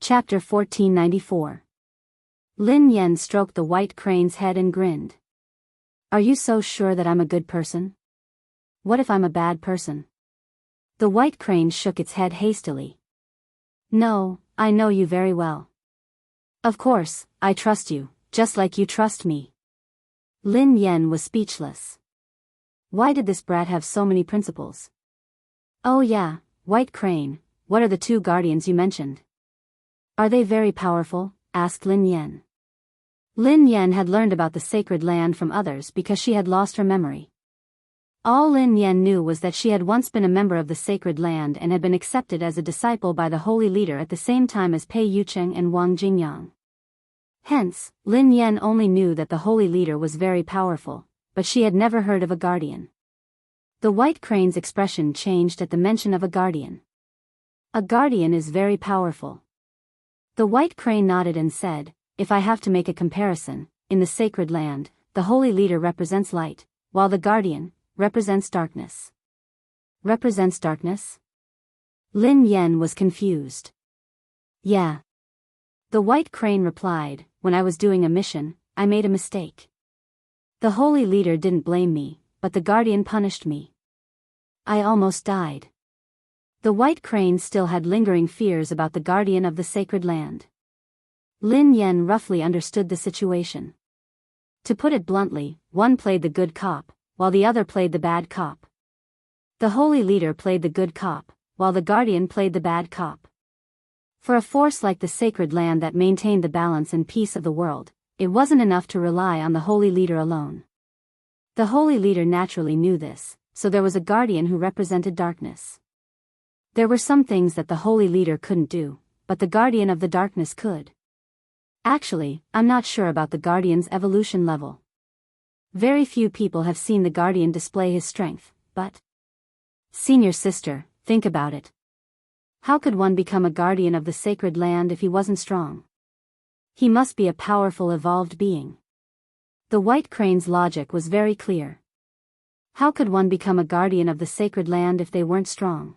Chapter 1494. Lin Yen stroked the white crane's head and grinned. Are you so sure that I'm a good person? What if I'm a bad person? The white crane shook its head hastily. No, I know you very well. Of course, I trust you, just like you trust me. Lin Yen was speechless. Why did this brat have so many principles? Oh yeah, white crane, what are the two guardians you mentioned? Are they very powerful? Asked Lin Yen. Lin Yen had learned about the sacred land from others because she had lost her memory. All Lin Yen knew was that she had once been a member of the sacred land and had been accepted as a disciple by the holy leader at the same time as Pei Yucheng and Wang Jingyang. Hence, Lin Yen only knew that the holy leader was very powerful, but she had never heard of a guardian. The white crane's expression changed at the mention of a guardian. A guardian is very powerful. The white crane nodded and said, if I have to make a comparison, in the sacred land, the holy leader represents light, while the guardian represents darkness. Represents darkness? Lin Yen was confused. Yeah. The white crane replied, when I was doing a mission, I made a mistake. The holy leader didn't blame me, but the guardian punished me. I almost died. The white crane still had lingering fears about the guardian of the sacred land. Lin Yen roughly understood the situation. To put it bluntly, one played the good cop, while the other played the bad cop. The holy leader played the good cop, while the guardian played the bad cop. For a force like the sacred land that maintained the balance and peace of the world, it wasn't enough to rely on the holy leader alone. The holy leader naturally knew this, so there was a guardian who represented darkness. There were some things that the holy leader couldn't do, but the guardian of the darkness could. Actually, I'm not sure about the guardian's evolution level. Very few people have seen the guardian display his strength, but... Senior sister, think about it. How could one become a guardian of the sacred land if he wasn't strong? He must be a powerful evolved being. The white crane's logic was very clear. How could one become a guardian of the sacred land if they weren't strong?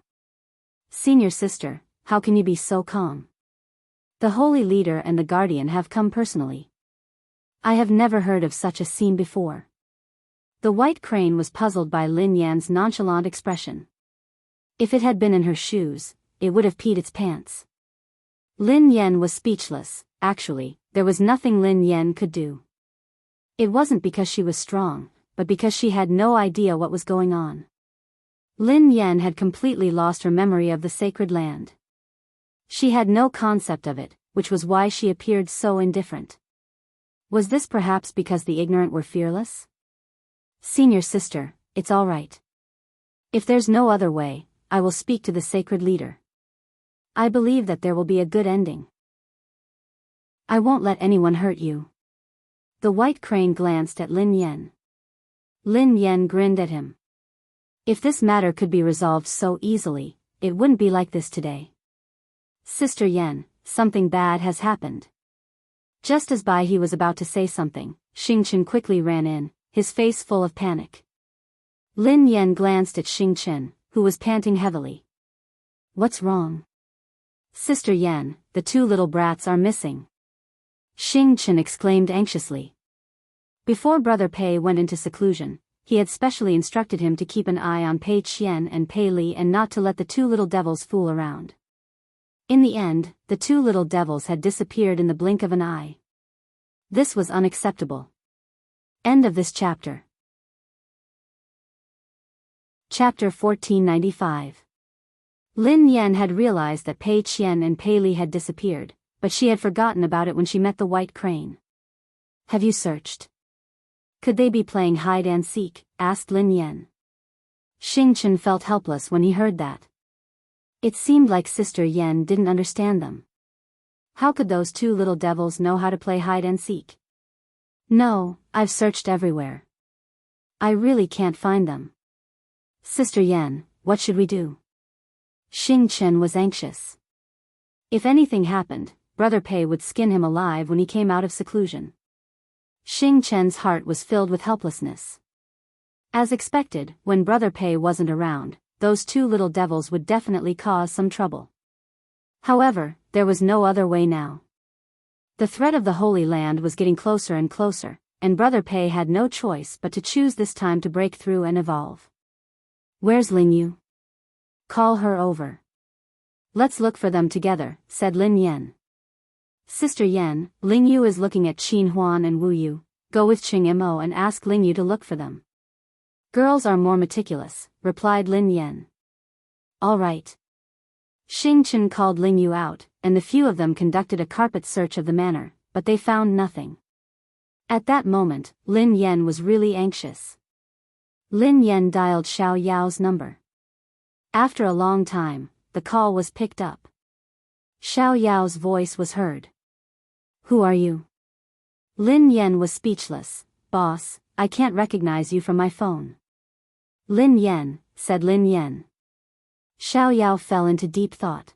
Senior sister, how can you be so calm? The holy leader and the guardian have come personally. I have never heard of such a scene before. The white crane was puzzled by Lin Yan's nonchalant expression. If it had been in her shoes, it would have peed its pants. Lin Yan was speechless. Actually, there was nothing Lin Yan could do. It wasn't because she was strong, but because she had no idea what was going on. Lin Yan had completely lost her memory of the sacred land. She had no concept of it, which was why she appeared so indifferent. Was this perhaps because the ignorant were fearless? Senior sister, it's all right. If there's no other way, I will speak to the sacred leader. I believe that there will be a good ending. I won't let anyone hurt you. The white crane glanced at Lin Yen. Lin Yen grinned at him. If this matter could be resolved so easily, it wouldn't be like this today. Sister Yen, something bad has happened. Just as Bai He was about to say something, Xing Chen quickly ran in, his face full of panic. Lin Yen glanced at Xing Chen, who was panting heavily. What's wrong? Sister Yen, the two little brats are missing. Xing Chen exclaimed anxiously. Before Brother Pei went into seclusion, he had specially instructed him to keep an eye on Pei Qian and Pei Li and not to let the two little devils fool around. In the end, the two little devils had disappeared in the blink of an eye. This was unacceptable. End of this chapter. Chapter 1495. Lin Yen had realized that Pei Qian and Pei Li had disappeared, but she had forgotten about it when she met the white crane. Have you searched? Could they be playing hide and seek? Asked Lin Yen. Xing Chen felt helpless when he heard that. It seemed like Sister Yen didn't understand them. How could those two little devils know how to play hide and seek? No, I've searched everywhere. I really can't find them. Sister Yen, what should we do? Xing Chen was anxious. If anything happened, Brother Pei would skin him alive when he came out of seclusion. Xing Chen's heart was filled with helplessness. As expected, when Brother Pei wasn't around, those two little devils would definitely cause some trouble. However, there was no other way now. The threat of the Holy Land was getting closer and closer, and Brother Pei had no choice but to choose this time to break through and evolve. "Where's Lin Yu? Call her over. Let's look for them together," said Lin Yan. "Sister Yan, Ling Yu is looking at Qin Huan and Wu Yu. Go with Ching Mo and ask Ling Yu to look for them." "Girls are more meticulous," replied Lin Yan. "All right." Xing Chen called Ling Yu out, and the few of them conducted a carpet search of the manor, but they found nothing. At that moment, Lin Yan was really anxious. Lin Yan dialed Xiao Yao's number. After a long time, the call was picked up. Xiao Yao's voice was heard. "Who are you?" Lin Yan was speechless. "Boss, I can't recognize you from my phone." "Lin Yan," said Lin Yan. Xiao Yao fell into deep thought.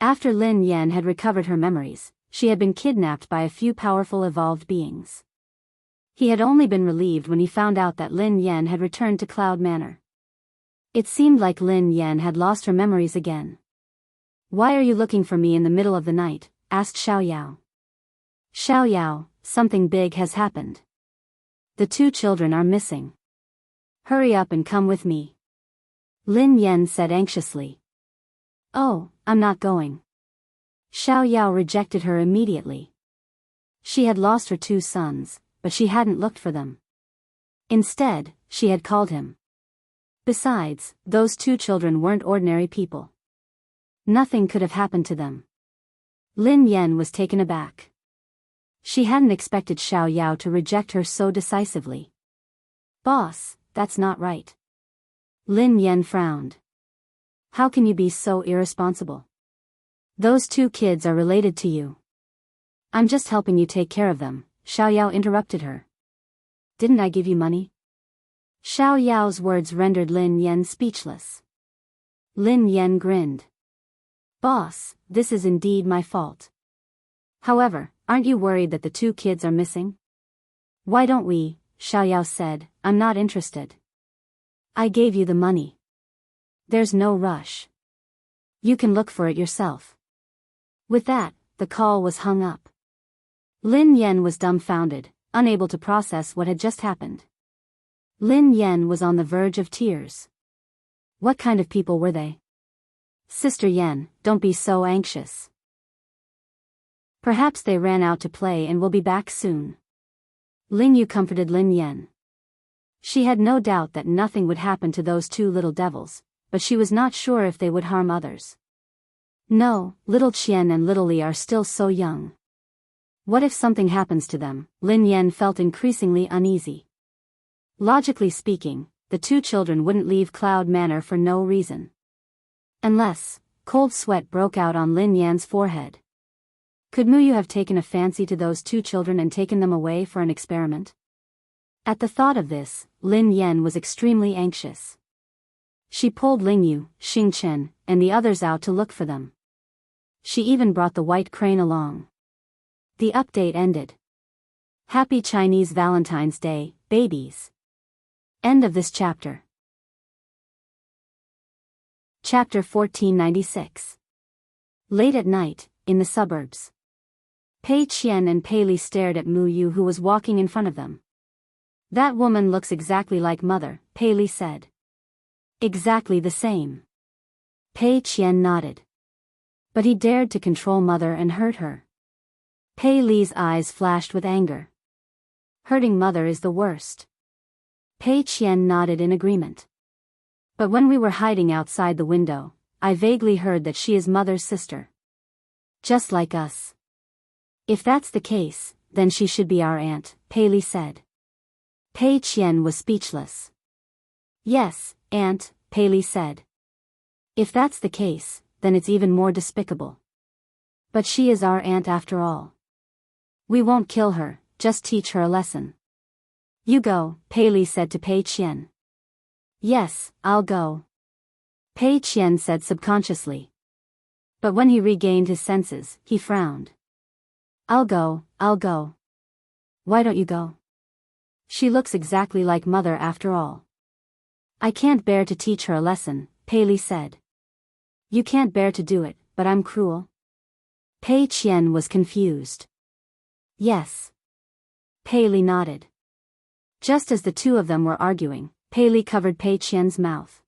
After Lin Yan had recovered her memories, she had been kidnapped by a few powerful evolved beings. He had only been relieved when he found out that Lin Yan had returned to Cloud Manor. It seemed like Lin Yan had lost her memories again. "Why are you looking for me in the middle of the night?" asked Xiao Yao. "Xiao Yao, something big has happened. The two children are missing. Hurry up and come with me," Lin Yan said anxiously. "Oh, I'm not going." Xiao Yao rejected her immediately. She had lost her two sons, but she hadn't looked for them. Instead, she had called him. Besides, those two children weren't ordinary people. Nothing could have happened to them. Lin Yan was taken aback. She hadn't expected Xiao Yao to reject her so decisively. "Boss, that's not right." Lin Yan frowned. "How can you be so irresponsible? Those two kids are related to you." "I'm just helping you take care of them," Xiao Yao interrupted her. "Didn't I give you money?" Xiao Yao's words rendered Lin Yan speechless. Lin Yan grinned. "Boss, this is indeed my fault. However, aren't you worried that the two kids are missing?" "Why don't we?" Xiao Yao said. "I'm not interested. I gave you the money. There's no rush. You can look for it yourself." With that, the call was hung up. Lin Yan was dumbfounded, unable to process what had just happened. Lin Yan was on the verge of tears. What kind of people were they? "Sister Yan, don't be so anxious. Perhaps they ran out to play and will be back soon." Ling Yu comforted Lin Yan. She had no doubt that nothing would happen to those two little devils, but she was not sure if they would harm others. "No, little Qian and little Li are still so young. What if something happens to them?" Lin Yan felt increasingly uneasy. Logically speaking, the two children wouldn't leave Cloud Manor for no reason. Unless, cold sweat broke out on Lin Yan's forehead. Could Muyu have taken a fancy to those two children and taken them away for an experiment? At the thought of this, Lin Yan was extremely anxious. She pulled Ling Yu, Xing Chen, and the others out to look for them. She even brought the white crane along. The update ended. Happy Chinese Valentine's Day, babies. End of this chapter. Chapter 1496. Late at night, in the suburbs. Pei Qian and Pei Li stared at Mu Yu, who was walking in front of them. "That woman looks exactly like Mother," Pei Li said. "Exactly the same." Pei Qian nodded. But he dared to control Mother and hurt her. Pei Li's eyes flashed with anger. "Hurting Mother is the worst." Pei Qian nodded in agreement. "But when we were hiding outside the window, I vaguely heard that she is Mother's sister. Just like us." "If that's the case, then she should be our aunt," Pei Li said. Pei Qian was speechless. "Yes, aunt," Pei Li said. "If that's the case, then it's even more despicable. But she is our aunt after all. We won't kill her, just teach her a lesson." "You go," Pei Li said to Pei Qian. "Yes, I'll go," Pei Qian said subconsciously. But when he regained his senses, he frowned. I'll go. "Why don't you go? She looks exactly like Mother after all." "I can't bear to teach her a lesson," Pei Li said. "You can't bear to do it," but I'm cruel? Pei Qian was confused. Yes. Pei Li nodded. Just as the two of them were arguing, Pei Li covered Pei Qian's mouth.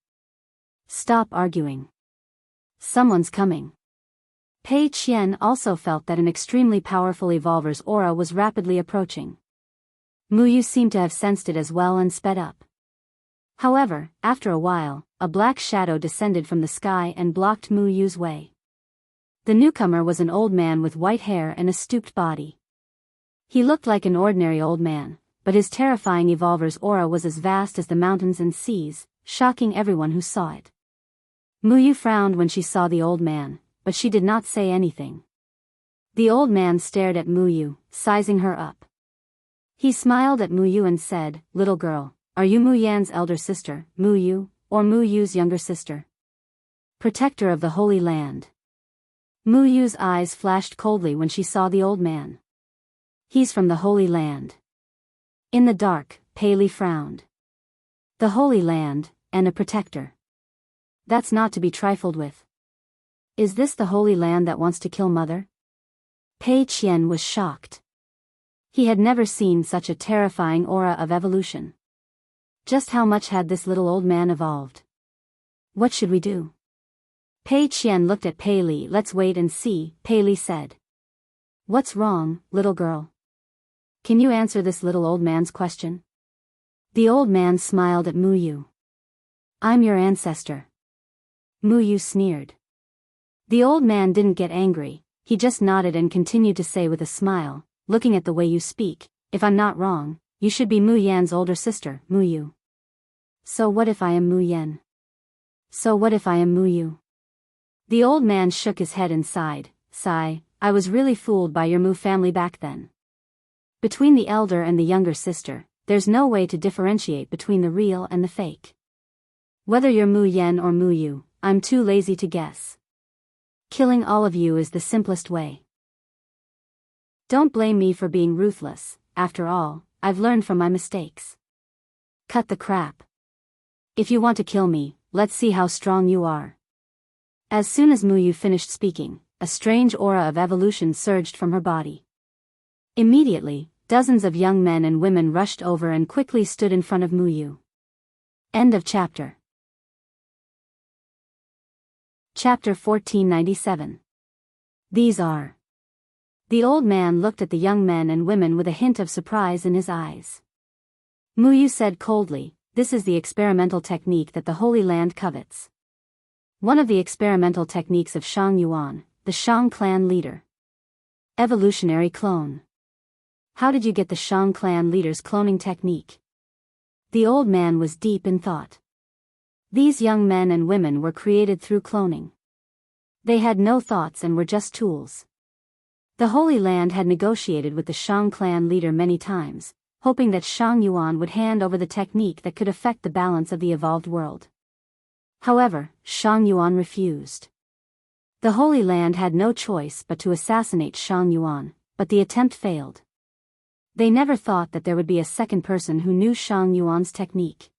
Stop arguing. Someone's coming. Pei Qian also felt that an extremely powerful evolver's aura was rapidly approaching. Mu Yu seemed to have sensed it as well and sped up. However, after a while, a black shadow descended from the sky and blocked Mu Yu's way. The newcomer was an old man with white hair and a stooped body. He looked like an ordinary old man, but his terrifying evolver's aura was as vast as the mountains and seas, shocking everyone who saw it. Mu Yu frowned when she saw the old man, but she did not say anything. The old man stared at Mu Yu, sizing her up. He smiled at Mu Yu and said, "Little girl, are you Mu Yan's elder sister, Mu Yu, or Mu Yu's younger sister? Protector of the Holy Land." Mu Yu's eyes flashed coldly when she saw the old man. He's from the Holy Land. In the dark, Pei Li frowned. The Holy Land, and a protector. That's not to be trifled with. Is this the Holy Land that wants to kill Mother? Pei Qian was shocked. He had never seen such a terrifying aura of evolution. Just how much had this little old man evolved? What should we do? Pei Qian looked at Pei Li. Let's wait and see, Pei Li said. What's wrong, little girl? Can you answer this little old man's question? The old man smiled at Mu Yu. I'm your ancestor. Mu Yu sneered. The old man didn't get angry, he just nodded and continued to say with a smile, looking at the way you speak, if I'm not wrong, you should be Mu Yan's older sister, Mu Yu. So what if I am Mu Yan? So what if I am Mu Yu? The old man shook his head and sighed, I was really fooled by your Mu family back then. Between the elder and the younger sister, there's no way to differentiate between the real and the fake. Whether you're Mu Yan or Mu Yu, I'm too lazy to guess. Killing all of you is the simplest way. Don't blame me for being ruthless, after all, I've learned from my mistakes. Cut the crap. If you want to kill me, let's see how strong you are. As soon as Mu Yu finished speaking, a strange aura of evolution surged from her body. Immediately, dozens of young men and women rushed over and quickly stood in front of Mu Yu. End of chapter. Chapter 1497. These are. The old man looked at the young men and women with a hint of surprise in his eyes. Mu Yu said coldly, this is the experimental technique that the Holy Land covets. One of the experimental techniques of Shang Yuan, the Shang clan leader. Evolutionary clone. How did you get the Shang clan leader's cloning technique? The old man was deep in thought. These young men and women were created through cloning. They had no thoughts and were just tools. The Holy Land had negotiated with the Shang clan leader many times, hoping that Shang Yuan would hand over the technique that could affect the balance of the evolved world. However, Shang Yuan refused. The Holy Land had no choice but to assassinate Shang Yuan, but the attempt failed. They never thought that there would be a second person who knew Shang Yuan's technique.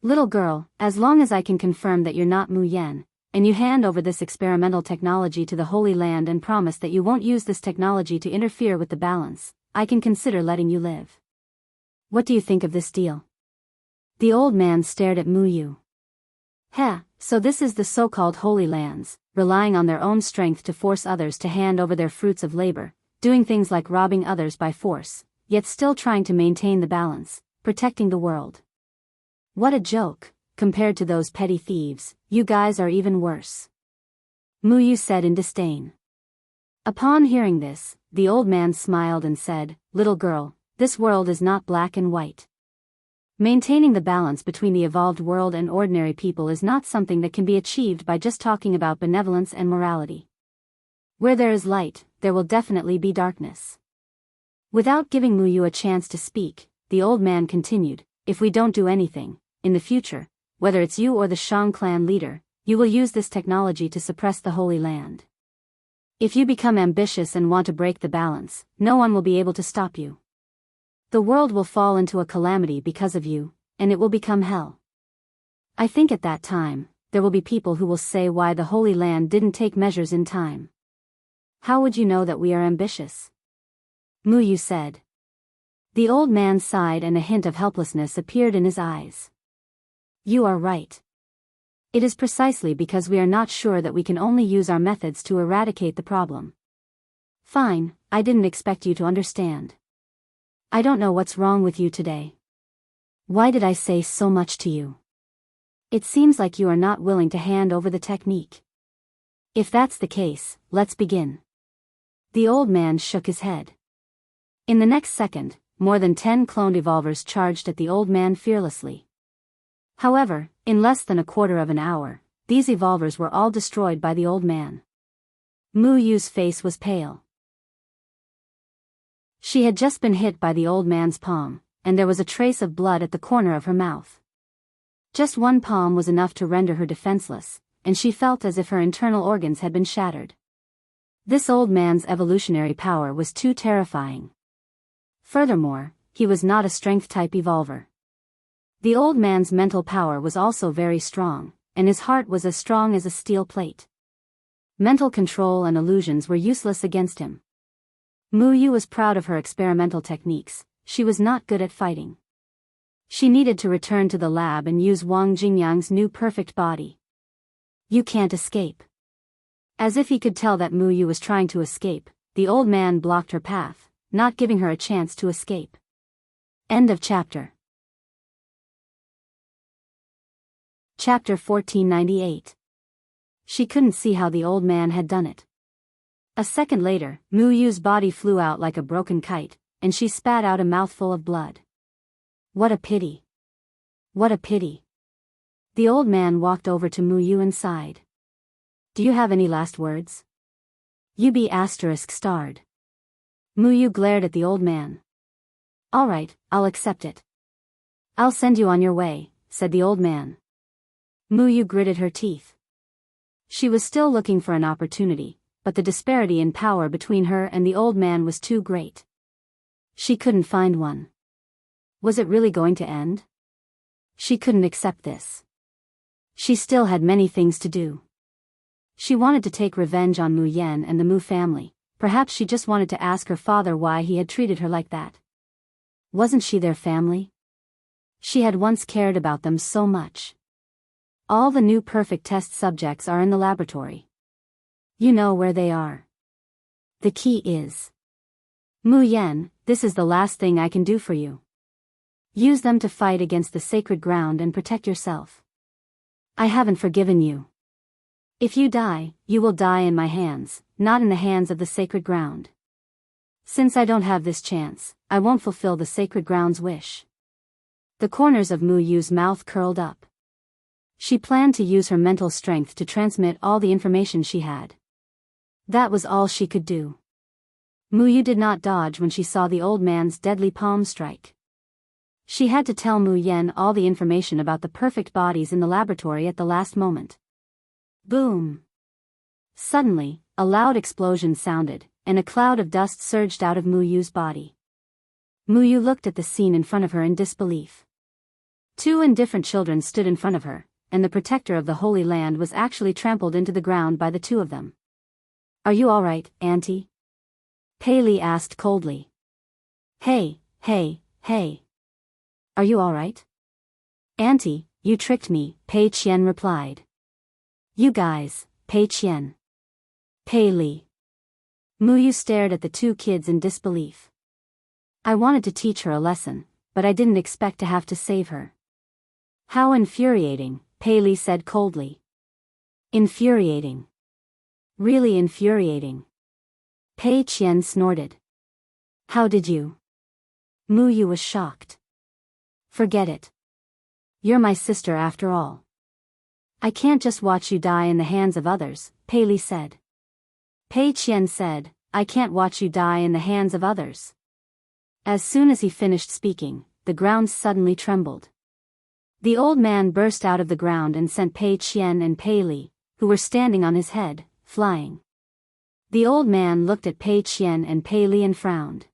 Little girl, as long as I can confirm that you're not Mu Yan, and you hand over this experimental technology to the Holy Land and promise that you won't use this technology to interfere with the balance, I can consider letting you live. What do you think of this deal? The old man stared at Mu Yu. So this is the so-called Holy Lands, relying on their own strength to force others to hand over their fruits of labor, doing things like robbing others by force, yet still trying to maintain the balance, protecting the world. What a joke, compared to those petty thieves, you guys are even worse. Mu Yu said in disdain. Upon hearing this, the old man smiled and said, little girl, this world is not black and white. Maintaining the balance between the evolved world and ordinary people is not something that can be achieved by just talking about benevolence and morality. Where there is light, there will definitely be darkness. Without giving Mu Yu a chance to speak, the old man continued, if we don't do anything, in the future, whether it's you or the Shang clan leader, you will use this technology to suppress the Holy Land. If you become ambitious and want to break the balance, no one will be able to stop you. The world will fall into a calamity because of you, and it will become hell. I think at that time, there will be people who will say why the Holy Land didn't take measures in time. How would you know that we are ambitious? Mu Yu said. The old man sighed and a hint of helplessness appeared in his eyes. You are right. It is precisely because we are not sure that we can only use our methods to eradicate the problem. Fine, I didn't expect you to understand. I don't know what's wrong with you today. Why did I say so much to you? It seems like you are not willing to hand over the technique. If that's the case, let's begin. The old man shook his head. In the next second, more than 10 cloned evolvers charged at the old man fearlessly. However, in less than a quarter of an hour, these evolvers were all destroyed by the old man. Mu Yu's face was pale. She had just been hit by the old man's palm, and there was a trace of blood at the corner of her mouth. Just one palm was enough to render her defenseless, and she felt as if her internal organs had been shattered. This old man's evolutionary power was too terrifying. Furthermore, he was not a strength-type evolver. The old man's mental power was also very strong, and his heart was as strong as a steel plate. Mental control and illusions were useless against him. Mu Yu was proud of her experimental techniques. She was not good at fighting. She needed to return to the lab and use Wang Jingyang's new perfect body. You can't escape. As if he could tell that Mu Yu was trying to escape, the old man blocked her path, not giving her a chance to escape. End of chapter. Chapter 1498. She couldn't see how the old man had done it. A second later, Mu Yu's body flew out like a broken kite, and she spat out a mouthful of blood. What a pity. What a pity. The old man walked over to Mu Yu and sighed. Do you have any last words? You be ****. Mu Yu glared at the old man. All right, I'll accept it. I'll send you on your way, said the old man. Mu Yu gritted her teeth. She was still looking for an opportunity, but the disparity in power between her and the old man was too great. She couldn't find one. Was it really going to end? She couldn't accept this. She still had many things to do. She wanted to take revenge on Mu Yan and the Mu family. Perhaps she just wanted to ask her father why he had treated her like that. Wasn't she their family? She had once cared about them so much. All the new perfect test subjects are in the laboratory. You know where they are. The key is. Mu Yan, this is the last thing I can do for you. Use them to fight against the sacred ground and protect yourself. I haven't forgiven you. If you die, you will die in my hands, not in the hands of the sacred ground. Since I don't have this chance, I won't fulfill the sacred ground's wish. The corners of Mu Yu's mouth curled up. She planned to use her mental strength to transmit all the information she had. That was all she could do. Mu Yu did not dodge when she saw the old man's deadly palm strike. She had to tell Mu Yan all the information about the perfect bodies in the laboratory at the last moment. Boom! Suddenly, a loud explosion sounded, and a cloud of dust surged out of Mu Yu's body. Mu Yu looked at the scene in front of her in disbelief. Two indifferent children stood in front of her, and the protector of the Holy Land was actually trampled into the ground by the two of them. Are you all right, Auntie? Pei Li asked coldly. Hey. Are you all right? Auntie, you tricked me, Pei Qian replied. You guys, Pei Qian. Pei Li. Mu Yu stared at the two kids in disbelief. I wanted to teach her a lesson, but I didn't expect to have to save her. How infuriating, Pei Li said coldly. Infuriating. Really infuriating. Pei Qian snorted. How did you? Mu Yu was shocked. Forget it. You're my sister after all. I can't just watch you die in the hands of others, Pei Li said. Pei Qian said, I can't watch you die in the hands of others. As soon as he finished speaking, the ground suddenly trembled. The old man burst out of the ground and sent Pei Qian and Pei Li, who were standing on his head, flying. The old man looked at Pei Qian and Pei Li and frowned.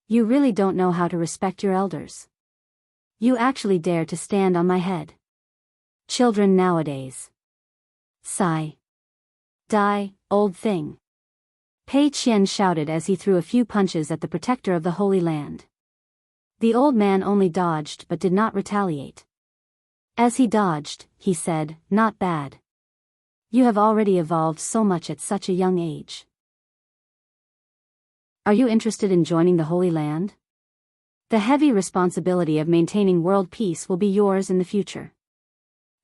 You really don't know how to respect your elders. You actually dare to stand on my head. Children nowadays. Sigh. Die, old thing. Pei Qian shouted as he threw a few punches at the protector of the Holy Land. The old man only dodged but did not retaliate. As he dodged, he said, "Not bad. You have already evolved so much at such a young age. Are you interested in joining the Holy Land? The heavy responsibility of maintaining world peace will be yours in the future."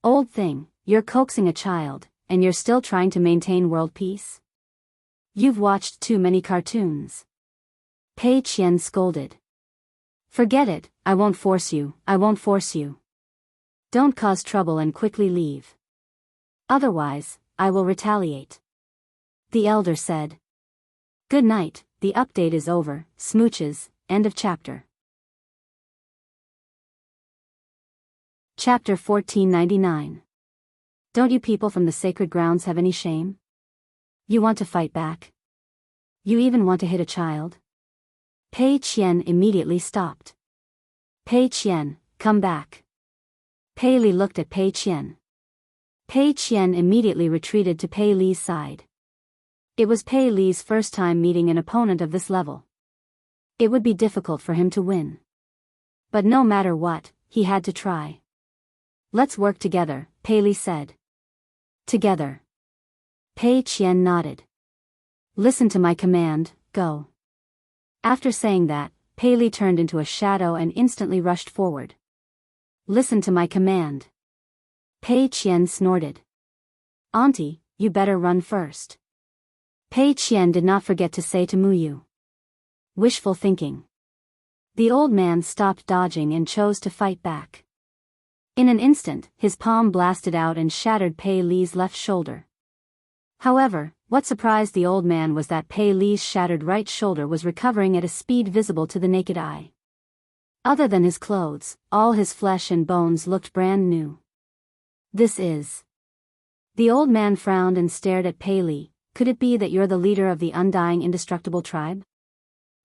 Old thing, you're coaxing a child, and you're still trying to maintain world peace? You've watched too many cartoons. Pei Qian scolded. Forget it, I won't force you, I won't force you. Don't cause trouble and quickly leave. Otherwise, I will retaliate. The elder said. Good night, the update is over, smooches, end of chapter. Chapter 1499. Don't you people from the sacred grounds have any shame? You want to fight back? You even want to hit a child? Pei Qian immediately stopped. Pei Qian, come back. Pei Li looked at Pei Qian. Pei Qian immediately retreated to Pei Li's side. It was Pei Li's first time meeting an opponent of this level. It would be difficult for him to win. But no matter what, he had to try. Let's work together, Pei Li said. Together. Pei Qian nodded. Listen to my command, go. After saying that, Pei Li turned into a shadow and instantly rushed forward. Listen to my command. Pei Qian snorted. Auntie, you better run first. Pei Qian did not forget to say to Muyu. Wishful thinking. The old man stopped dodging and chose to fight back. In an instant, his palm blasted out and shattered Pei Li's left shoulder. However, what surprised the old man was that Pei Li's shattered right shoulder was recovering at a speed visible to the naked eye. Other than his clothes, all his flesh and bones looked brand new. This is... The old man frowned and stared at Pei Li. Could it be that you're the leader of the undying indestructible tribe?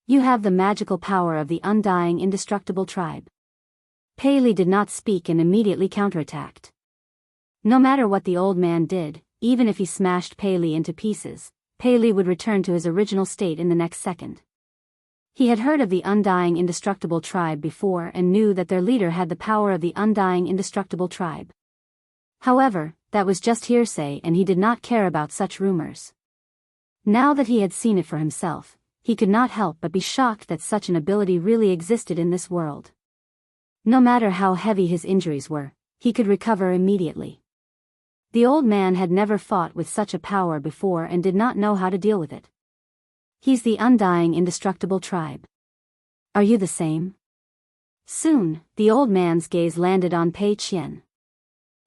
You have the magical power of the undying indestructible tribe. Pei Li did not speak and immediately counterattacked. No matter what the old man did, even if he smashed Pei Li into pieces, Pei Li would return to his original state in the next second. He had heard of the undying indestructible tribe before and knew that their leader had the power of the undying indestructible tribe. However, that was just hearsay and he did not care about such rumors. Now that he had seen it for himself, he could not help but be shocked that such an ability really existed in this world. No matter how heavy his injuries were, he could recover immediately. The old man had never fought with such a power before and did not know how to deal with it. He's the undying indestructible tribe. Are you the same? Soon, the old man's gaze landed on Pei Qian.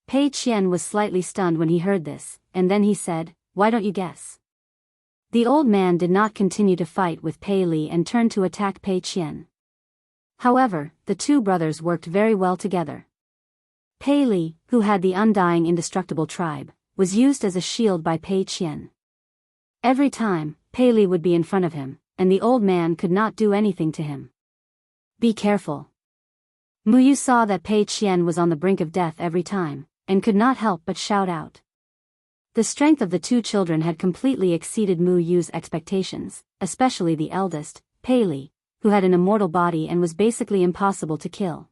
Pei Qian was slightly stunned when he heard this, and then he said, Why don't you guess? The old man did not continue to fight with Pei Li and turned to attack Pei Qian. However, the two brothers worked very well together. Pei Li, who had the undying indestructible tribe, was used as a shield by Pei Qian. Every time, Pei Li would be in front of him, and the old man could not do anything to him. Be careful. Muyu saw that Pei Qian was on the brink of death every time, and could not help but shout out. The strength of the two children had completely exceeded Muyu's expectations, especially the eldest, Pei Li, who had an immortal body and was basically impossible to kill.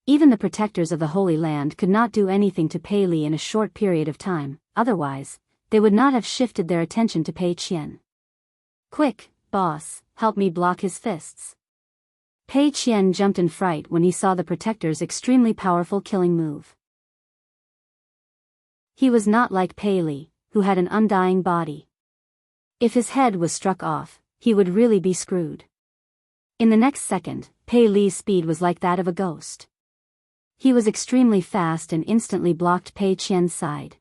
Even the protectors of the Holy Land could not do anything to Pei Li in a short period of time, otherwise, they would not have shifted their attention to Pei Qian. Quick, boss, help me block his fists. Pei Qian jumped in fright when he saw the protector's extremely powerful killing move. He was not like Pei Li, who had an undying body. If his head was struck off, he would really be screwed. In the next second, Pei Li's speed was like that of a ghost. He was extremely fast and instantly blocked Pei Qian's side.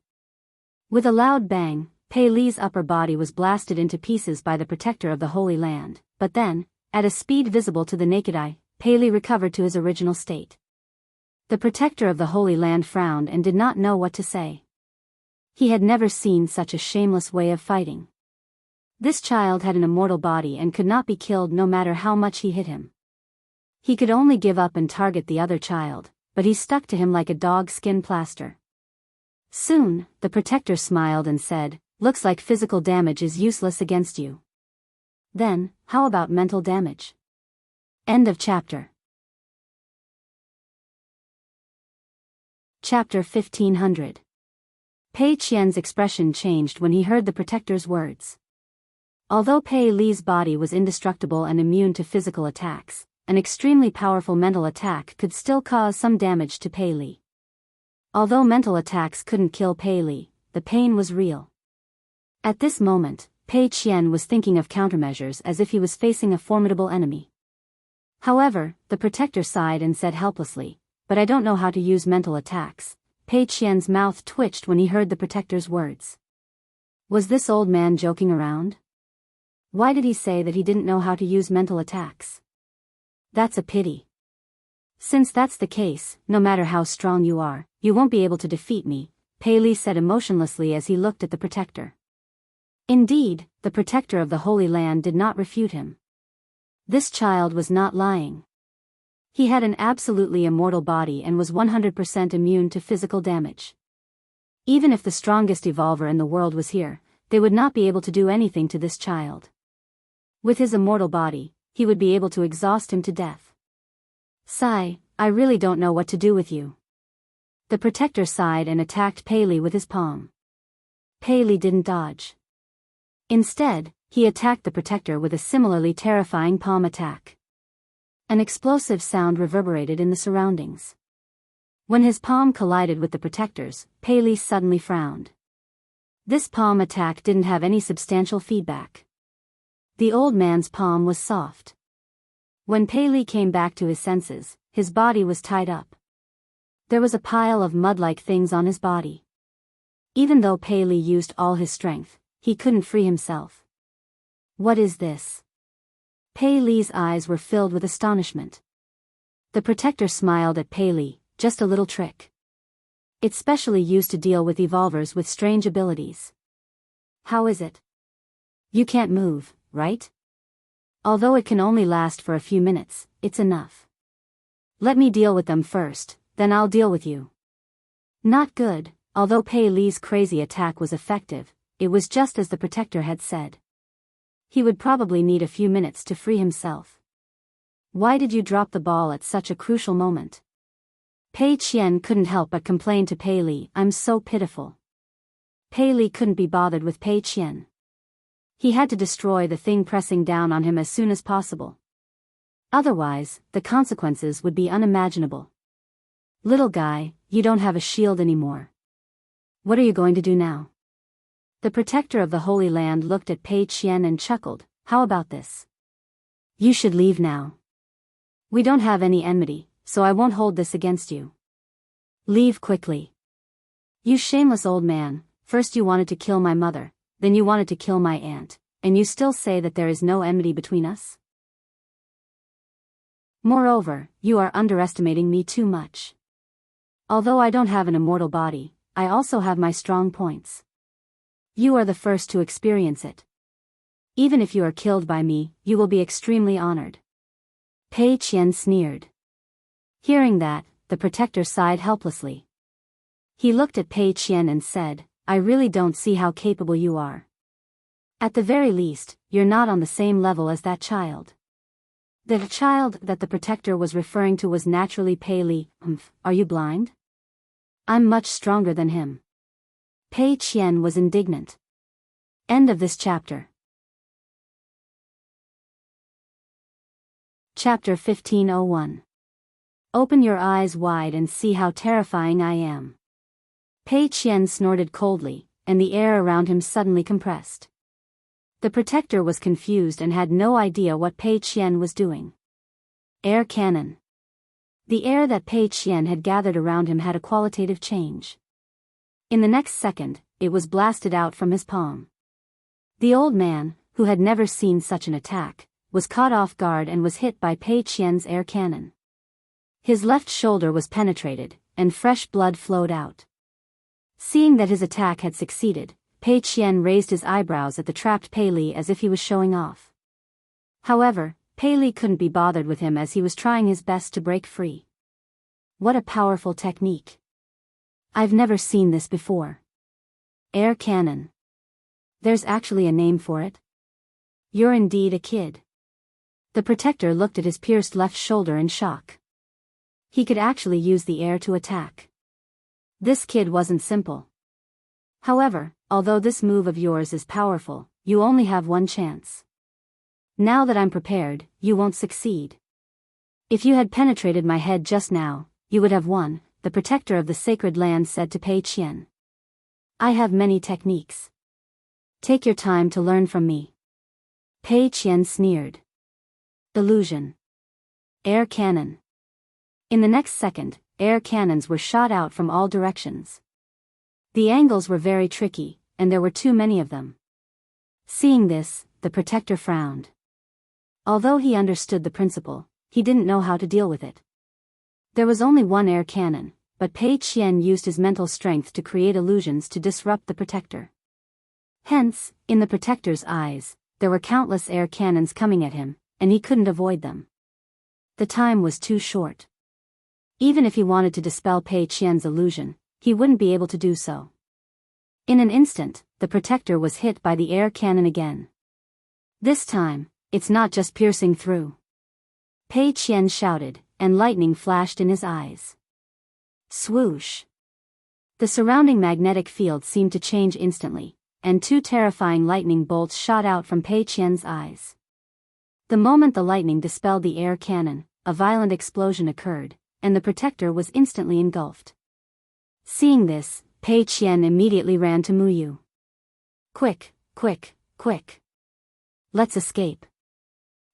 With a loud bang, Pei Li's upper body was blasted into pieces by the protector of the Holy Land, but then, at a speed visible to the naked eye, Pei Li recovered to his original state. The protector of the Holy Land frowned and did not know what to say. He had never seen such a shameless way of fighting. This child had an immortal body and could not be killed no matter how much he hit him. He could only give up and target the other child, but he stuck to him like a dog skin plaster. Soon, the protector smiled and said, "Looks like physical damage is useless against you. Then, how about mental damage?" End of chapter. Chapter 1500. Pei Qian's expression changed when he heard the protector's words. Although Pei Li's body was indestructible and immune to physical attacks, an extremely powerful mental attack could still cause some damage to Pei Li. Although mental attacks couldn't kill Pei Li, the pain was real. At this moment, Pei Qian was thinking of countermeasures as if he was facing a formidable enemy. However, the protector sighed and said helplessly, "But I don't know how to use mental attacks." Pei Qian's mouth twitched when he heard the protector's words. Was this old man joking around? Why did he say that he didn't know how to use mental attacks? That's a pity. Since that's the case, no matter how strong you are, you won't be able to defeat me, Pei Li said emotionlessly as he looked at the protector. Indeed, the protector of the Holy Land did not refute him. This child was not lying. He had an absolutely immortal body and was 100% immune to physical damage. Even if the strongest evolver in the world was here, they would not be able to do anything to this child. With his immortal body, he would be able to exhaust him to death. "Sigh, I really don't know what to do with you." The protector sighed and attacked Pei Li with his palm. Pei Li didn't dodge. Instead, he attacked the protector with a similarly terrifying palm attack. An explosive sound reverberated in the surroundings. When his palm collided with the protector's, Pei Li suddenly frowned. This palm attack didn't have any substantial feedback. The old man's palm was soft. When Pei Li came back to his senses, his body was tied up. There was a pile of mud-like things on his body. Even though Pei Li used all his strength, he couldn't free himself. What is this? Pei Li's eyes were filled with astonishment. The protector smiled at Pei Li, "Just a little trick. It's specially used to deal with evolvers with strange abilities." "How is it?" "You can't move, right? Although it can only last for a few minutes, it's enough. Let me deal with them first, then I'll deal with you." Not good. Although Pei Li's crazy attack was effective, it was just as the protector had said. He would probably need a few minutes to free himself. "Why did you drop the ball at such a crucial moment?" Pei Qian couldn't help but complain to Pei Li, "I'm so pitiful." Pei Li couldn't be bothered with Pei Qian. He had to destroy the thing pressing down on him as soon as possible. Otherwise, the consequences would be unimaginable. "Little guy, you don't have a shield anymore. What are you going to do now?" The protector of the Holy Land looked at Pei Qian and chuckled, "How about this? You should leave now. We don't have any enmity, so I won't hold this against you. Leave quickly. You shameless old man, first you wanted to kill my mother, then you wanted to kill my aunt, and you still say that there is no enmity between us? Moreover, you are underestimating me too much. Although I don't have an immortal body, I also have my strong points. You are the first to experience it. Even if you are killed by me, you will be extremely honored." Pei Qian sneered. Hearing that, the protector sighed helplessly. He looked at Pei Qian and said, "I really don't see how capable you are. At the very least, you're not on the same level as that child." The child that the protector was referring to was naturally Pei Li. Are you blind? I'm much stronger than him." Pei Qian was indignant. End of this chapter. Chapter 1501. Open your eyes wide and see how terrifying I am. Pei Qian snorted coldly, and the air around him suddenly compressed. The protector was confused and had no idea what Pei Qian was doing. Air cannon. The air that Pei Qian had gathered around him had a qualitative change. In the next second, it was blasted out from his palm. The old man, who had never seen such an attack, was caught off guard and was hit by Pei Qian's air cannon. His left shoulder was penetrated, and fresh blood flowed out. Seeing that his attack had succeeded, Pei Qian raised his eyebrows at the trapped Pei Li as if he was showing off. However, Pei Li couldn't be bothered with him as he was trying his best to break free. What a powerful technique. I've never seen this before. Air cannon. There's actually a name for it? You're indeed a kid. The protector looked at his pierced left shoulder in shock. He could actually use the air to attack. This kid wasn't simple. However, although this move of yours is powerful, you only have one chance. Now that I'm prepared, you won't succeed. If you had penetrated my head just now, you would have won, the protector of the sacred land said to Pei Qian. I have many techniques. Take your time to learn from me. Pei Qian sneered. Illusion. Air cannon. In the next second, air cannons were shot out from all directions. The angles were very tricky, and there were too many of them. Seeing this, the protector frowned. Although he understood the principle, he didn't know how to deal with it. There was only one air cannon, but Pei Qian used his mental strength to create illusions to disrupt the protector. Hence, in the protector's eyes, there were countless air cannons coming at him, and he couldn't avoid them. The time was too short. Even if he wanted to dispel Pei Qian's illusion, he wouldn't be able to do so. In an instant, the protector was hit by the air cannon again. This time, it's not just piercing through. Pei Qian shouted, and lightning flashed in his eyes. Swoosh! The surrounding magnetic field seemed to change instantly, and two terrifying lightning bolts shot out from Pei Qian's eyes. The moment the lightning dispelled the air cannon, a violent explosion occurred, and the protector was instantly engulfed. Seeing this, Pei Qian immediately ran to Muyu. Quick, quick, quick. Let's escape.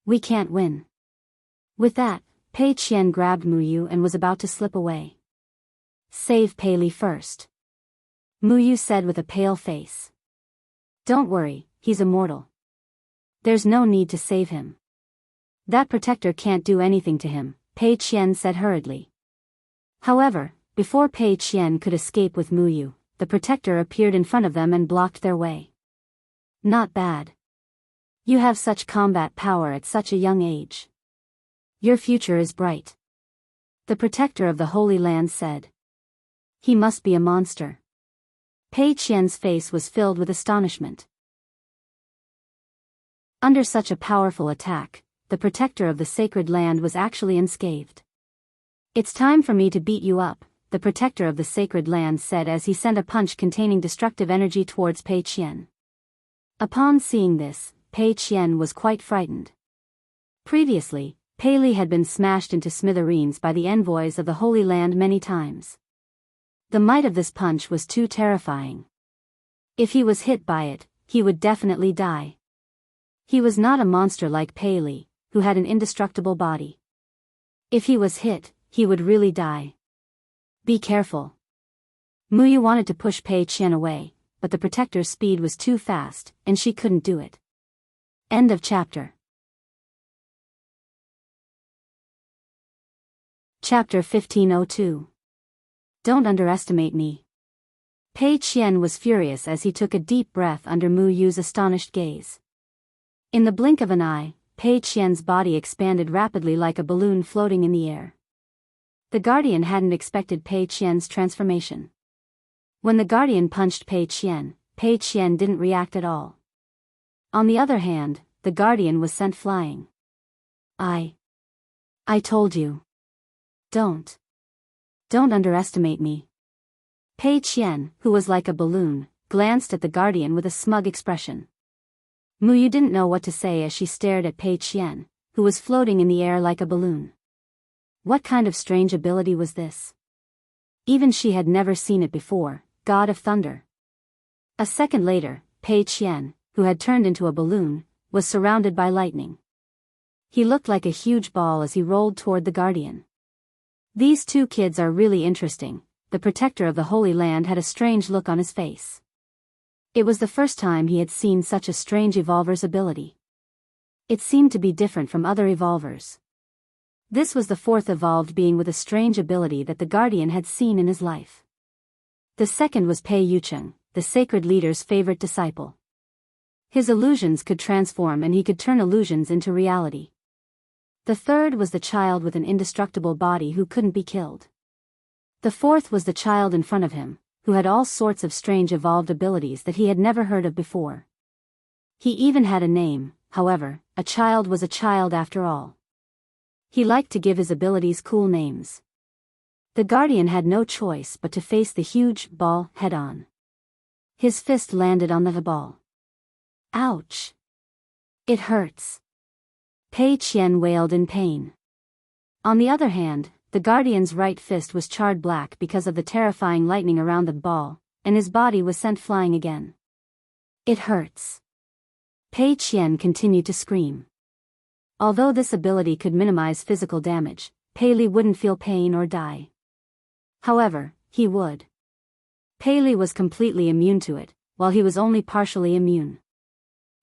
We can't win. With that, Pei Qian grabbed Muyu and was about to slip away. Save Pei Li first. Muyu said with a pale face. Don't worry, he's immortal. There's no need to save him. That protector can't do anything to him, Pei Qian said hurriedly. However, before Pei Qian could escape with Muyu, the protector appeared in front of them and blocked their way. Not bad. You have such combat power at such a young age. Your future is bright. The protector of the Holy Land said. He must be a monster. Pei Qian's face was filled with astonishment. Under such a powerful attack, the protector of the sacred land was actually unscathed. It's time for me to beat you up, the protector of the sacred land said as he sent a punch containing destructive energy towards Pei Qian. Upon seeing this, Pei Qian was quite frightened. Previously, Pei Li had been smashed into smithereens by the envoys of the Holy Land many times. The might of this punch was too terrifying. If he was hit by it, he would definitely die. He was not a monster like Pei Li, who had an indestructible body. If he was hit, he would really die. Be careful. Muyu wanted to push Pei Qian away, but the protector's speed was too fast, and she couldn't do it. End of chapter. Chapter 1502. Don't underestimate me. Pei Qian was furious as he took a deep breath under Muyu's astonished gaze. In the blink of an eye, Pei Qian's body expanded rapidly like a balloon floating in the air. The Guardian hadn't expected Pei Qian's transformation. When the Guardian punched Pei Qian didn't react at all. On the other hand, the Guardian was sent flying. I told you. Don't underestimate me. Pei Qian, who was like a balloon, glanced at the Guardian with a smug expression. Muyu didn't know what to say as she stared at Pei Qian, who was floating in the air like a balloon. What kind of strange ability was this? Even she had never seen it before, God of Thunder. A second later, Pei Qian, who had turned into a balloon, was surrounded by lightning. He looked like a huge ball as he rolled toward the Guardian. These two kids are really interesting. The protector of the Holy Land had a strange look on his face. It was the first time he had seen such a strange evolver's ability. It seemed to be different from other evolvers. This was the fourth evolved being with a strange ability that the Guardian had seen in his life. The second was Pei Yucheng, the sacred leader's favorite disciple. His illusions could transform and he could turn illusions into reality. The third was the child with an indestructible body who couldn't be killed. The fourth was the child in front of him, who had all sorts of strange evolved abilities that he had never heard of before. He even had a name, however, a child was a child after all. He liked to give his abilities cool names. The guardian had no choice but to face the huge ball head-on. His fist landed on the ball. Ouch! It hurts. Pei Qian wailed in pain. On the other hand, the guardian's right fist was charred black because of the terrifying lightning around the ball, and his body was sent flying again. It hurts. Pei Qian continued to scream. Although this ability could minimize physical damage, Pei Li wouldn't feel pain or die. However, he would. Pei Li was completely immune to it, while he was only partially immune.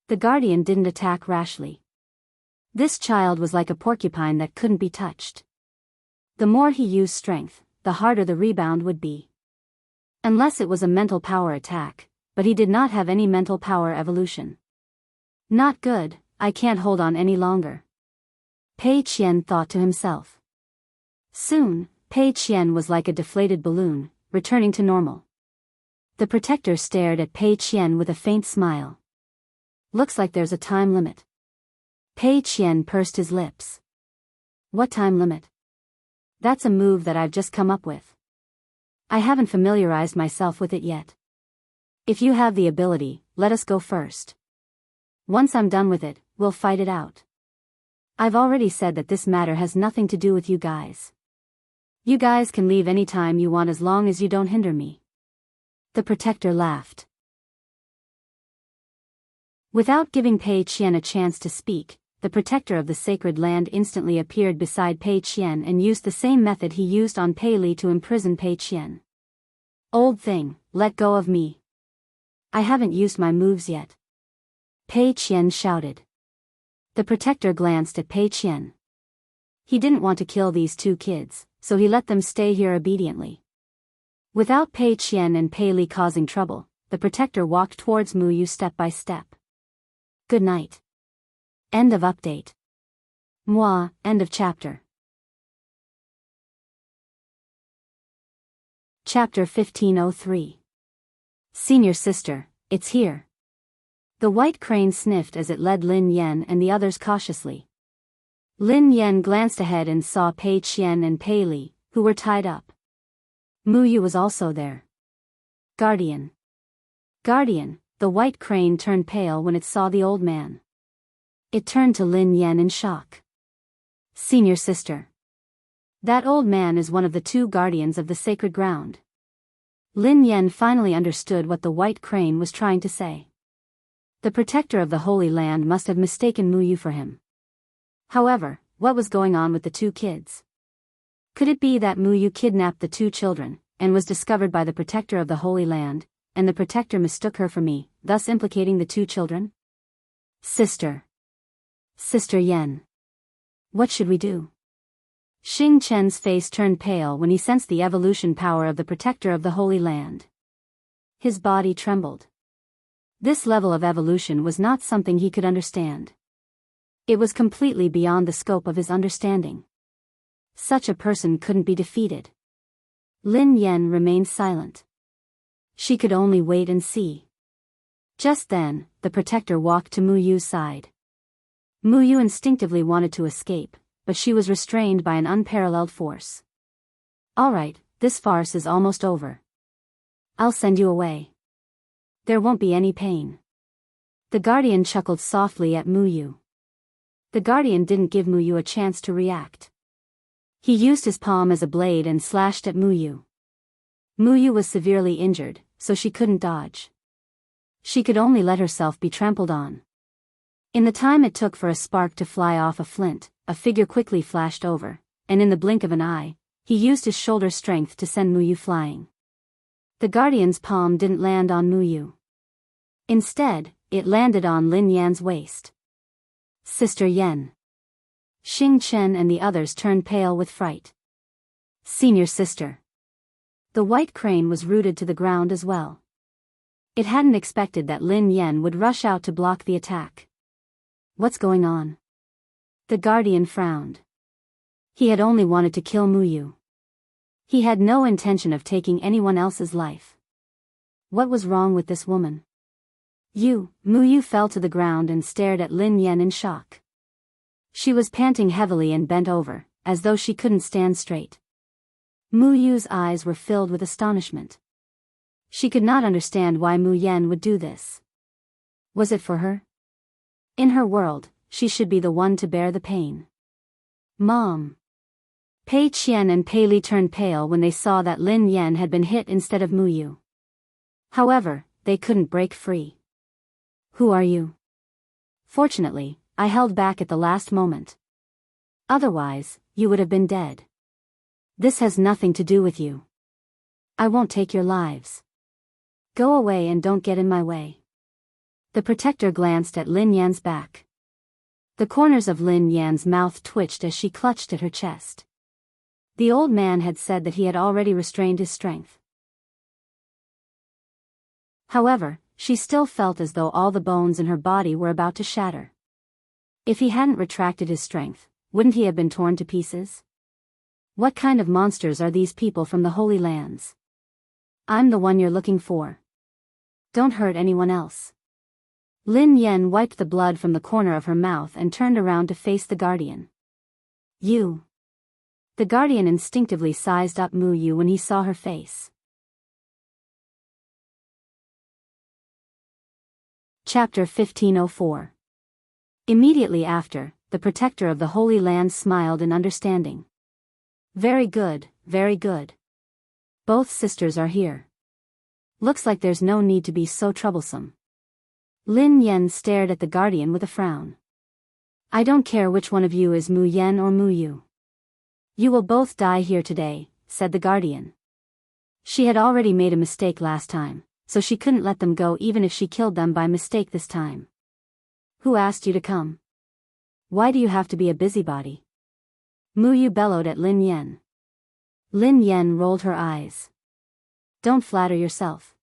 The guardian didn't attack rashly. This child was like a porcupine that couldn't be touched. The more he used strength, the harder the rebound would be. Unless it was a mental power attack, but he did not have any mental power evolution. Not good, I can't hold on any longer. Pei Qian thought to himself. Soon, Pei Qian was like a deflated balloon, returning to normal. The protector stared at Pei Qian with a faint smile. Looks like there's a time limit. Pei Qian pursed his lips. What time limit? That's a move that I've just come up with. I haven't familiarized myself with it yet. If you have the ability, let us go first. Once I'm done with it, we'll fight it out. I've already said that this matter has nothing to do with you guys. You guys can leave any time you want as long as you don't hinder me. The protector laughed. Without giving Pei Qian a chance to speak, the protector of the sacred land instantly appeared beside Pei Qian and used the same method he used on Pei Li to imprison Pei Qian. Old thing, let go of me. I haven't used my moves yet. Pei Qian shouted. The protector glanced at Pei Qian. He didn't want to kill these two kids, so he let them stay here obediently. Without Pei Qian and Pei Li causing trouble, the protector walked towards Mu Yu step by step. Good night. End of update. End of chapter. Chapter 1503. Senior sister, it's here. The white crane sniffed as it led Lin Yan and the others cautiously. Lin Yan glanced ahead and saw Pei Qian and Pei Li, who were tied up. Mu Yu was also there. Guardian. Guardian, the white crane turned pale when it saw the old man. It turned to Lin Yan in shock. Senior sister. That old man is one of the two guardians of the sacred ground. Lin Yan finally understood what the white crane was trying to say. The protector of the Holy Land must have mistaken Mu Yu for him. However, what was going on with the two kids? Could it be that Mu Yu kidnapped the two children, and was discovered by the protector of the Holy Land, and the protector mistook her for me, thus implicating the two children? Sister. Sister Yan. What should we do? Xing Chen's face turned pale when he sensed the evolution power of the protector of the Holy Land. His body trembled. This level of evolution was not something he could understand. It was completely beyond the scope of his understanding. Such a person couldn't be defeated. Lin Yan remained silent. She could only wait and see. Just then, the protector walked to Mu Yu's side. Mu Yu instinctively wanted to escape, but she was restrained by an unparalleled force. All right, this farce is almost over. I'll send you away. There won't be any pain. The guardian chuckled softly at Mu Yu. The guardian didn't give Mu Yu a chance to react. He used his palm as a blade and slashed at Mu Yu. Mu Yu was severely injured, so she couldn't dodge. She could only let herself be trampled on. In the time it took for a spark to fly off a flint, a figure quickly flashed over, and in the blink of an eye, he used his shoulder strength to send Mu Yu flying. The guardian's palm didn't land on Mu Yu. Instead, it landed on Lin Yan's waist. Sister Yan. Xing Chen and the others turned pale with fright. Senior sister. The white crane was rooted to the ground as well. It hadn't expected that Lin Yan would rush out to block the attack. What's going on? The guardian frowned. He had only wanted to kill Mu Yu. He had no intention of taking anyone else's life. What was wrong with this woman? Mu Yu fell to the ground and stared at Lin Yan in shock. She was panting heavily and bent over, as though she couldn't stand straight. Mu Yu's eyes were filled with astonishment. She could not understand why Mu Yan would do this. Was it for her? In her world, she should be the one to bear the pain. Mom. Pei Qian and Pei Li turned pale when they saw that Lin Yan had been hit instead of Mu Yu. However, they couldn't break free. Who are you? Fortunately, I held back at the last moment. Otherwise, you would have been dead. This has nothing to do with you. I won't take your lives. Go away and don't get in my way. The protector glanced at Lin Yan's back. The corners of Lin Yan's mouth twitched as she clutched at her chest. The old man had said that he had already restrained his strength. However, she still felt as though all the bones in her body were about to shatter. If he hadn't retracted his strength, wouldn't he have been torn to pieces? What kind of monsters are these people from the Holy Lands? I'm the one you're looking for. Don't hurt anyone else. Lin Yan wiped the blood from the corner of her mouth and turned around to face the guardian. You. The guardian instinctively sized up Mu Yu when he saw her face. Chapter 1504. Immediately after, the protector of the Holy Land smiled in understanding. Very good, very good. Both sisters are here. Looks like there's no need to be so troublesome. Lin Yan stared at the guardian with a frown. I don't care which one of you is Mu Yan or Mu Yu. You will both die here today, said the guardian. She had already made a mistake last time, so she couldn't let them go even if she killed them by mistake this time. Who asked you to come? Why do you have to be a busybody? Mu Yu bellowed at Lin Yan. Lin Yan rolled her eyes. Don't flatter yourself.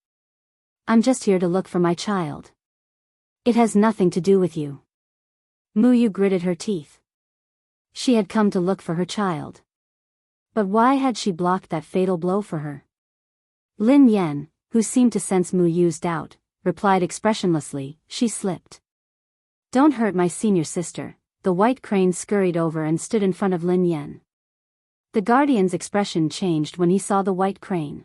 I'm just here to look for my child. It has nothing to do with you. Mu Yu gritted her teeth. She had come to look for her child. But why had she blocked that fatal blow for her? Lin Yan, who seemed to sense Mu Yu's doubt, replied expressionlessly, she slipped. Don't hurt my senior sister. The white crane scurried over and stood in front of Lin Yan. The guardian's expression changed when he saw the white crane.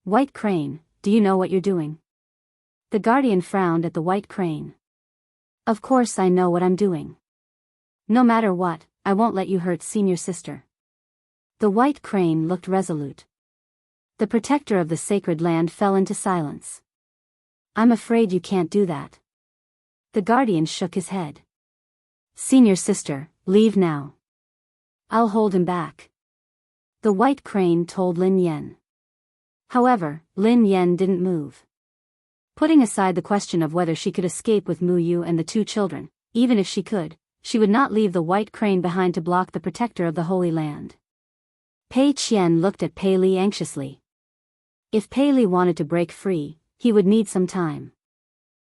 White crane, do you know what you're doing? The guardian frowned at the white crane. Of course I know what I'm doing. No matter what, I won't let you hurt senior sister. The white crane looked resolute. The protector of the sacred land fell into silence. I'm afraid you can't do that. The guardian shook his head. Senior sister, leave now. I'll hold him back. The white crane told Lin Yan. However, Lin Yan didn't move. Putting aside the question of whether she could escape with Mu Yu and the two children, even if she could, she would not leave the white crane behind to block the protector of the Holy Land. Pei Qian looked at Pei Li anxiously. If Pei Li wanted to break free, he would need some time.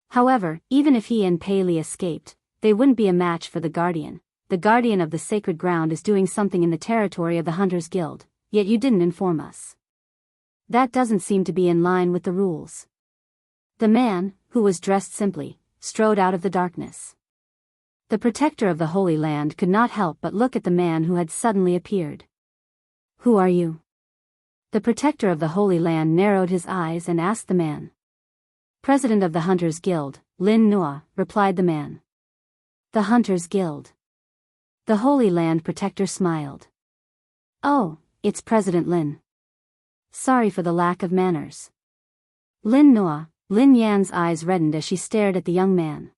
However, even if he and Pei Li escaped, they wouldn't be a match for the guardian. The guardian of the sacred ground is doing something in the territory of the Hunters Guild, yet you didn't inform us. That doesn't seem to be in line with the rules. The man, who was dressed simply, strode out of the darkness. The protector of the Holy Land could not help but look at the man who had suddenly appeared. Who are you? The protector of the Holy Land narrowed his eyes and asked the man. President of the Hunters Guild, Lin Nua, replied the man. The Hunters Guild. The Holy Land protector smiled. Oh, it's President Lin. Sorry for the lack of manners. Lin Nua, Lin Yan's eyes reddened as she stared at the young man.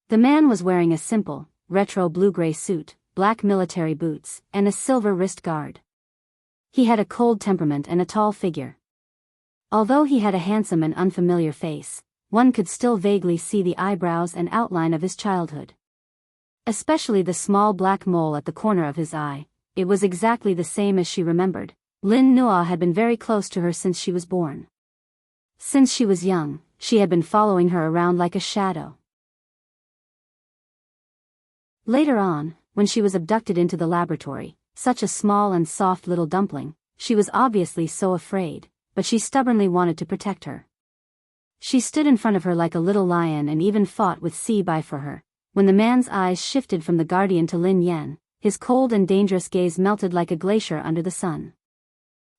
The man was wearing a simple, retro blue-gray suit, black military boots, and a silver wrist guard. He had a cold temperament and a tall figure. Although he had a handsome and unfamiliar face, one could still vaguely see the eyebrows and outline of his childhood. Especially the small black mole at the corner of his eye, it was exactly the same as she remembered. Lin Nua had been very close to her since she was born. Since she was young, she had been following her around like a shadow. Later on, when she was abducted into the laboratory, such a small and soft little dumpling, she was obviously so afraid, but she stubbornly wanted to protect her. She stood in front of her like a little lion and even fought with Bai for her. When the man's eyes shifted from the guardian to Lin Yan, his cold and dangerous gaze melted like a glacier under the sun.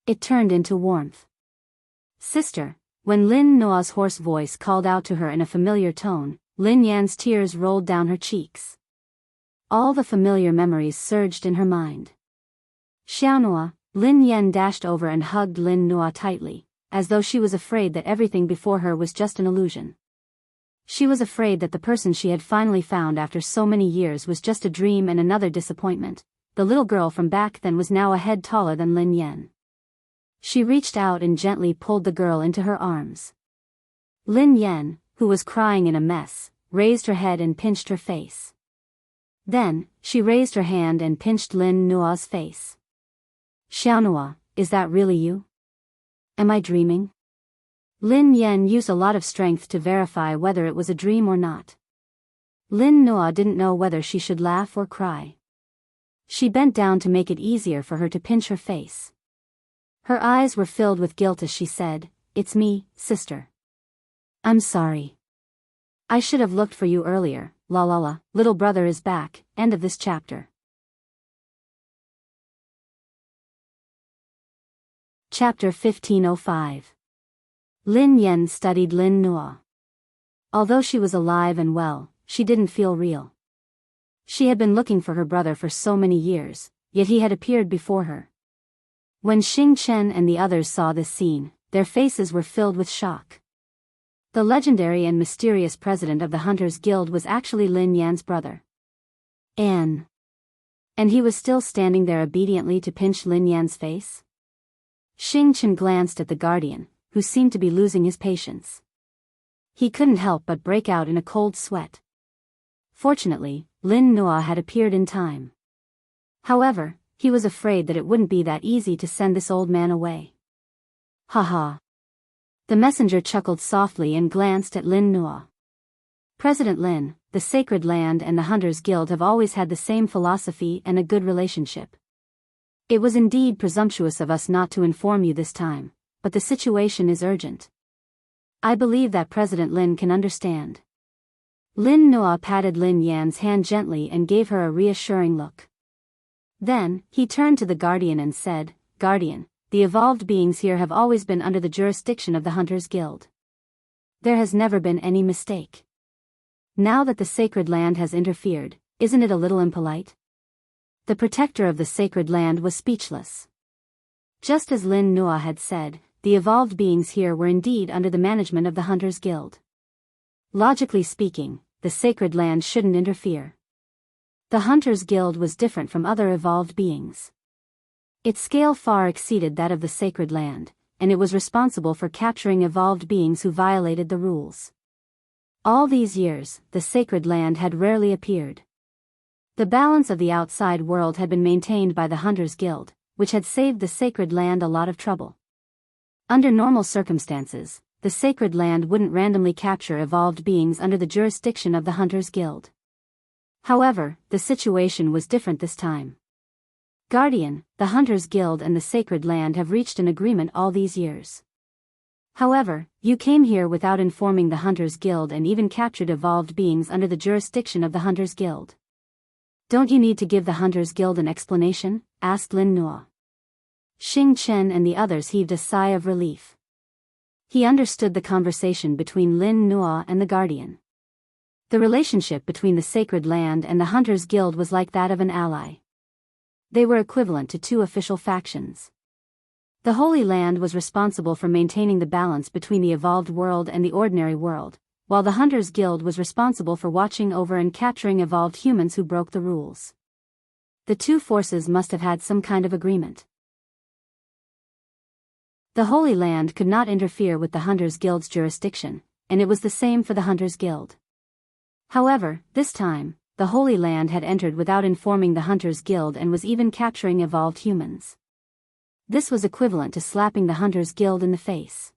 It turned into warmth. "Sister," when Lin Noa's hoarse voice called out to her in a familiar tone, Lin Yan's tears rolled down her cheeks. All the familiar memories surged in her mind. "Xiaonua," Lin Yan dashed over and hugged Lin Noa tightly, as though she was afraid that everything before her was just an illusion. She was afraid that the person she had finally found after so many years was just a dream and another disappointment. The little girl from back then was now a head taller than Lin Yan. She reached out and gently pulled the girl into her arms. Lin Yan, who was crying in a mess, raised her head and pinched her face. Then, she raised her hand and pinched Lin Nua's face. "Xiaonua, is that really you? Am I dreaming?" Lin Yan used a lot of strength to verify whether it was a dream or not. Lin Nua didn't know whether she should laugh or cry. She bent down to make it easier for her to pinch her face. Her eyes were filled with guilt as she said, "It's me, sister. I'm sorry. I should have looked for you earlier, la la la, little brother is back." End of this chapter. Chapter 1505. Lin Yan studied Lin Nua. Although she was alive and well, she didn't feel real. She had been looking for her brother for so many years, yet he had appeared before her. When Xing Chen and the others saw this scene, their faces were filled with shock. The legendary and mysterious president of the Hunters Guild was actually Lin Yan's brother. And he was still standing there obediently to pinch Lin Yan's face? Xing Chen glanced at the guardian, who seemed to be losing his patience. He couldn't help but break out in a cold sweat. Fortunately, Lin Nua had appeared in time. However, he was afraid that it wouldn't be that easy to send this old man away. "Ha." The messenger chuckled softly and glanced at Lin Nua. "President Lin, the Sacred Land and the Hunters Guild have always had the same philosophy and a good relationship. It was indeed presumptuous of us not to inform you this time, but the situation is urgent. I believe that President Lin can understand." Lin Nua patted Lin Yan's hand gently and gave her a reassuring look. Then, he turned to the Guardian and said, "Guardian, the evolved beings here have always been under the jurisdiction of the Hunters Guild. There has never been any mistake. Now that the Sacred Land has interfered, isn't it a little impolite?" The protector of the Sacred Land was speechless. Just as Lin Nua had said, the evolved beings here were indeed under the management of the Hunters Guild. Logically speaking, the Sacred Land shouldn't interfere. The Hunters Guild was different from other evolved beings. Its scale far exceeded that of the Sacred Land, and it was responsible for capturing evolved beings who violated the rules. All these years, the Sacred Land had rarely appeared. The balance of the outside world had been maintained by the Hunters Guild, which had saved the Sacred Land a lot of trouble. Under normal circumstances, the Sacred Land wouldn't randomly capture evolved beings under the jurisdiction of the Hunters Guild. However, the situation was different this time. "Guardian, the Hunters Guild and the Sacred Land have reached an agreement all these years. However, you came here without informing the Hunters Guild and even captured evolved beings under the jurisdiction of the Hunters Guild. Don't you need to give the Hunters Guild an explanation?" asked Lin Nua. Xing Chen and the others heaved a sigh of relief. He understood the conversation between Lin Nua and the Guardian. The relationship between the Sacred Land and the Hunters Guild was like that of an ally. They were equivalent to two official factions. The Holy Land was responsible for maintaining the balance between the evolved world and the ordinary world, while the Hunters Guild was responsible for watching over and capturing evolved humans who broke the rules. The two forces must have had some kind of agreement. The Holy Land could not interfere with the Hunters Guild's jurisdiction, and it was the same for the Hunters Guild. However, this time, the Holy Land had entered without informing the Hunters Guild and was even capturing evolved humans. This was equivalent to slapping the Hunters Guild in the face.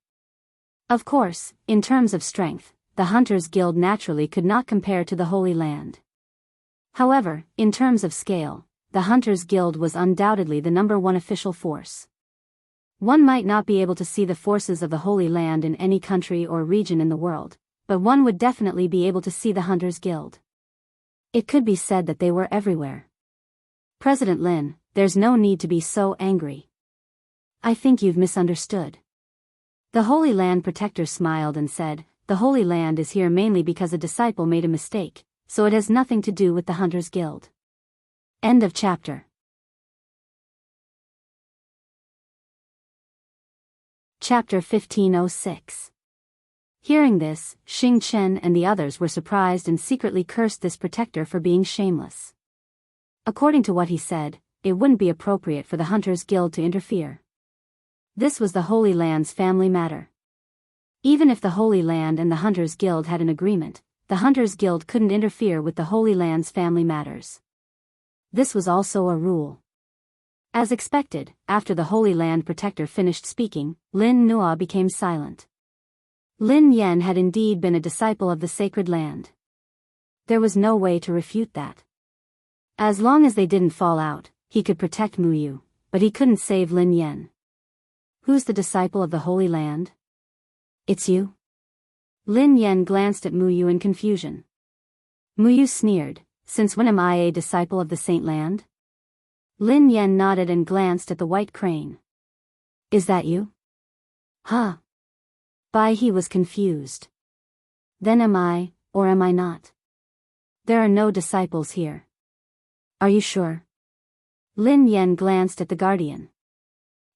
Of course, in terms of strength, the Hunters Guild naturally could not compare to the Holy Land. However, in terms of scale, the Hunters Guild was undoubtedly the #1 official force. One might not be able to see the forces of the Holy Land in any country or region in the world, but one would definitely be able to see the Hunters Guild. It could be said that they were everywhere. President Lin, there's no need to be so angry. I think you've misunderstood. The Holy Land Protector smiled and said, the Holy Land is here mainly because a disciple made a mistake, so it has nothing to do with the Hunters Guild. End of chapter. Chapter 1506. Hearing this, Xing Chen and the others were surprised and secretly cursed this protector for being shameless. According to what he said, it wouldn't be appropriate for the Hunters Guild to interfere. This was the Holy Land's family matter. Even if the Holy Land and the Hunters Guild had an agreement, the Hunters Guild couldn't interfere with the Holy Land's family matters. This was also a rule. As expected, after the Holy Land Protector finished speaking, Lin Nua became silent. Lin Yan had indeed been a disciple of the Sacred Land. There was no way to refute that. As long as they didn't fall out, he could protect Mu Yu, but he couldn't save Lin Yan. Who's the disciple of the Holy Land? It's you? Lin Yan glanced at Mu Yu in confusion. Mu Yu sneered, since when am I a disciple of the Saint Land? Lin Yan nodded and glanced at the white crane. Is that you? Huh? Bai He was confused. Then am I, or am I not? There are no disciples here. Are you sure? Lin Yan glanced at the guardian.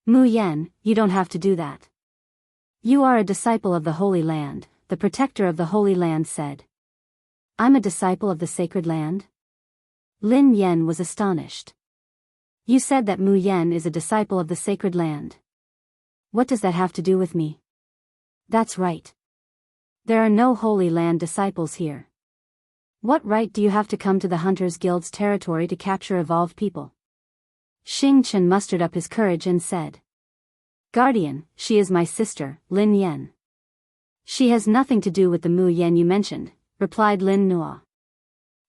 Mu Yan, you don't have to do that. You are a disciple of the Holy Land, the protector of the Holy Land said. I'm a disciple of the Sacred Land? Lin Yan was astonished. You said that Mu Yan is a disciple of the Sacred Land. What does that have to do with me? That's right. There are no Holy Land disciples here. What right do you have to come to the Hunters Guild's territory to capture evolved people? Xing Chen mustered up his courage and said. Guardian, she is my sister, Lin Yan. She has nothing to do with the Mu Yan you mentioned, replied Lin Nua.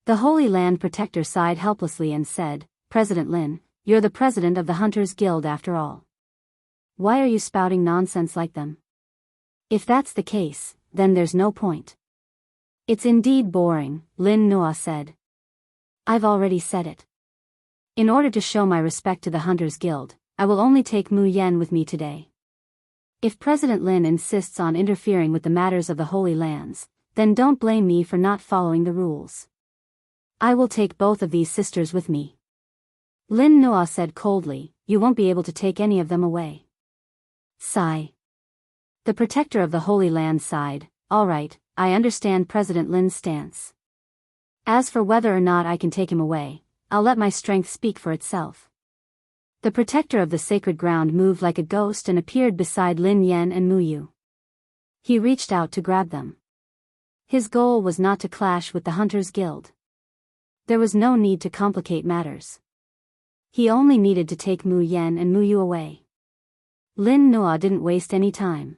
The Holy Land Protector sighed helplessly and said, President Lin, you're the president of the Hunters Guild after all. Why are you spouting nonsense like them? If that's the case, then there's no point. It's indeed boring, Lin Nua said. I've already said it. In order to show my respect to the Hunters Guild, I will only take Mu Yan with me today. If President Lin insists on interfering with the matters of the Holy Lands, then don't blame me for not following the rules. I will take both of these sisters with me. Lin Nua said coldly, you won't be able to take any of them away. Sigh. The protector of the Holy Land sighed, all right, I understand President Lin's stance. As for whether or not I can take him away, I'll let my strength speak for itself. The protector of the sacred ground moved like a ghost and appeared beside Lin Yan and Mu Yu. He reached out to grab them. His goal was not to clash with the Hunters Guild. There was no need to complicate matters. He only needed to take Mu Yan and Mu Yu away. Lin Nua didn't waste any time.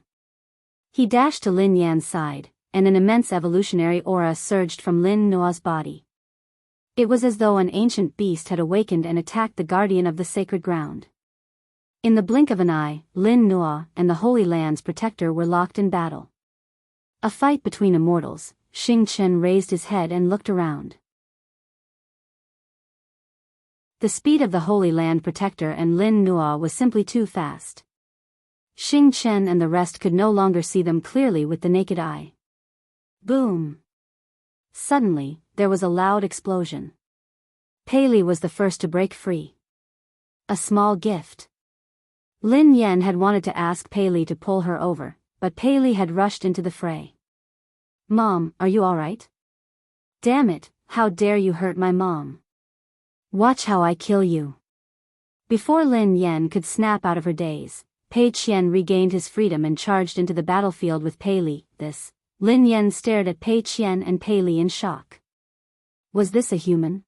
He dashed to Lin Yan's side, and an immense evolutionary aura surged from Lin Nua's body. It was as though an ancient beast had awakened and attacked the guardian of the sacred ground. In the blink of an eye, Lin Nua and the Holy Land's protector were locked in battle. A fight between immortals. Xing Chen raised his head and looked around. The speed of the Holy Land Protector and Lin Nua was simply too fast. Xing Chen and the rest could no longer see them clearly with the naked eye. Boom! Suddenly, there was a loud explosion. Pei Li was the first to break free. A small gift. Lin Yan had wanted to ask Pei Li to pull her over, but Pei Li had rushed into the fray. Mom, are you alright? Damn it, how dare you hurt my mom? Watch how I kill you. Before Lin Yan could snap out of her daze, Pei Qian regained his freedom and charged into the battlefield with Pei Li. Lin Yan stared at Pei Qian and Pei Li in shock. Was this a human?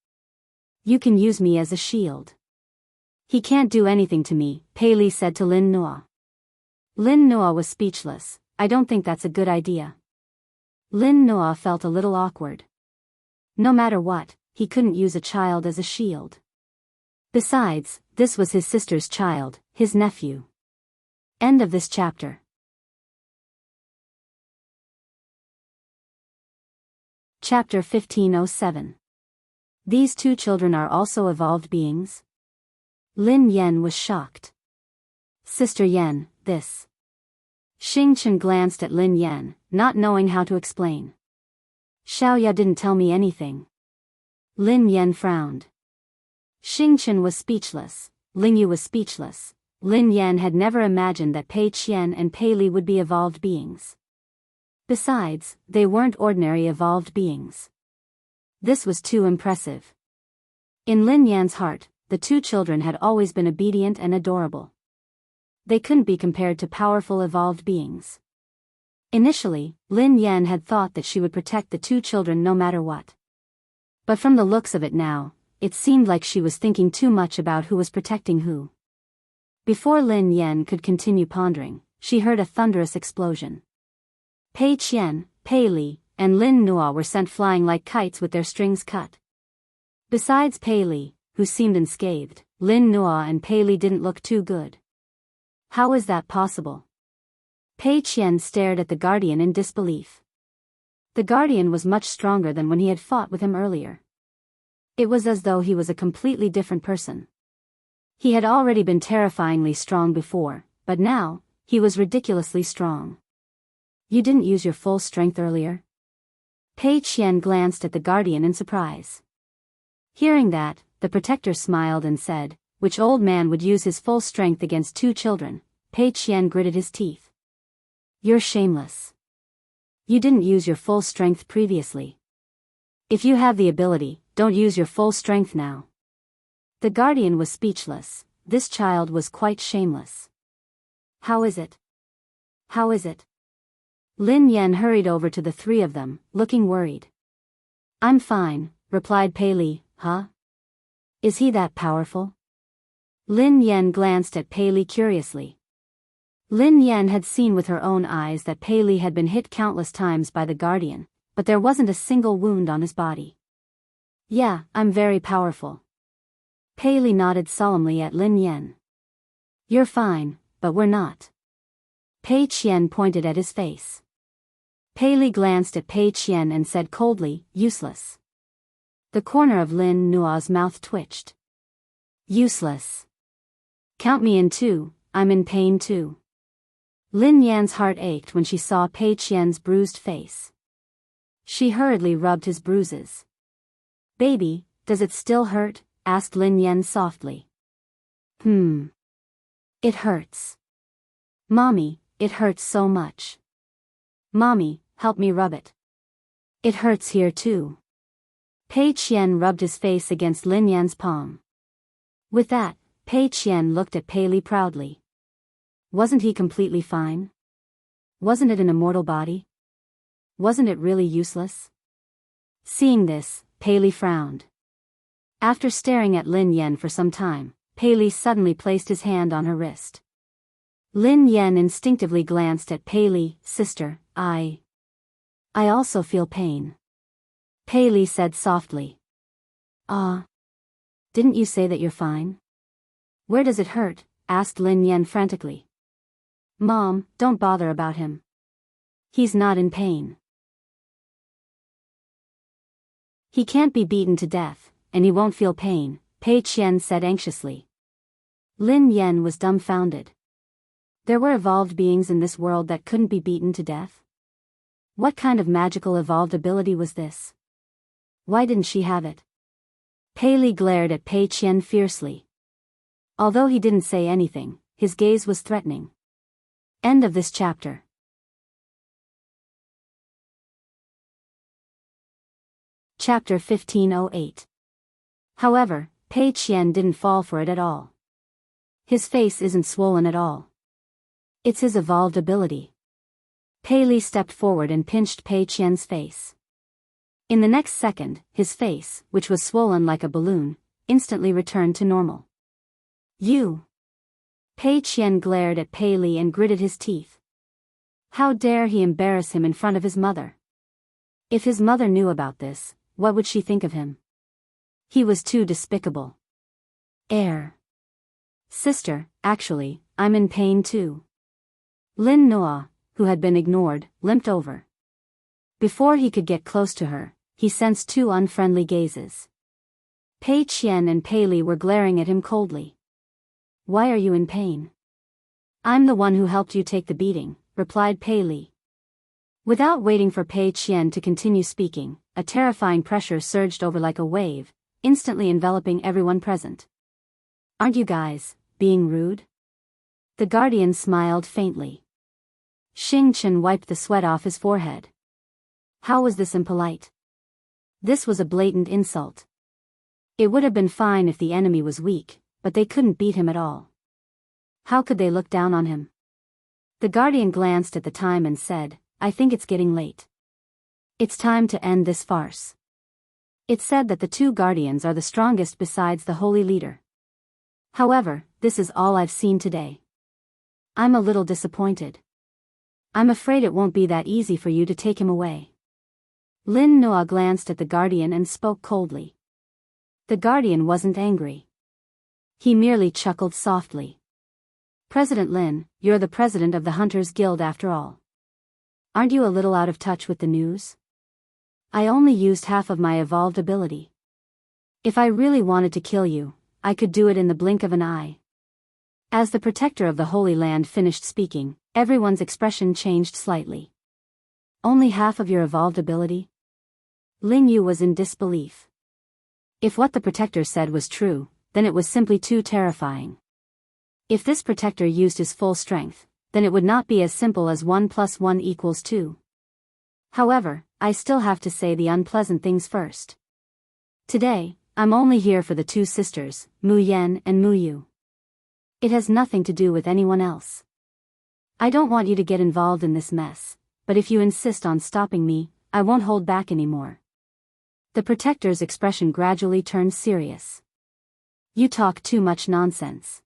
You can use me as a shield. He can't do anything to me, Pei Li said to Lin Nua. Lin Nua was speechless. I don't think that's a good idea. Lin Nua felt a little awkward. No matter what, he couldn't use a child as a shield. Besides, this was his sister's child, his nephew. End of this chapter. Chapter 1507. These two children are also evolved beings? Lin Yan was shocked. Sister Yan, this. Xingchen glanced at Lin Yan, not knowing how to explain. Xiaoya didn't tell me anything. Lin Yan frowned. Xingchen was speechless. Ling Yu was speechless. Lin Yan had never imagined that Pei Qian and Pei Li would be evolved beings. Besides, they weren't ordinary evolved beings. This was too impressive. In Lin Yan's heart, the two children had always been obedient and adorable. They couldn't be compared to powerful evolved beings. Initially, Lin Yan had thought that she would protect the two children no matter what. But from the looks of it now, it seemed like she was thinking too much about who was protecting who. Before Lin Yan could continue pondering, she heard a thunderous explosion. Pei Qian, Pei Li, and Lin Nua were sent flying like kites with their strings cut. Besides Pei Li, who seemed unscathed, Lin Nua and Pei Li didn't look too good. How is that possible? Pei Qian stared at the guardian in disbelief. The guardian was much stronger than when he had fought with him earlier. It was as though he was a completely different person. He had already been terrifyingly strong before, but now, he was ridiculously strong. You didn't use your full strength earlier? Pei Qian glanced at the guardian in surprise. Hearing that, the protector smiled and said, which old man would use his full strength against two children? Pei Qian gritted his teeth. You're shameless. You didn't use your full strength previously. If you have the ability, don't use your full strength now. The guardian was speechless. This child was quite shameless. How is it? How is it? Lin Yan hurried over to the three of them, looking worried. I'm fine, replied Pei Li. Huh? Is he that powerful? Lin Yan glanced at Pei Li curiously. Lin Yan had seen with her own eyes that Pei Li had been hit countless times by the guardian, but there wasn't a single wound on his body. Yeah, I'm very powerful. Pei Li nodded solemnly at Lin Yan. You're fine, but we're not. Pei Qian pointed at his face. Pei Li glanced at Pei Qian and said coldly, useless. The corner of Lin Nua's mouth twitched. Useless. Count me in too, I'm in pain too. Lin Yan's heart ached when she saw Pei Qian's bruised face. She hurriedly rubbed his bruises. Baby, does it still hurt? Asked Lin Yan softly. It hurts. Mommy, it hurts so much. Mommy, help me rub it. It hurts here too. Pei Qian rubbed his face against Lin Yan's palm. With that, Pei Qian looked at Pei Li proudly. Wasn't he completely fine? Wasn't it an immortal body? Wasn't it really useless? Seeing this, Pei Li frowned. After staring at Lin Yan for some time, Pei Li suddenly placed his hand on her wrist. Lin Yan instinctively glanced at Pei Li. Sister, I also feel pain. Pei Li said softly. Didn't you say that you're fine? Where does it hurt? Asked Lin Yan frantically. Mom, don't bother about him. He's not in pain. He can't be beaten to death, and he won't feel pain, Pei Qian said anxiously. Lin Yan was dumbfounded. There were evolved beings in this world that couldn't be beaten to death? What kind of magical evolved ability was this? Why didn't she have it? Pei Li glared at Pei Qian fiercely. Although he didn't say anything, his gaze was threatening. End of this chapter. Chapter 1508. However, Pei Qian didn't fall for it at all. His face isn't swollen at all. It's his evolved ability. Pei Li stepped forward and pinched Pei Qian's face. In the next second, his face, which was swollen like a balloon, instantly returned to normal. You! Pei Qian glared at Pei Li and gritted his teeth. How dare he embarrass him in front of his mother? If his mother knew about this, what would she think of him? He was too despicable. Sister, actually, I'm in pain too. Lin Noa, who had been ignored, limped over. Before he could get close to her, he sensed two unfriendly gazes. Pei Qian and Pei Li were glaring at him coldly. "Why are you in pain?" "I'm the one who helped you take the beating," replied Pei Li. Without waiting for Pei Qian to continue speaking, a terrifying pressure surged over like a wave, instantly enveloping everyone present. "Aren't you guys being rude?" The guardian smiled faintly. Xing Chen wiped the sweat off his forehead. How was this impolite? This was a blatant insult. It would have been fine if the enemy was weak, but they couldn't beat him at all. How could they look down on him? The guardian glanced at the time and said, "I think it's getting late. It's time to end this farce." It's said that the two guardians are the strongest besides the holy leader. However, this is all I've seen today. I'm a little disappointed. I'm afraid it won't be that easy for you to take him away. Lin Noa glanced at the guardian and spoke coldly. The guardian wasn't angry. He merely chuckled softly. "President Lin, you're the president of the Hunters Guild after all. Aren't you a little out of touch with the news? I only used half of my evolved ability. If I really wanted to kill you, I could do it in the blink of an eye." As the protector of the Holy Land finished speaking, everyone's expression changed slightly. "Only half of your evolved ability?" Ling Yu was in disbelief. If what the protector said was true, then it was simply too terrifying. If this protector used his full strength, then it would not be as simple as 1 + 1 = 2. However, I still have to say the unpleasant things first. Today, I'm only here for the two sisters, Mu Yan and Mu Yu. It has nothing to do with anyone else. I don't want you to get involved in this mess, but if you insist on stopping me, I won't hold back anymore. The protector's expression gradually turned serious. "You talk too much nonsense.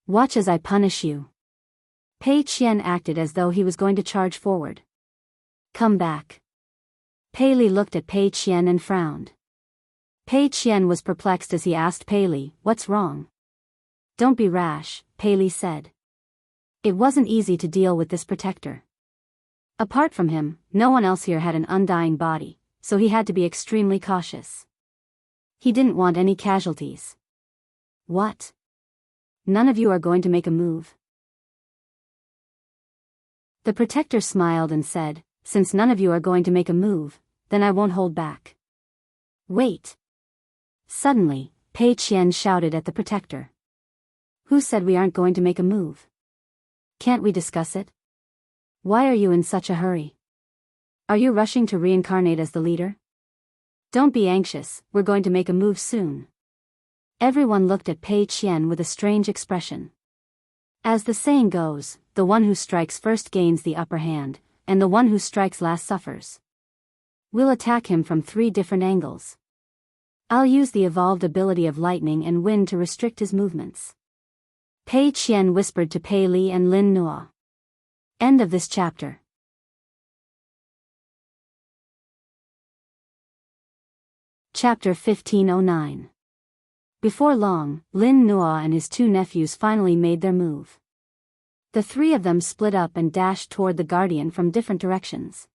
Watch as I punish you." Pei Qian acted as though he was going to charge forward. "Come back." Pei Li looked at Pei Qian and frowned. Pei Qian was perplexed as he asked Pei Li, "What's wrong?" "Don't be rash," Pei Li said. It wasn't easy to deal with this protector. Apart from him, no one else here had an undying body, so he had to be extremely cautious. He didn't want any casualties. "What? None of you are going to make a move?" The protector smiled and said, "Since none of you are going to make a move, then I won't hold back." "Wait." Suddenly, Pei Qian shouted at the protector. "Who said we aren't going to make a move? Can't we discuss it? Why are you in such a hurry? Are you rushing to reincarnate as the leader? Don't be anxious, we're going to make a move soon." Everyone looked at Pei Qian with a strange expression. As the saying goes, the one who strikes first gains the upper hand, and the one who strikes last suffers. We'll attack him from 3 different angles. I'll use the evolved ability of lightning and wind to restrict his movements. Pei Qian whispered to Pei Li and Lin Noa. End of this chapter. Chapter 1509. Before long, Lin Noa and his 2 nephews finally made their move. The 3 of them split up and dashed toward the guardian from different directions.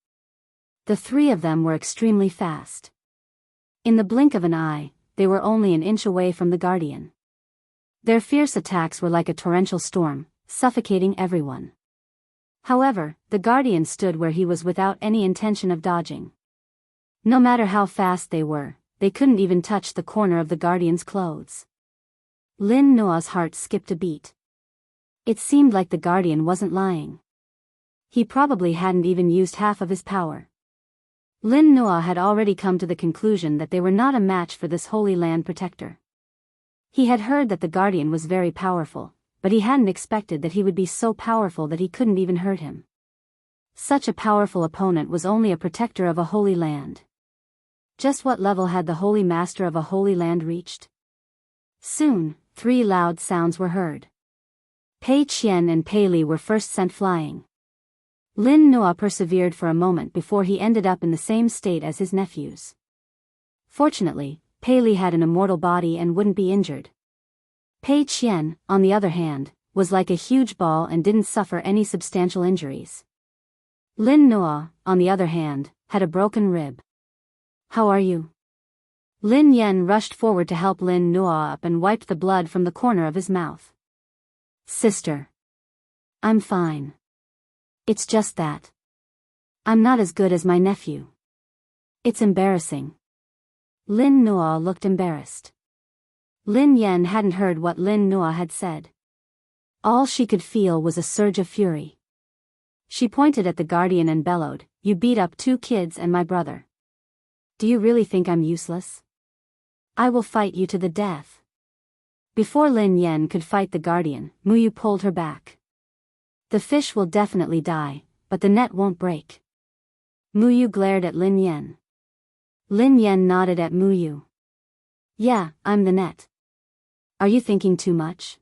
The 3 of them were extremely fast. In the blink of an eye, they were only an inch away from the guardian. Their fierce attacks were like a torrential storm, suffocating everyone. However, the guardian stood where he was without any intention of dodging. No matter how fast they were, they couldn't even touch the corner of the guardian's clothes. Lin Noa's heart skipped a beat. It seemed like the guardian wasn't lying. He probably hadn't even used half of his power. Lin Noa had already come to the conclusion that they were not a match for this Holy Land protector. He had heard that the guardian was very powerful, but he hadn't expected that he would be so powerful that he couldn't even hurt him. Such a powerful opponent was only a protector of a Holy Land. Just what level had the Holy Master of a Holy Land reached? Soon, 3 loud sounds were heard. Pei Qian and Pei Li were first sent flying. Lin Noa persevered for a moment before he ended up in the same state as his nephews. Fortunately, Pei Li had an immortal body and wouldn't be injured. Pei Qian, on the other hand, was like a huge ball and didn't suffer any substantial injuries. Lin Nuo, on the other hand, had a broken rib. "How are you?" Lin Yen rushed forward to help Lin Nuo up and wiped the blood from the corner of his mouth. "Sister. I'm fine. It's just that I'm not as good as my nephew. It's embarrassing." Lin Nuo looked embarrassed. Lin Yen hadn't heard what Lin Nuo had said. All she could feel was a surge of fury. She pointed at the guardian and bellowed, "You beat up 2 kids and my brother. Do you really think I'm useless? I will fight you to the death." Before Lin Yen could fight the guardian, Muyu pulled her back. "The fish will definitely die, but the net won't break." Muyu glared at Lin Yen. Lin Yen nodded at Muyu. "Yeah, I'm the net. Are you thinking too much?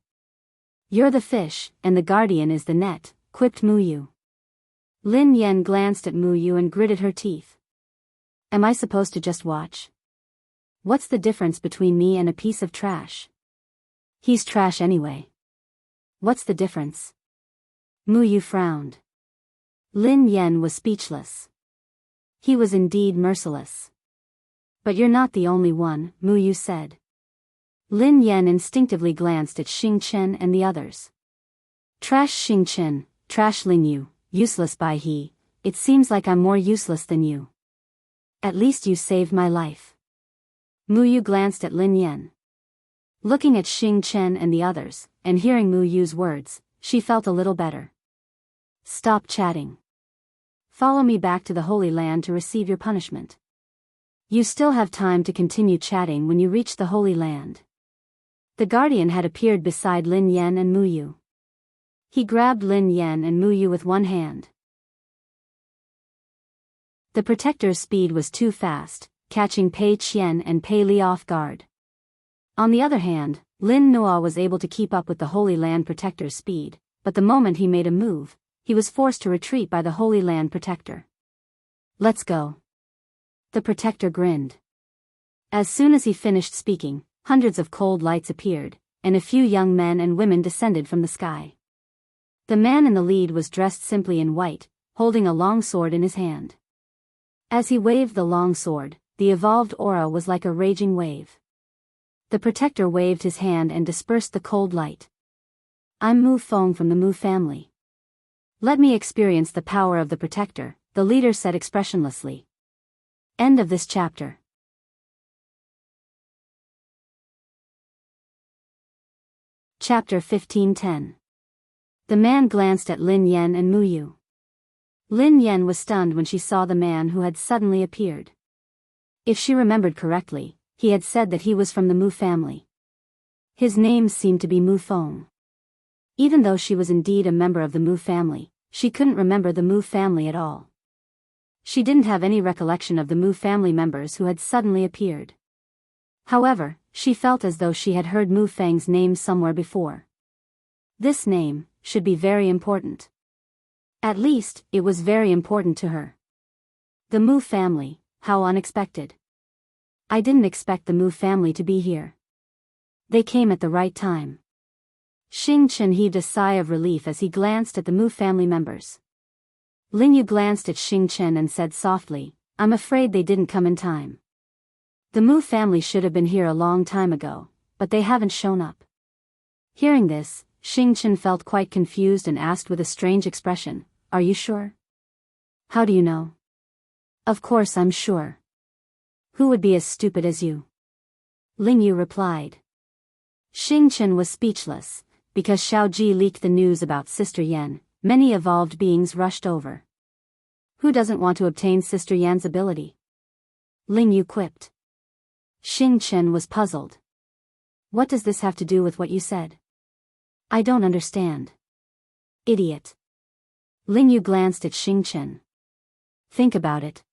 You're the fish, and the guardian is the net," quipped Muyu. Lin Yen glanced at Muyu and gritted her teeth. "Am I supposed to just watch? What's the difference between me and a piece of trash? He's trash anyway. What's the difference?" Muyu frowned. Lin Yen was speechless. He was indeed merciless. "But you're not the only one," Muyu said. Lin Yen instinctively glanced at Xing Chen and the others. "Trash Xing Chen, trash Lin Yu, useless Bai He, it seems like I'm more useless than you. At least you saved my life." Muyu glanced at Lin Yen. Looking at Xing Chen and the others, and hearing Muyu's words, she felt a little better. "Stop chatting. Follow me back to the Holy Land to receive your punishment. You still have time to continue chatting when you reach the Holy Land." The guardian had appeared beside Lin Yen and Muyu. He grabbed Lin Yen and Muyu with one hand. The protector's speed was too fast, catching Pei Qian and Pei Li off guard. On the other hand, Lin Nuo was able to keep up with the Holy Land Protector's speed, but the moment he made a move, he was forced to retreat by the Holy Land Protector. "Let's go." The Protector grinned. As soon as he finished speaking, hundreds of cold lights appeared, and a few young men and women descended from the sky. The man in the lead was dressed simply in white, holding a long sword in his hand. As he waved the long sword, the evolved aura was like a raging wave. The Protector waved his hand and dispersed the cold light. "I'm Mu Feng from the Mu family. Let me experience the power of the Protector," the leader said expressionlessly. End of this chapter. Chapter 15:10. The man glanced at Lin Yen and Muyu. Lin Yen was stunned when she saw the man who had suddenly appeared. If she remembered correctly, he had said that he was from the Mu family. His name seemed to be Mu Feng. Even though she was indeed a member of the Mu family, she couldn't remember the Mu family at all. She didn't have any recollection of the Mu family members who had suddenly appeared. However, she felt as though she had heard Mu Feng's name somewhere before. This name should be very important. At least, it was very important to her. The Mu family, how unexpected. I didn't expect the Mu family to be here. They came at the right time. Xing Chen heaved a sigh of relief as he glanced at the Mu family members. Lin Yu glanced at Xing Chen and said softly, "I'm afraid they didn't come in time. The Mu family should have been here a long time ago, but they haven't shown up." Hearing this, Xing Chen felt quite confused and asked with a strange expression, "Are you sure?" "How do you know?" "Of course I'm sure. Who would be as stupid as you?" Ling Yu replied. Xing Chen was speechless. Because Xiao Ji leaked the news about Sister Yan, many evolved beings rushed over. Who doesn't want to obtain Sister Yan's ability? Ling Yu quipped. Xing Chen was puzzled. What does this have to do with what you said? I don't understand. Idiot. Ling Yu glanced at Xing Chen. Think about it.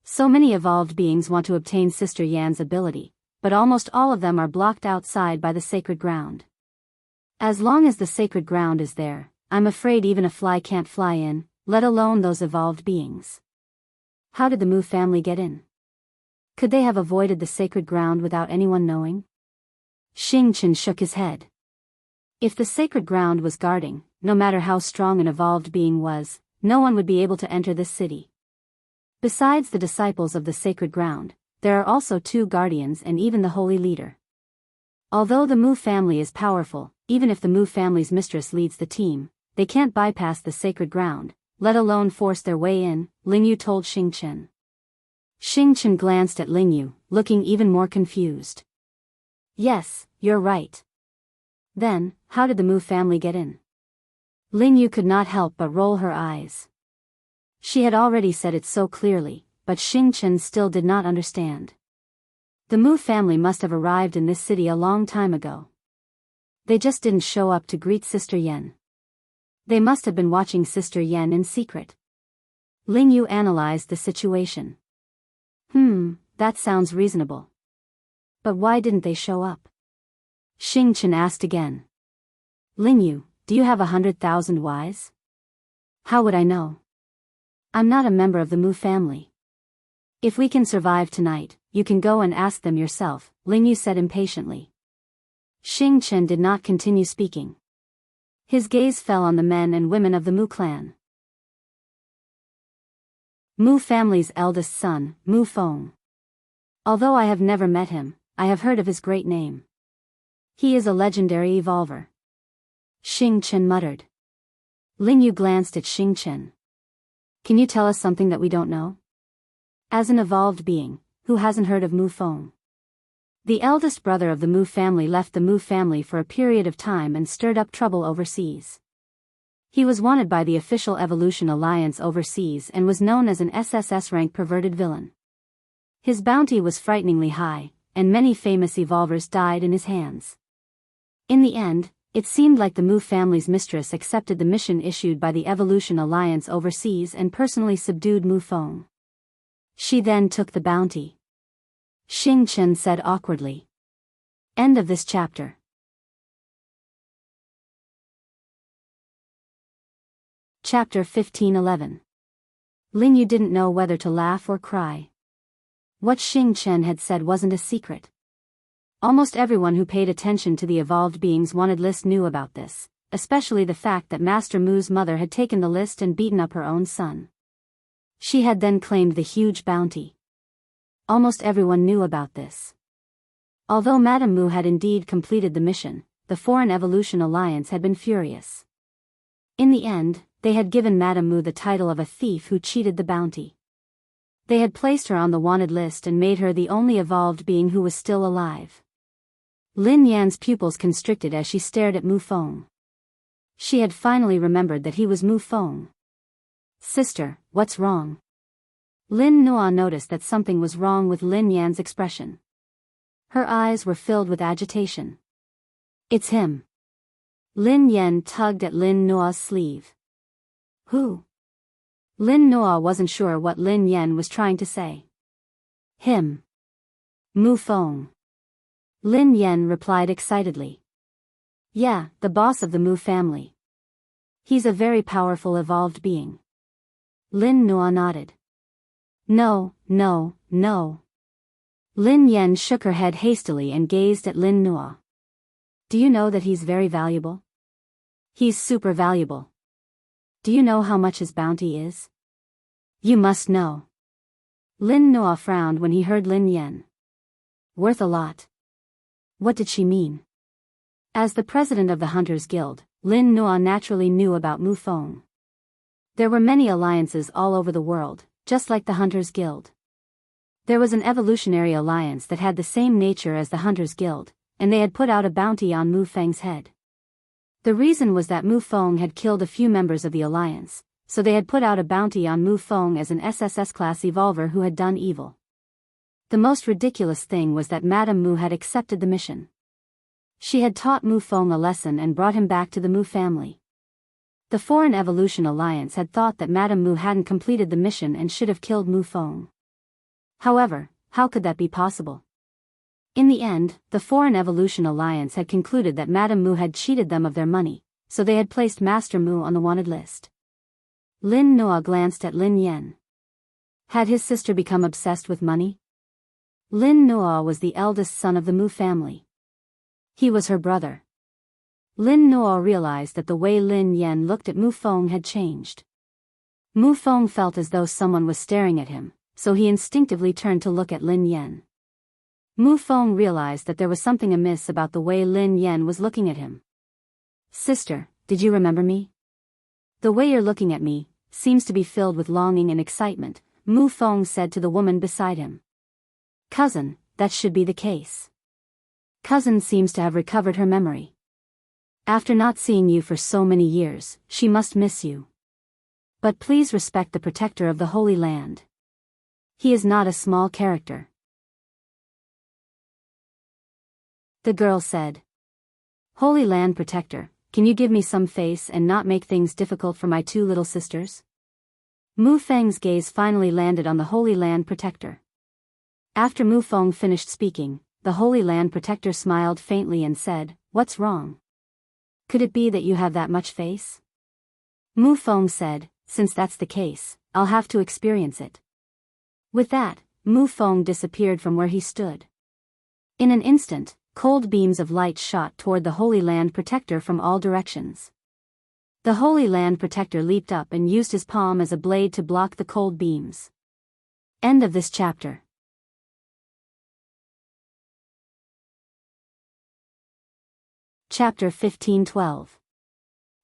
So many evolved beings want to obtain Sister Yan's ability, but almost all of them are blocked outside by the sacred ground. As long as the sacred ground is there, I'm afraid even a fly can't fly in, let alone those evolved beings. How did the Mu family get in? Could they have avoided the sacred ground without anyone knowing? Xing Chen shook his head. If the sacred ground was guarding, no matter how strong an evolved being was, no one would be able to enter this city. Besides the disciples of the sacred ground, there are also 2 guardians and even the holy leader. Although the Mu family is powerful, even if the Mu family's mistress leads the team, they can't bypass the sacred ground, let alone force their way in, Lingyu told Xingchen. Xingchen glanced at Lingyu, looking even more confused. Yes, you're right. Then, how did the Mu family get in? Lingyu could not help but roll her eyes. She had already said it so clearly, but Xingchen still did not understand. The Mu family must have arrived in this city a long time ago. They just didn't show up to greet Sister Yan. They must have been watching Sister Yan in secret. Lingyu analyzed the situation. That sounds reasonable. But why didn't they show up? Xingchen asked again. Lingyu, do you have 100,000 whys? How would I know? I'm not a member of the Mu family. If we can survive tonight, you can go and ask them yourself, Lingyu said impatiently. Xingchen did not continue speaking. His gaze fell on the men and women of the Mu clan. Mu family's eldest son, Mu Feng. Although I have never met him, I have heard of his great name. He is a legendary evolver. Xingchen muttered. Lingyu glanced at Xingchen. Can you tell us something that we don't know? As an evolved being, who hasn't heard of Mu Feng? The eldest brother of the Mu family left the Mu family for a period of time and stirred up trouble overseas. He was wanted by the official Evolution Alliance overseas and was known as an SSS-rank perverted villain. His bounty was frighteningly high, and many famous evolvers died in his hands. In the end, it seemed like the Mu family's mistress accepted the mission issued by the Evolution Alliance overseas and personally subdued Mu Feng. She then took the bounty. Xingchen said awkwardly. End of this chapter. Chapter 15:11. Lingyu didn't know whether to laugh or cry. What Xingchen had said wasn't a secret. Almost everyone who paid attention to the evolved beings wanted list knew about this, especially the fact that Master Mu's mother had taken the list and beaten up her own son. She had then claimed the huge bounty. Almost everyone knew about this. Although Madame Mu had indeed completed the mission, the Foreign Evolution Alliance had been furious. In the end, they had given Madame Mu the title of a thief who cheated the bounty. They had placed her on the wanted list and made her the only evolved being who was still alive. Lin Yan's pupils constricted as she stared at Mu Feng. She had finally remembered that he was Mu Feng. Sister, what's wrong? Lin Nuo noticed that something was wrong with Lin Yan's expression. Her eyes were filled with agitation. It's him. Lin Yan tugged at Lin Nuo's sleeve. Who? Lin Nuo wasn't sure what Lin Yan was trying to say. Him. Mu Feng. Lin Yan replied excitedly. Yeah, the boss of the Mu family. He's a very powerful evolved being. Lin Nuo nodded. No. Lin Yan shook her head hastily and gazed at Lin Nuo. Do you know that he's very valuable? He's super valuable. Do you know how much his bounty is? You must know. Lin Nuo frowned when he heard Lin Yan. Worth a lot. What did she mean? As the president of the Hunters Guild, Lin Nuo naturally knew about Mu Feng. There were many alliances all over the world, just like the Hunters Guild. There was an evolutionary alliance that had the same nature as the Hunters Guild, and they had put out a bounty on Mu Feng's head. The reason was that Mu Feng had killed a few members of the alliance, so they had put out a bounty on Mu Feng as an SSS-class evolver who had done evil. The most ridiculous thing was that Madame Mu had accepted the mission. She had taught Mu Feng a lesson and brought him back to the Mu family. The Foreign Evolution Alliance had thought that Madame Mu hadn't completed the mission and should have killed Mu Feng. However, how could that be possible? In the end, the Foreign Evolution Alliance had concluded that Madame Mu had cheated them of their money, so they had placed Master Mu on the wanted list. Lin Nuo glanced at Lin Yan. Had his sister become obsessed with money? Lin Nuo was the eldest son of the Mu family. He was her brother. Lin Nuo realized that the way Lin Yan looked at Mu Feng had changed. Mu Feng felt as though someone was staring at him, so he instinctively turned to look at Lin Yan. Mu Feng realized that there was something amiss about the way Lin Yan was looking at him. "Sister, did you remember me? The way you're looking at me seems to be filled with longing and excitement," Mu Feng said to the woman beside him. "Cousin, that should be the case. Cousin seems to have recovered her memory. After not seeing you for so many years, she must miss you. But please respect the protector of the Holy Land. He is not a small character." The girl said, "Holy Land Protector, can you give me some face and not make things difficult for my two little sisters?" Mu Feng's gaze finally landed on the Holy Land Protector. After Mu Feng finished speaking, the Holy Land Protector smiled faintly and said, "What's wrong? Could it be that you have that much face?" Mu Feng said, "Since that's the case, I'll have to experience it." With that, Mu Feng disappeared from where he stood. In an instant, cold beams of light shot toward the Holy Land Protector from all directions. The Holy Land Protector leaped up and used his palm as a blade to block the cold beams. End of this chapter. Chapter 15:12.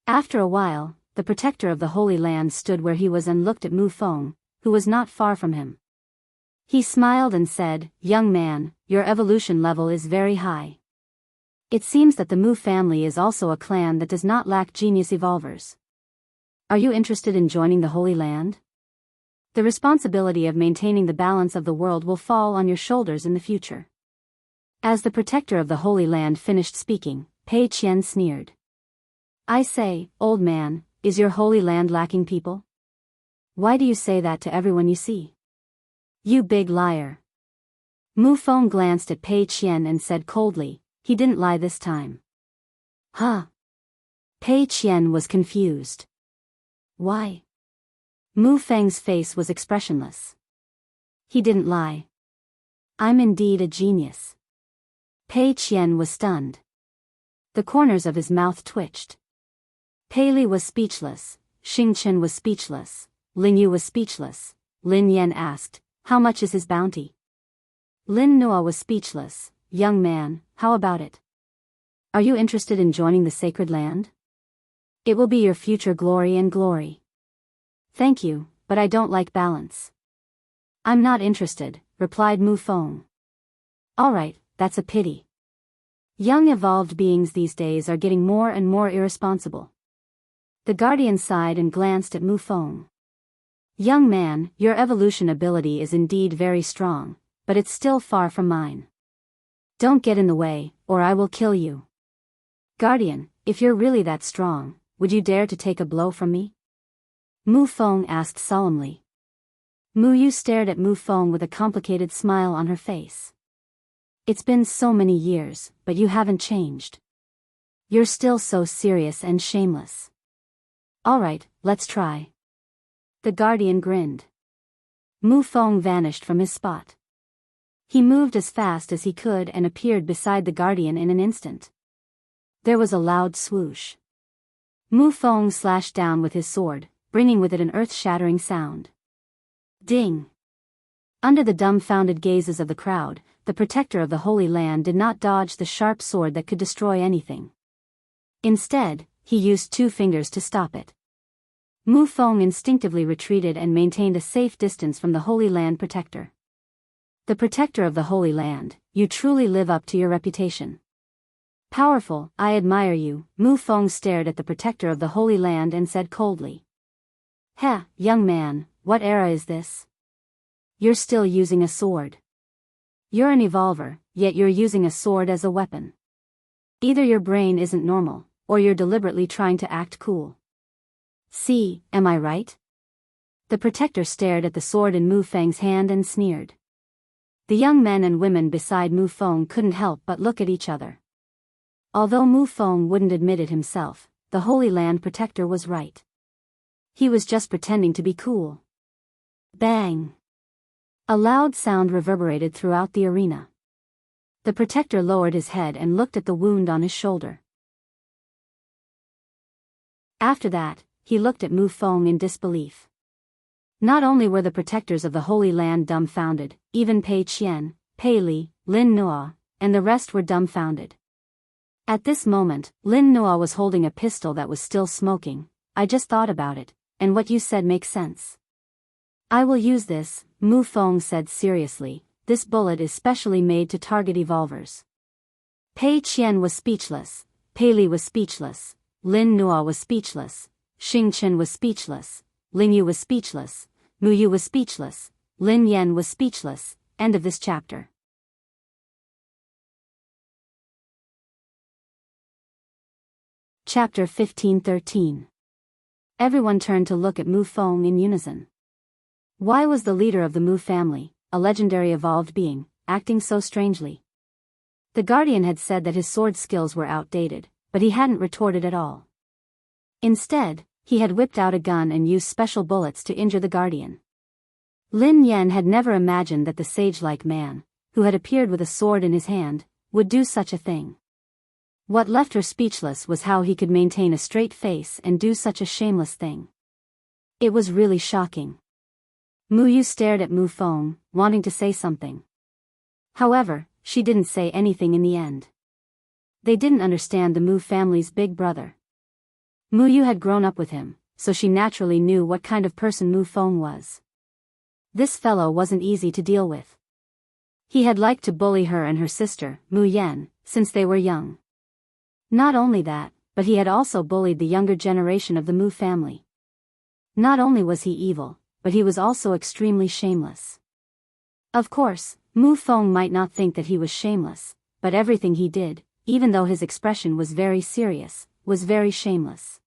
After a while, the protector of the Holy Land stood where he was and looked at Mu Feng, who was not far from him. He smiled and said, "Young man, your evolution level is very high. It seems that the Mu family is also a clan that does not lack genius evolvers. Are you interested in joining the Holy Land? The responsibility of maintaining the balance of the world will fall on your shoulders in the future." As the protector of the Holy Land finished speaking, Pei Qian sneered. "I say, old man, is your Holy Land lacking people? Why do you say that to everyone you see? You big liar." Mu Feng glanced at Pei Qian and said coldly, "He didn't lie this time." "Huh?" Pei Qian was confused. "Why?" Mu Feng's face was expressionless. "He didn't lie. I'm indeed a genius." Pei Qian was stunned. The corners of his mouth twitched. Pei Li was speechless, Xing Chen was speechless, Lin Yu was speechless. Lin Yan asked, "How much is his bounty?" Lin Nuo was speechless. "Young man, how about it? Are you interested in joining the sacred land? It will be your future glory and glory." "Thank you, but I don't like balance." "I'm not interested," replied Mu Feng. "All right, that's a pity. Young evolved beings these days are getting more and more irresponsible." The guardian sighed and glanced at Mu Feng. "Young man, your evolution ability is indeed very strong, but it's still far from mine. Don't get in the way, or I will kill you. Guardian, if you're really that strong, would you dare to take a blow from me?" Mu Feng asked solemnly. Mu Yu stared at Mu Feng with a complicated smile on her face. "It's been so many years, but you haven't changed. You're still so serious and shameless." "All right, let's try." The guardian grinned. Mu Feng vanished from his spot. He moved as fast as he could and appeared beside the guardian in an instant. There was a loud swoosh. Mu Feng slashed down with his sword, bringing with it an earth-shattering sound. Ding! Under the dumbfounded gazes of the crowd, the protector of the Holy Land did not dodge the sharp sword that could destroy anything. Instead, he used 2 fingers to stop it. Mu Feng instinctively retreated and maintained a safe distance from the Holy Land protector. "The protector of the Holy Land, you truly live up to your reputation. Powerful, I admire you." Mu Feng stared at the protector of the Holy Land and said coldly. "Heh, young man, what era is this? You're still using a sword. You're an evolver, yet you're using a sword as a weapon. Either your brain isn't normal, or you're deliberately trying to act cool. See, am I right?" The protector stared at the sword in Mu Feng's hand and sneered. The young men and women beside Mu Feng couldn't help but look at each other. Although Mu Feng wouldn't admit it himself, the Holy Land protector was right. He was just pretending to be cool. Bang! A loud sound reverberated throughout the arena. The protector lowered his head and looked at the wound on his shoulder. After that, he looked at Mu Feng in disbelief. Not only were the protectors of the Holy Land dumbfounded, even Pei Qian, Pei Li, Lin Nuo, and the rest were dumbfounded. At this moment, Lin Nuo was holding a pistol that was still smoking. I just thought about it, and what you said makes sense. I will use this, Mu Feng said seriously. This bullet is specially made to target evolvers. Pei Qian was speechless, Pei Li was speechless, Lin Nuo was speechless, Xing Chen was speechless, Ling Yu was speechless, Mu Yu was speechless, Lin Yan was speechless. End of this chapter. Chapter 15-13. Everyone turned to look at Mu Feng in unison. Why was the leader of the Mu family, a legendary evolved being, acting so strangely? The Guardian had said that his sword skills were outdated, but he hadn't retorted at all. Instead, he had whipped out a gun and used special bullets to injure the Guardian. Lin Yan had never imagined that the sage-like man, who had appeared with a sword in his hand, would do such a thing. What left her speechless was how he could maintain a straight face and do such a shameless thing. It was really shocking. Mu Yu stared at Mu Feng, wanting to say something. However, she didn't say anything in the end. They didn't understand the Mu family's big brother. Mu Yu had grown up with him, so she naturally knew what kind of person Mu Feng was. This fellow wasn't easy to deal with. He had liked to bully her and her sister, Mu Yan, since they were young. Not only that, but he had also bullied the younger generation of the Mu family. Not only was he evil, but he was also extremely shameless. Of course, Mu Feng might not think that he was shameless, but everything he did, even though his expression was very serious, was very shameless.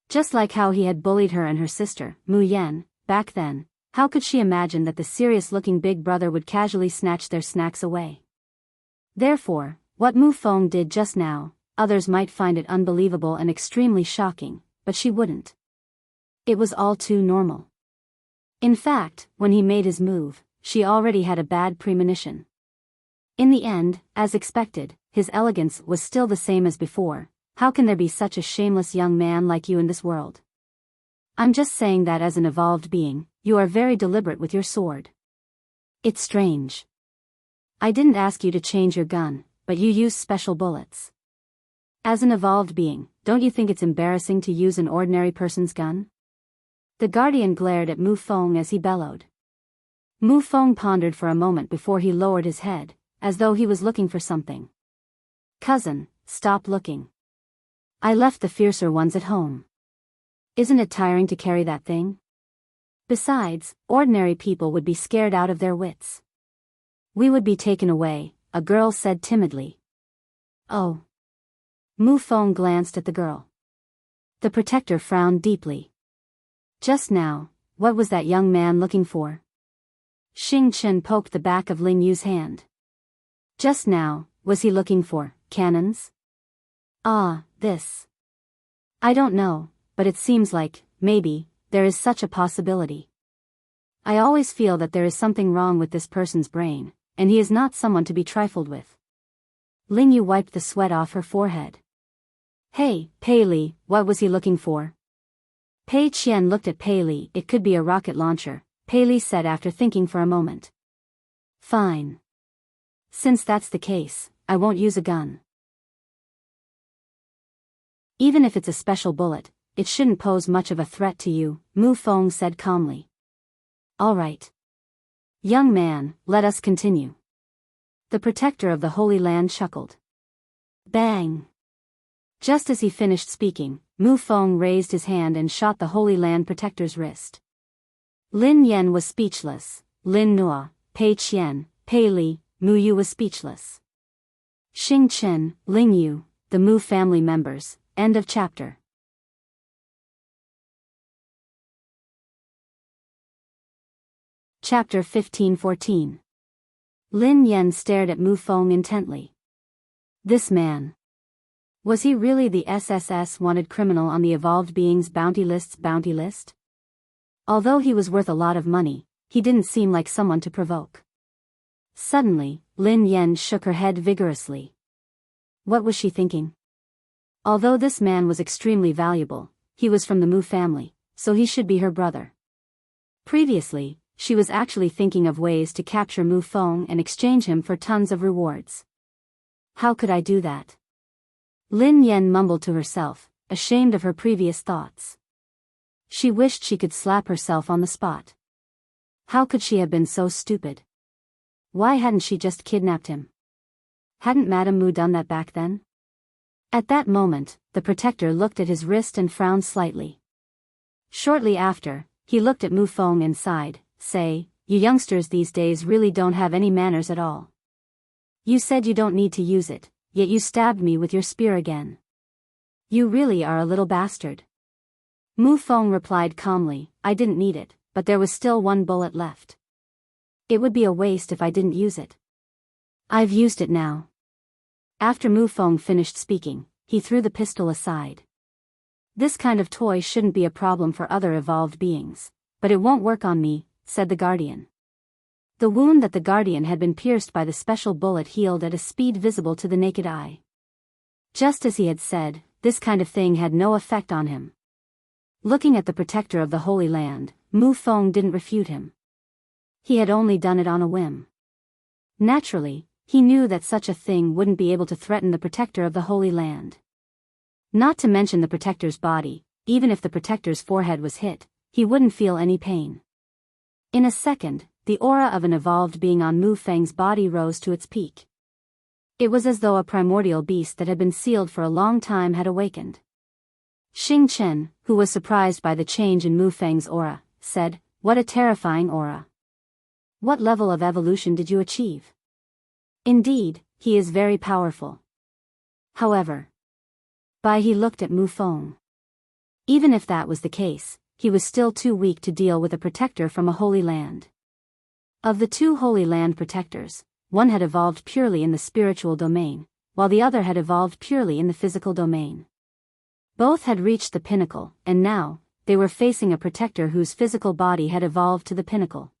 Just like how he had bullied her and her sister, Mu Yan, back then, how could she imagine that the serious-looking big brother would casually snatch their snacks away? Therefore, what Mu Feng did just now, others might find it unbelievable and extremely shocking, but she wouldn't. It was all too normal. In fact, when he made his move, she already had a bad premonition. In the end, as expected, his elegance was still the same as before. How can there be such a shameless young man like you in this world? I'm just saying that as an evolved being, you are very deliberate with your sword. It's strange. I didn't ask you to change your gun, but you use special bullets. As an evolved being, don't you think it's embarrassing to use an ordinary person's gun? The Guardian glared at Mu Feng as he bellowed. Mu Feng pondered for a moment before he lowered his head, as though he was looking for something. Cousin, stop looking. I left the fiercer ones at home. Isn't it tiring to carry that thing? Besides, ordinary people would be scared out of their wits. We would be taken away, a girl said timidly. Oh. Mu Feng glanced at the girl. The protector frowned deeply. Just now, what was that young man looking for? Xing Chen poked the back of Ling Yu's hand. Just now, was he looking for cannons? Ah, this. I don't know, but it seems like, maybe, there is such a possibility. I always feel that there is something wrong with this person's brain, and he is not someone to be trifled with. Ling Yu wiped the sweat off her forehead. Hey, Pei Li, what was he looking for? Pei Qian looked at Pei Li. It could be a rocket launcher, Pei Li said after thinking for a moment. Fine. Since that's the case, I won't use a gun. Even if it's a special bullet, it shouldn't pose much of a threat to you, Mu Feng said calmly. All right. Young man, let us continue. The protector of the Holy Land chuckled. Bang! Just as he finished speaking, Mu Feng raised his hand and shot the Holy Land protector's wrist. Lin Yan was speechless, Lin Nuo, Pei Qian, Pei Li, Mu Yu was speechless. Xing Chen, Ling Yu, the Mu family members. End of chapter. Chapter 15-14. Lin Yan stared at Mu Feng intently. This man. Was he really the SSS wanted criminal on the evolved beings bounty list? Although he was worth a lot of money, he didn't seem like someone to provoke. Suddenly, Lin Yan shook her head vigorously. What was she thinking? Although this man was extremely valuable, he was from the Mu family, so he should be her brother. Previously, she was actually thinking of ways to capture Mu Feng and exchange him for tons of rewards. How could I do that? Lin Yan mumbled to herself, ashamed of her previous thoughts. She wished she could slap herself on the spot. How could she have been so stupid? Why hadn't she just kidnapped him? Hadn't Madame Mu done that back then? At that moment, the protector looked at his wrist and frowned slightly. Shortly after, he looked at Mu Feng and sighed, "Say, you youngsters these days really don't have any manners at all. You said you don't need to use it, yet you stabbed me with your spear again. You really are a little bastard." Mu Feng replied calmly, "I didn't need it, but there was still one bullet left. It would be a waste if I didn't use it. I've used it now." After Mu Feng finished speaking, he threw the pistol aside. "This kind of toy shouldn't be a problem for other evolved beings, but it won't work on me," said the Guardian. The wound that the Guardian had been pierced by the special bullet healed at a speed visible to the naked eye. Just as he had said, this kind of thing had no effect on him. Looking at the protector of the Holy Land, Mu Feng didn't refute him. He had only done it on a whim. Naturally, he knew that such a thing wouldn't be able to threaten the protector of the Holy Land. Not to mention the protector's body, even if the protector's forehead was hit, he wouldn't feel any pain. In a second, the aura of an evolved being on Mu Feng's body rose to its peak. It was as though a primordial beast that had been sealed for a long time had awakened. Xing Chen, who was surprised by the change in Mu Feng's aura, said, "What a terrifying aura. What level of evolution did you achieve?" "Indeed, he is very powerful." However, he looked at Mu Feng. Even if that was the case, he was still too weak to deal with a protector from a Holy Land. Of the two Holy Land protectors, one had evolved purely in the spiritual domain, while the other had evolved purely in the physical domain. Both had reached the pinnacle, and now, they were facing a protector whose physical body had evolved to the pinnacle.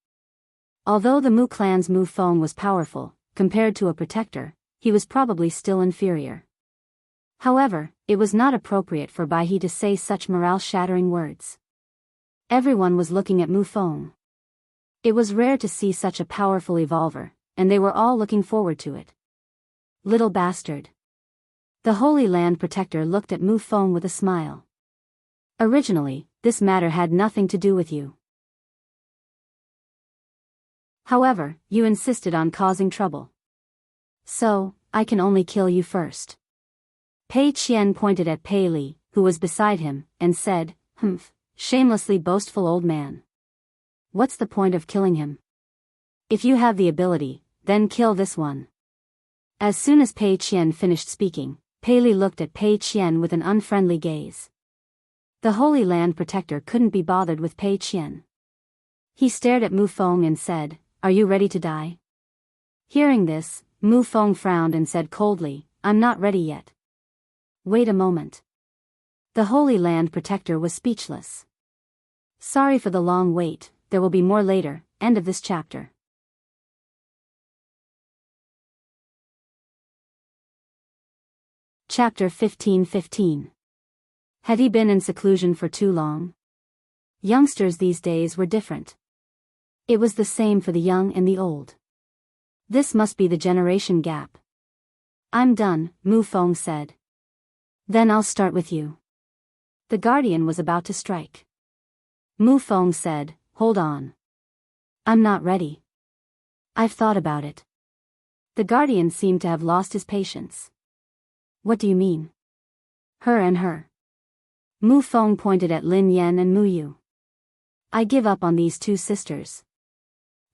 Although the Mu clan's Mu Feng was powerful, compared to a protector, he was probably still inferior. However, it was not appropriate for Baihe to say such morale-shattering words. Everyone was looking at Mu Feng. It was rare to see such a powerful evolver, and they were all looking forward to it. "Little bastard." The Holy Land protector looked at Mu Feng with a smile. "Originally, this matter had nothing to do with you. However, you insisted on causing trouble. So, I can only kill you first." Pei Qian pointed at Pei Li, who was beside him, and said, "Humph, shamelessly boastful old man. What's the point of killing him? If you have the ability, then kill this one." As soon as Pei Qian finished speaking, Pei Li looked at Pei Qian with an unfriendly gaze. The Holy Land protector couldn't be bothered with Pei Qian. He stared at Mu Feng and said, "Are you ready to die?" Hearing this, Mu Feng frowned and said coldly, "I'm not ready yet." "Wait a moment." The Holy Land protector was speechless. "Sorry for the long wait, there will be more later." End of this chapter. Chapter 15:15. Had he been in seclusion for too long? Youngsters these days were different. It was the same for the young and the old. This must be the generation gap. "I'm done," Mu Feng said. "Then I'll start with you." The Guardian was about to strike. Mu Feng said, "Hold on. I'm not ready. I've thought about it." The Guardian seemed to have lost his patience. "What do you mean?" "Her and her." Mu Feng pointed at Lin Yan and Mu Yu. "I give up on these two sisters.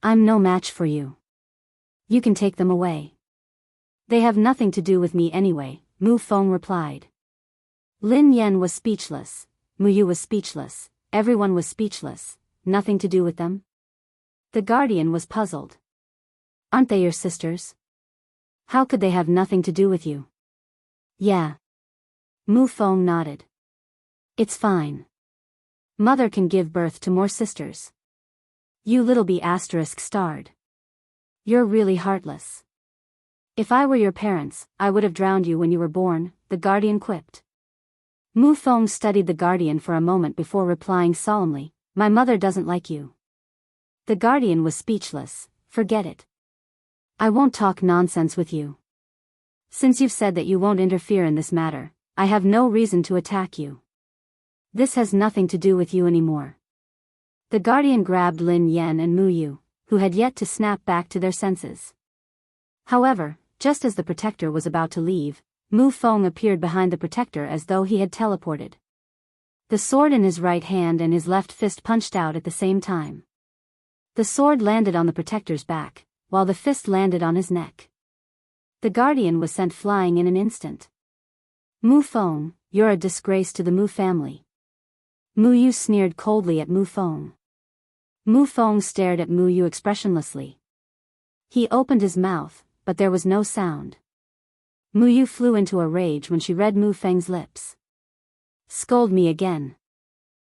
I'm no match for you. You can take them away." "They have nothing to do with me anyway," Mu Feng replied. Lin Yan was speechless, Mu Yu was speechless, everyone was speechless. Nothing to do with them? The Guardian was puzzled. "Aren't they your sisters? How could they have nothing to do with you?" "Yeah." Mu Feng nodded. "It's fine. Mother can give birth to more sisters. You little b***** starred. You're really heartless. If I were your parents, I would have drowned you when you were born," the Guardian quipped. Mu Feng studied the guardian for a moment before replying solemnly, "My mother doesn't like you." The guardian was speechless. "Forget it. I won't talk nonsense with you. Since you've said that you won't interfere in this matter, I have no reason to attack you. This has nothing to do with you anymore." The guardian grabbed Lin Yan and Mu Yu, who had yet to snap back to their senses. However, just as the protector was about to leave, Mu Feng appeared behind the protector as though he had teleported. The sword in his right hand and his left fist punched out at the same time. The sword landed on the protector's back, while the fist landed on his neck. The guardian was sent flying in an instant. "Mu Feng, you're a disgrace to the Mu family." Mu Yu sneered coldly at Mu Feng. Mu Feng stared at Mu Yu expressionlessly. He opened his mouth, but there was no sound. Mu Yu flew into a rage when she read Mu Feng's lips. "Scold me again."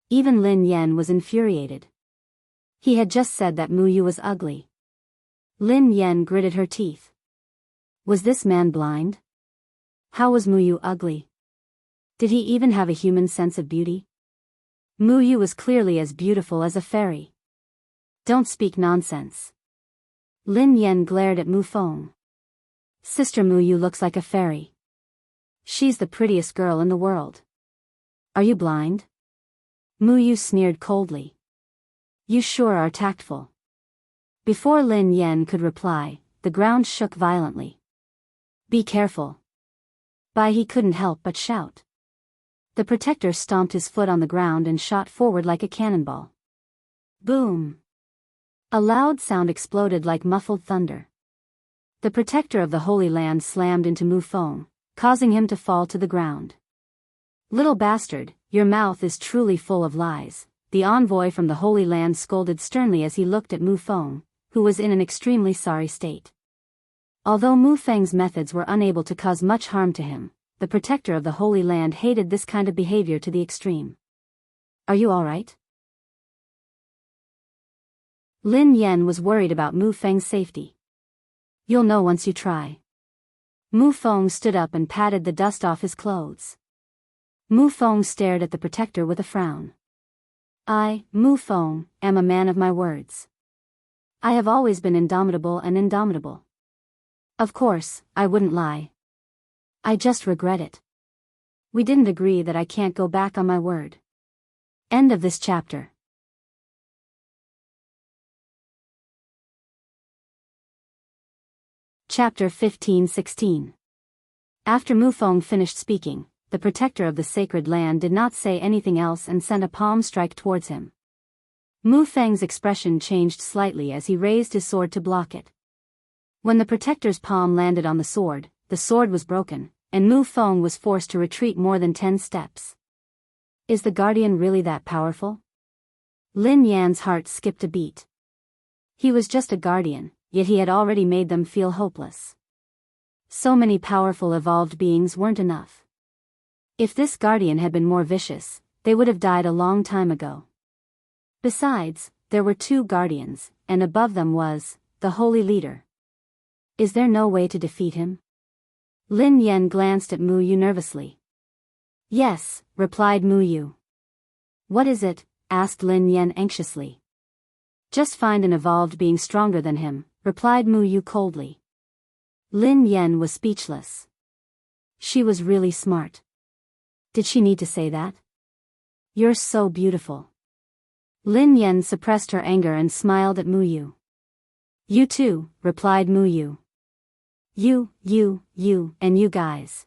Even Lin Yan was infuriated. He had just said that Mu Yu was ugly. Lin Yan gritted her teeth. Was this man blind? How was Mu Yu ugly? Did he even have a human sense of beauty? Mu Yu was clearly as beautiful as a fairy. "Don't speak nonsense." Lin Yan glared at Mu Feng. "Sister Mu Yu looks like a fairy. She's the prettiest girl in the world. Are you blind?" Mu Yu sneered coldly. "You sure are tactful." Before Lin Yan could reply, the ground shook violently. "Be careful." Bai He couldn't help but shout. The protector stomped his foot on the ground and shot forward like a cannonball. Boom! A loud sound exploded like muffled thunder. The protector of the Holy Land slammed into Mu Feng, causing him to fall to the ground. "Little bastard, your mouth is truly full of lies," the envoy from the Holy Land scolded sternly as he looked at Mu Feng, who was in an extremely sorry state. Although Mu Feng's methods were unable to cause much harm to him, the protector of the Holy Land hated this kind of behavior to the extreme. "Are you all right?" Lin Yan was worried about Mu Feng's safety. "You'll know once you try." Mu Feng stood up and patted the dust off his clothes. Mu Feng stared at the protector with a frown. "I, Mu Feng, am a man of my words. I have always been indomitable and indomitable. Of course, I wouldn't lie. I just regret it. We didn't agree that I can't go back on my word." End of this chapter. Chapter 15-16. After Mu Feng finished speaking, the protector of the sacred land did not say anything else and sent a palm strike towards him. Mu Feng's expression changed slightly as he raised his sword to block it. When the protector's palm landed on the sword was broken, and Mu Feng was forced to retreat more than 10 steps. Is the guardian really that powerful? Lin Yan's heart skipped a beat. He was just a guardian, yet he had already made them feel hopeless. So many powerful evolved beings weren't enough. If this guardian had been more vicious, they would have died a long time ago. Besides, there were 2 guardians, and above them was the holy leader. Is there no way to defeat him? Lin Yan glanced at Mu Yu nervously. "Yes," replied Mu Yu. "What is it?" asked Lin Yan anxiously. "Just find an evolved being stronger than him," replied Mu Yu coldly. Lin Yan was speechless. She was really smart. Did she need to say that? "You're so beautiful." Lin Yan suppressed her anger and smiled at Mu Yu. "You too," replied Mu Yu. You, and you guys."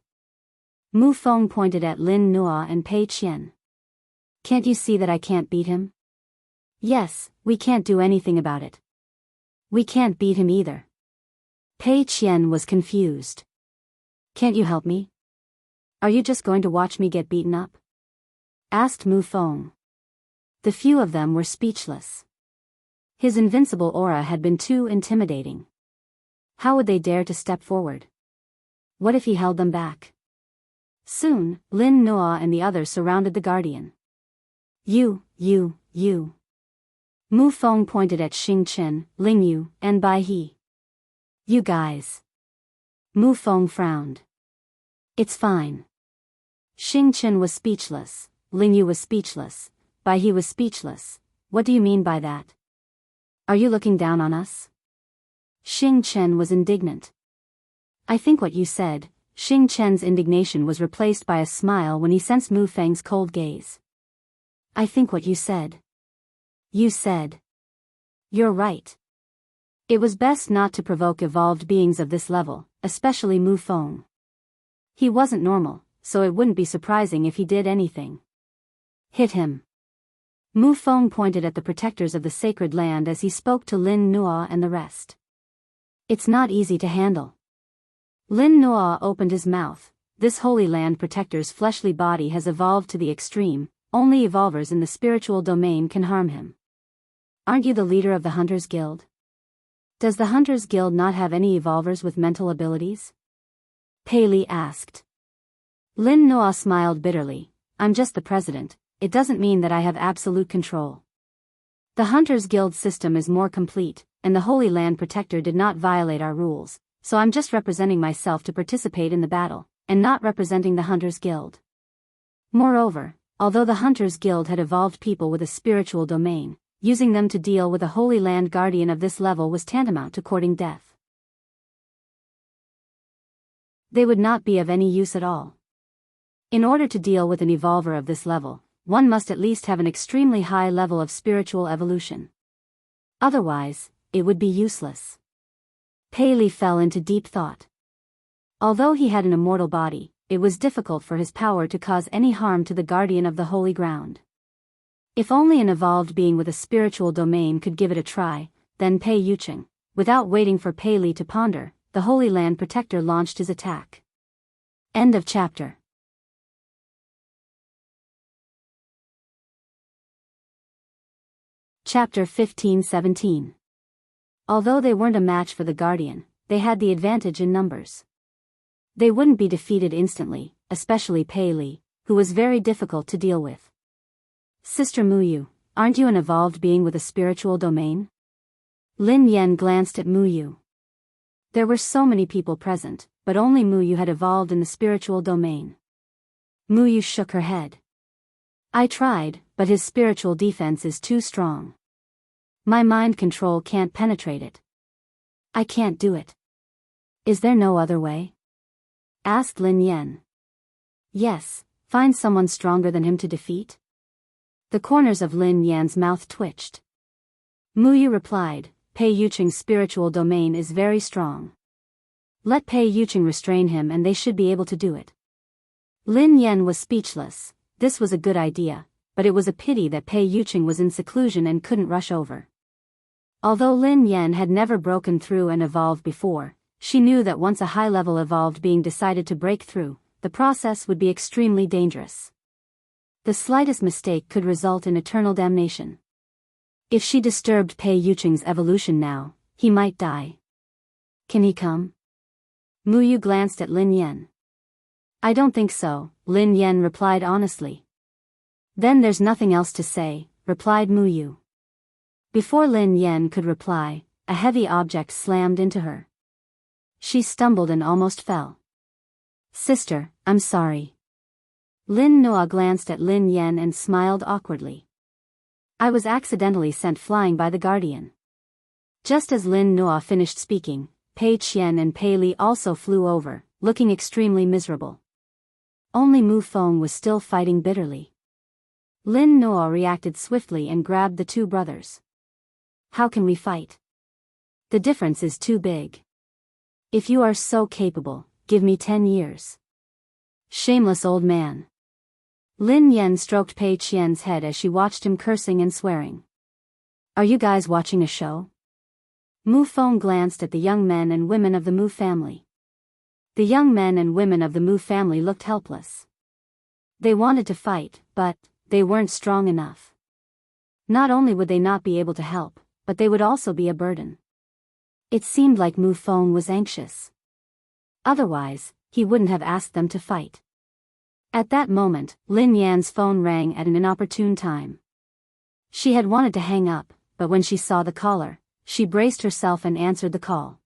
Mu Feng pointed at Lin Nua and Pei Qian. "Can't you see that I can't beat him?" "Yes, we can't do anything about it." "We can't beat him either." Pei Qian was confused. "Can't you help me? Are you just going to watch me get beaten up?" asked Mu Feng. The few of them were speechless. His invincible aura had been too intimidating. How would they dare to step forward? What if he held them back? Soon, Lin Nua and the others surrounded the guardian. You. Mu Feng pointed at Xing Chen, Ling Yu, and Bai He. "You guys." Mu Feng frowned. "It's fine. Xing Chen was speechless, Lin Yu was speechless, Bai He was speechless. What do you mean by that? Are you looking down on us? Xing Chen was indignant. I think what you said. Xing Chen's indignation was replaced by a smile when he sensed Mu Feng's cold gaze. I think what you said. You said. You're right. It was best not to provoke evolved beings of this level, especially Mu Feng. He wasn't normal, so it wouldn't be surprising if he did anything. Hit him. Mu Feng pointed at the protectors of the sacred land as he spoke to Lin Nuo and the rest. It's not easy to handle. Lin Nuo opened his mouth. This Holy Land protector's fleshly body has evolved to the extreme, only evolvers in the spiritual domain can harm him. Aren't you the leader of the Hunters Guild? Does the Hunters Guild not have any evolvers with mental abilities? Pei Li asked. Lin Nuo smiled bitterly. I'm just the president, it doesn't mean that I have absolute control. The Hunters Guild system is more complete, and the Holy Land Protector did not violate our rules, so I'm just representing myself to participate in the battle, and not representing the Hunters Guild. Moreover, although the Hunters Guild had evolved people with a spiritual domain, using them to deal with a Holy Land Guardian of this level was tantamount to courting death. They would not be of any use at all. In order to deal with an evolver of this level, one must at least have an extremely high level of spiritual evolution. Otherwise, it would be useless. Pei Li fell into deep thought. Although he had an immortal body, it was difficult for his power to cause any harm to the guardian of the holy ground. If only an evolved being with a spiritual domain could give it a try, then Pei Yucheng. Without waiting for Pei Li to ponder, the Holy Land Protector launched his attack. End of chapter. Chapter 15-17. Although they weren't a match for the Guardian, they had the advantage in numbers. They wouldn't be defeated instantly, especially Pei Li, who was very difficult to deal with. Sister Muyu, aren't you an evolved being with a spiritual domain? Lin Yan glanced at Muyu. There were so many people present, but only Muyu had evolved in the spiritual domain. Muyu shook her head. I tried, but his spiritual defense is too strong. My mind control can't penetrate it. I can't do it. Is there no other way? Asked Lin Yan. Yes, find someone stronger than him to defeat. The corners of Lin Yan's mouth twitched. Muyu replied, Pei Yucheng's spiritual domain is very strong. Let Pei Yucheng restrain him and they should be able to do it. Lin Yan was speechless. This was a good idea, but it was a pity that Pei Yucheng was in seclusion and couldn't rush over. Although Lin Yan had never broken through and evolved before, she knew that once a high-level evolved being decided to break through, the process would be extremely dangerous. The slightest mistake could result in eternal damnation. If she disturbed Pei Yucheng's evolution now, he might die. Can he come? Muyu glanced at Lin Yan. I don't think so, Lin Yan replied honestly. Then there's nothing else to say, replied Muyu. Before Lin Yan could reply, a heavy object slammed into her. She stumbled and almost fell. Sister, I'm sorry. Lin Nuo glanced at Lin Yan and smiled awkwardly. I was accidentally sent flying by the Guardian. Just as Lin Nuo finished speaking, Pei Qian and Pei Li also flew over, looking extremely miserable. Only Mu Feng was still fighting bitterly. Lin Nuo reacted swiftly and grabbed the two brothers. How can we fight? The difference is too big. If you are so capable, give me 10 years. Shameless old man. Lin Yan stroked Pei Qian's head as she watched him cursing and swearing. Are you guys watching a show? Mu Feng glanced at the young men and women of the Mu family. The young men and women of the Mu family looked helpless. They wanted to fight, but they weren't strong enough. Not only would they not be able to help, but they would also be a burden. It seemed like Mu Feng was anxious. Otherwise, he wouldn't have asked them to fight. At that moment, Lin Yan's phone rang at an inopportune time. She had wanted to hang up, but when she saw the caller, she braced herself and answered the call.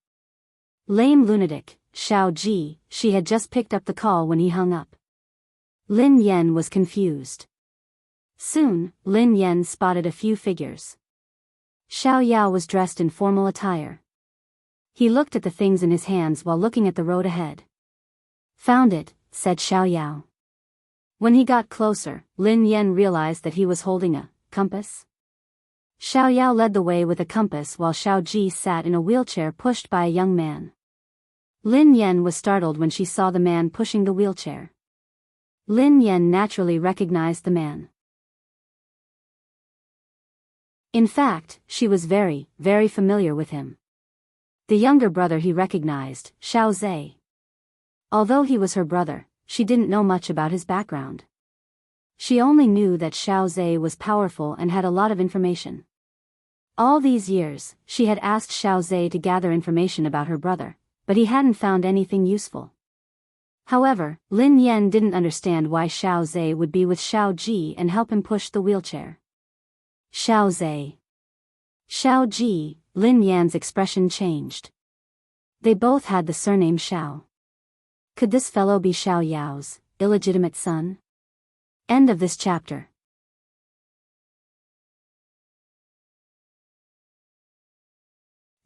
Lame lunatic, Xiao Ji, she had just picked up the call when he hung up. Lin Yan was confused. Soon, Lin Yan spotted a few figures. Xiao Yao was dressed in formal attire. He looked at the things in his hands while looking at the road ahead. "Found it," said Xiao Yao. When he got closer, Lin Yan realized that he was holding a compass. Xiao Yao led the way with a compass while Xiao Ji sat in a wheelchair pushed by a young man. Lin Yan was startled when she saw the man pushing the wheelchair. Lin Yan naturally recognized the man. In fact, she was very, very familiar with him. The younger brother he recognized, Xiao Zhe. Although he was her brother, she didn't know much about his background. She only knew that Xiao Zhe was powerful and had a lot of information. All these years, she had asked Xiao Zhe to gather information about her brother, but he hadn't found anything useful. However, Lin Yan didn't understand why Xiao Zhe would be with Xiao Ji and help him push the wheelchair. Xiao Zhe. Xiao Ji, Lin Yan's expression changed. They both had the surname Xiao. Could this fellow be Xiao Yao's illegitimate son? End of this chapter.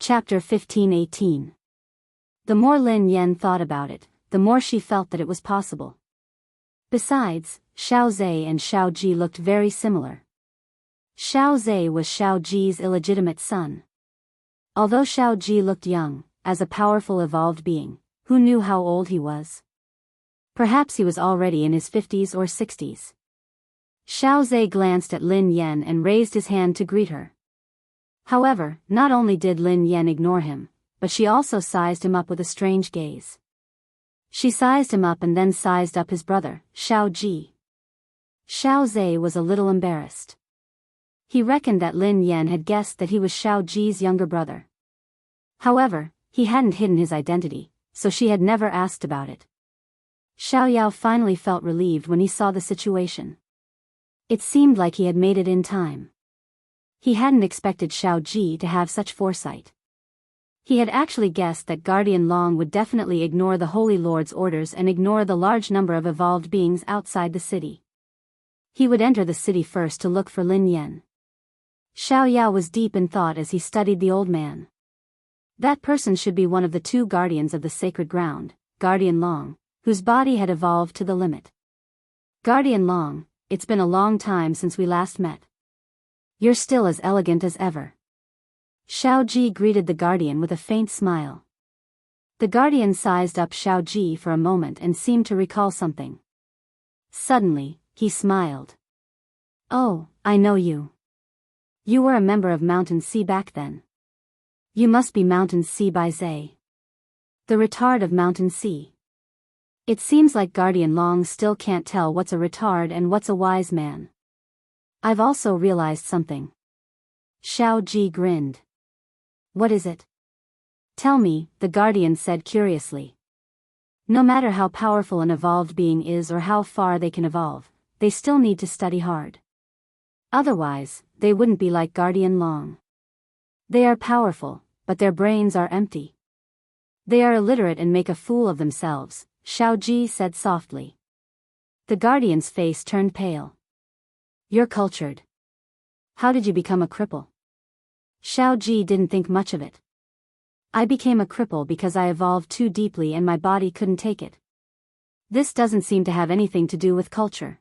Chapter 15-18. The more Lin Yan thought about it, the more she felt that it was possible. Besides, Xiao Zhe and Xiao Ji looked very similar. Xiao Zhe was Xiao Ji's illegitimate son. Although Xiao Ji looked young, as a powerful evolved being, who knew how old he was? Perhaps he was already in his 50s or 60s. Xiao Zhe glanced at Lin Yan and raised his hand to greet her. However, not only did Lin Yan ignore him, but she also sized him up with a strange gaze. She sized him up and then sized up his brother, Xiao Ji. Xiao Zhe was a little embarrassed. He reckoned that Lin Yan had guessed that he was Xiao Ji's younger brother. However, he hadn't hidden his identity, so she had never asked about it. Xiao Yao finally felt relieved when he saw the situation. It seemed like he had made it in time. He hadn't expected Xiao Ji to have such foresight. He had actually guessed that Guardian Long would definitely ignore the Holy Lord's orders and ignore the large number of evolved beings outside the city. He would enter the city first to look for Lin Yan. Xiao Yao was deep in thought as he studied the old man. That person should be one of the two guardians of the sacred ground, Guardian Long, whose body had evolved to the limit. Guardian Long, it's been a long time since we last met. You're still as elegant as ever. Xiao Ji greeted the guardian with a faint smile. The guardian sized up Xiao Ji for a moment and seemed to recall something. Suddenly, he smiled. "Oh, I know you. You were a member of Mountain Sea back then. You must be Mountain Sea by Zhe. The retard of Mountain Sea." It seems like Guardian Long still can't tell what's a retard and what's a wise man. I've also realized something. Xiao Ji grinned. "What is it?" "Tell me," the guardian said curiously. No matter how powerful an evolved being is or how far they can evolve, they still need to study hard. Otherwise, they wouldn't be like Guardian Long. They are powerful, but their brains are empty. They are illiterate and make a fool of themselves, Xiao Ji said softly. The guardian's face turned pale. "You're cultured. How did you become a cripple?" Xiao Ji didn't think much of it. "I became a cripple because I evolved too deeply and my body couldn't take it. This doesn't seem to have anything to do with culture.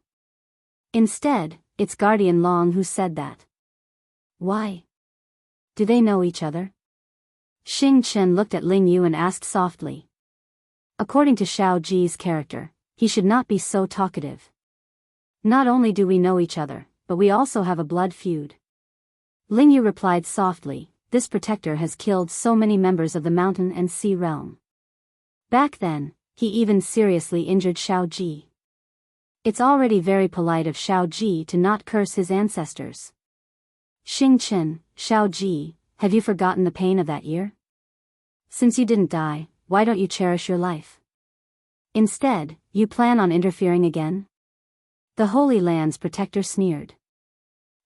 Instead, it's Guardian Long who said that." "Why? Do they know each other?" Xing Chen looked at Ling Yu and asked softly. According to Xiao Ji's character, he should not be so talkative. "Not only do we know each other, but we also have a blood feud." Ling Yu replied softly, "This protector has killed so many members of the mountain and sea realm. Back then, he even seriously injured Xiao Ji. It's already very polite of Xiao Ji to not curse his ancestors." "Xing Chen, Xiao Ji, have you forgotten the pain of that year? Since you didn't die, why don't you cherish your life? Instead, you plan on interfering again?" The Holy Land's protector sneered.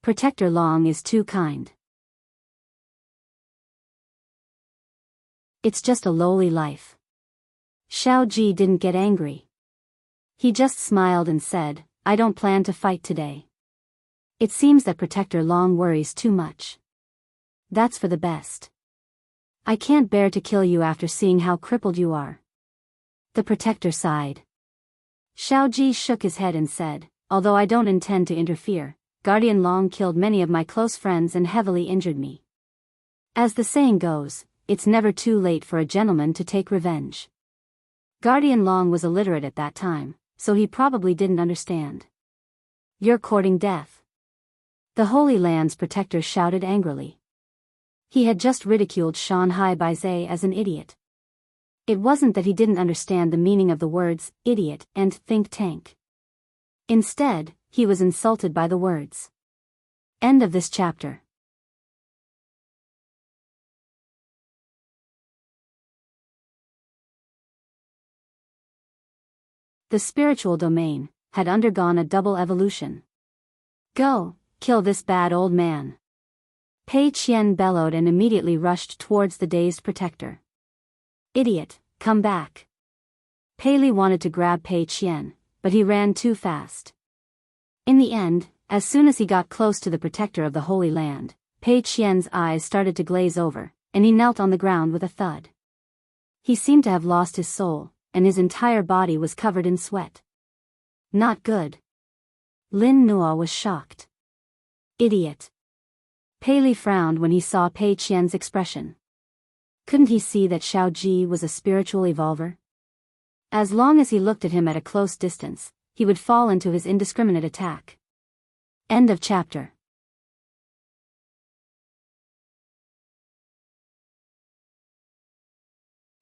"Protector Long is too kind. It's just a lowly life." Xiao Ji didn't get angry. He just smiled and said, I don't plan to fight today. It seems that Protector Long worries too much. That's for the best. I can't bear to kill you after seeing how crippled you are. The Protector sighed. Xiaoji shook his head and said, although I don't intend to interfere, Guardian Long killed many of my close friends and heavily injured me. As the saying goes, it's never too late for a gentleman to take revenge. Guardian Long was illiterate at that time, so he probably didn't understand. You're courting death. The Holy Land's protector shouted angrily. He had just ridiculed Shanghai Baizhe as an idiot. It wasn't that he didn't understand the meaning of the words, idiot, and think tank. Instead, he was insulted by the words. End of this chapter. The spiritual domain had undergone a double evolution. Go, kill this bad old man. Pei Qian bellowed and immediately rushed towards the dazed protector. Idiot, come back. Pei Li wanted to grab Pei Qian, but he ran too fast. In the end, as soon as he got close to the protector of the Holy Land, Pei Qian's eyes started to glaze over, and he knelt on the ground with a thud. He seemed to have lost his soul, and his entire body was covered in sweat. Not good. Lin Nuo was shocked. Idiot. Pei Li frowned when he saw Pei Qian's expression. Couldn't he see that Xiao Ji was a spiritual evolver? As long as he looked at him at a close distance, he would fall into his indiscriminate attack. End of chapter.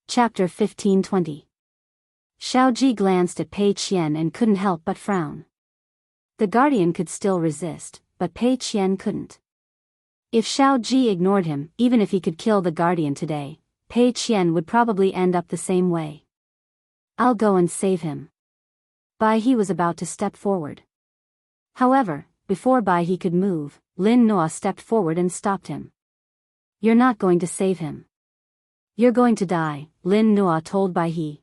Chapter 1520. Xiao Ji glanced at Pei Qian and couldn't help but frown. The guardian could still resist, but Pei Qian couldn't. If Xiao Ji ignored him, even if he could kill the guardian today, Pei Qian would probably end up the same way. I'll go and save him. Bai He was about to step forward. However, before Bai He could move, Lin Nuo stepped forward and stopped him. You're not going to save him. You're going to die, Lin Nuo told Bai He.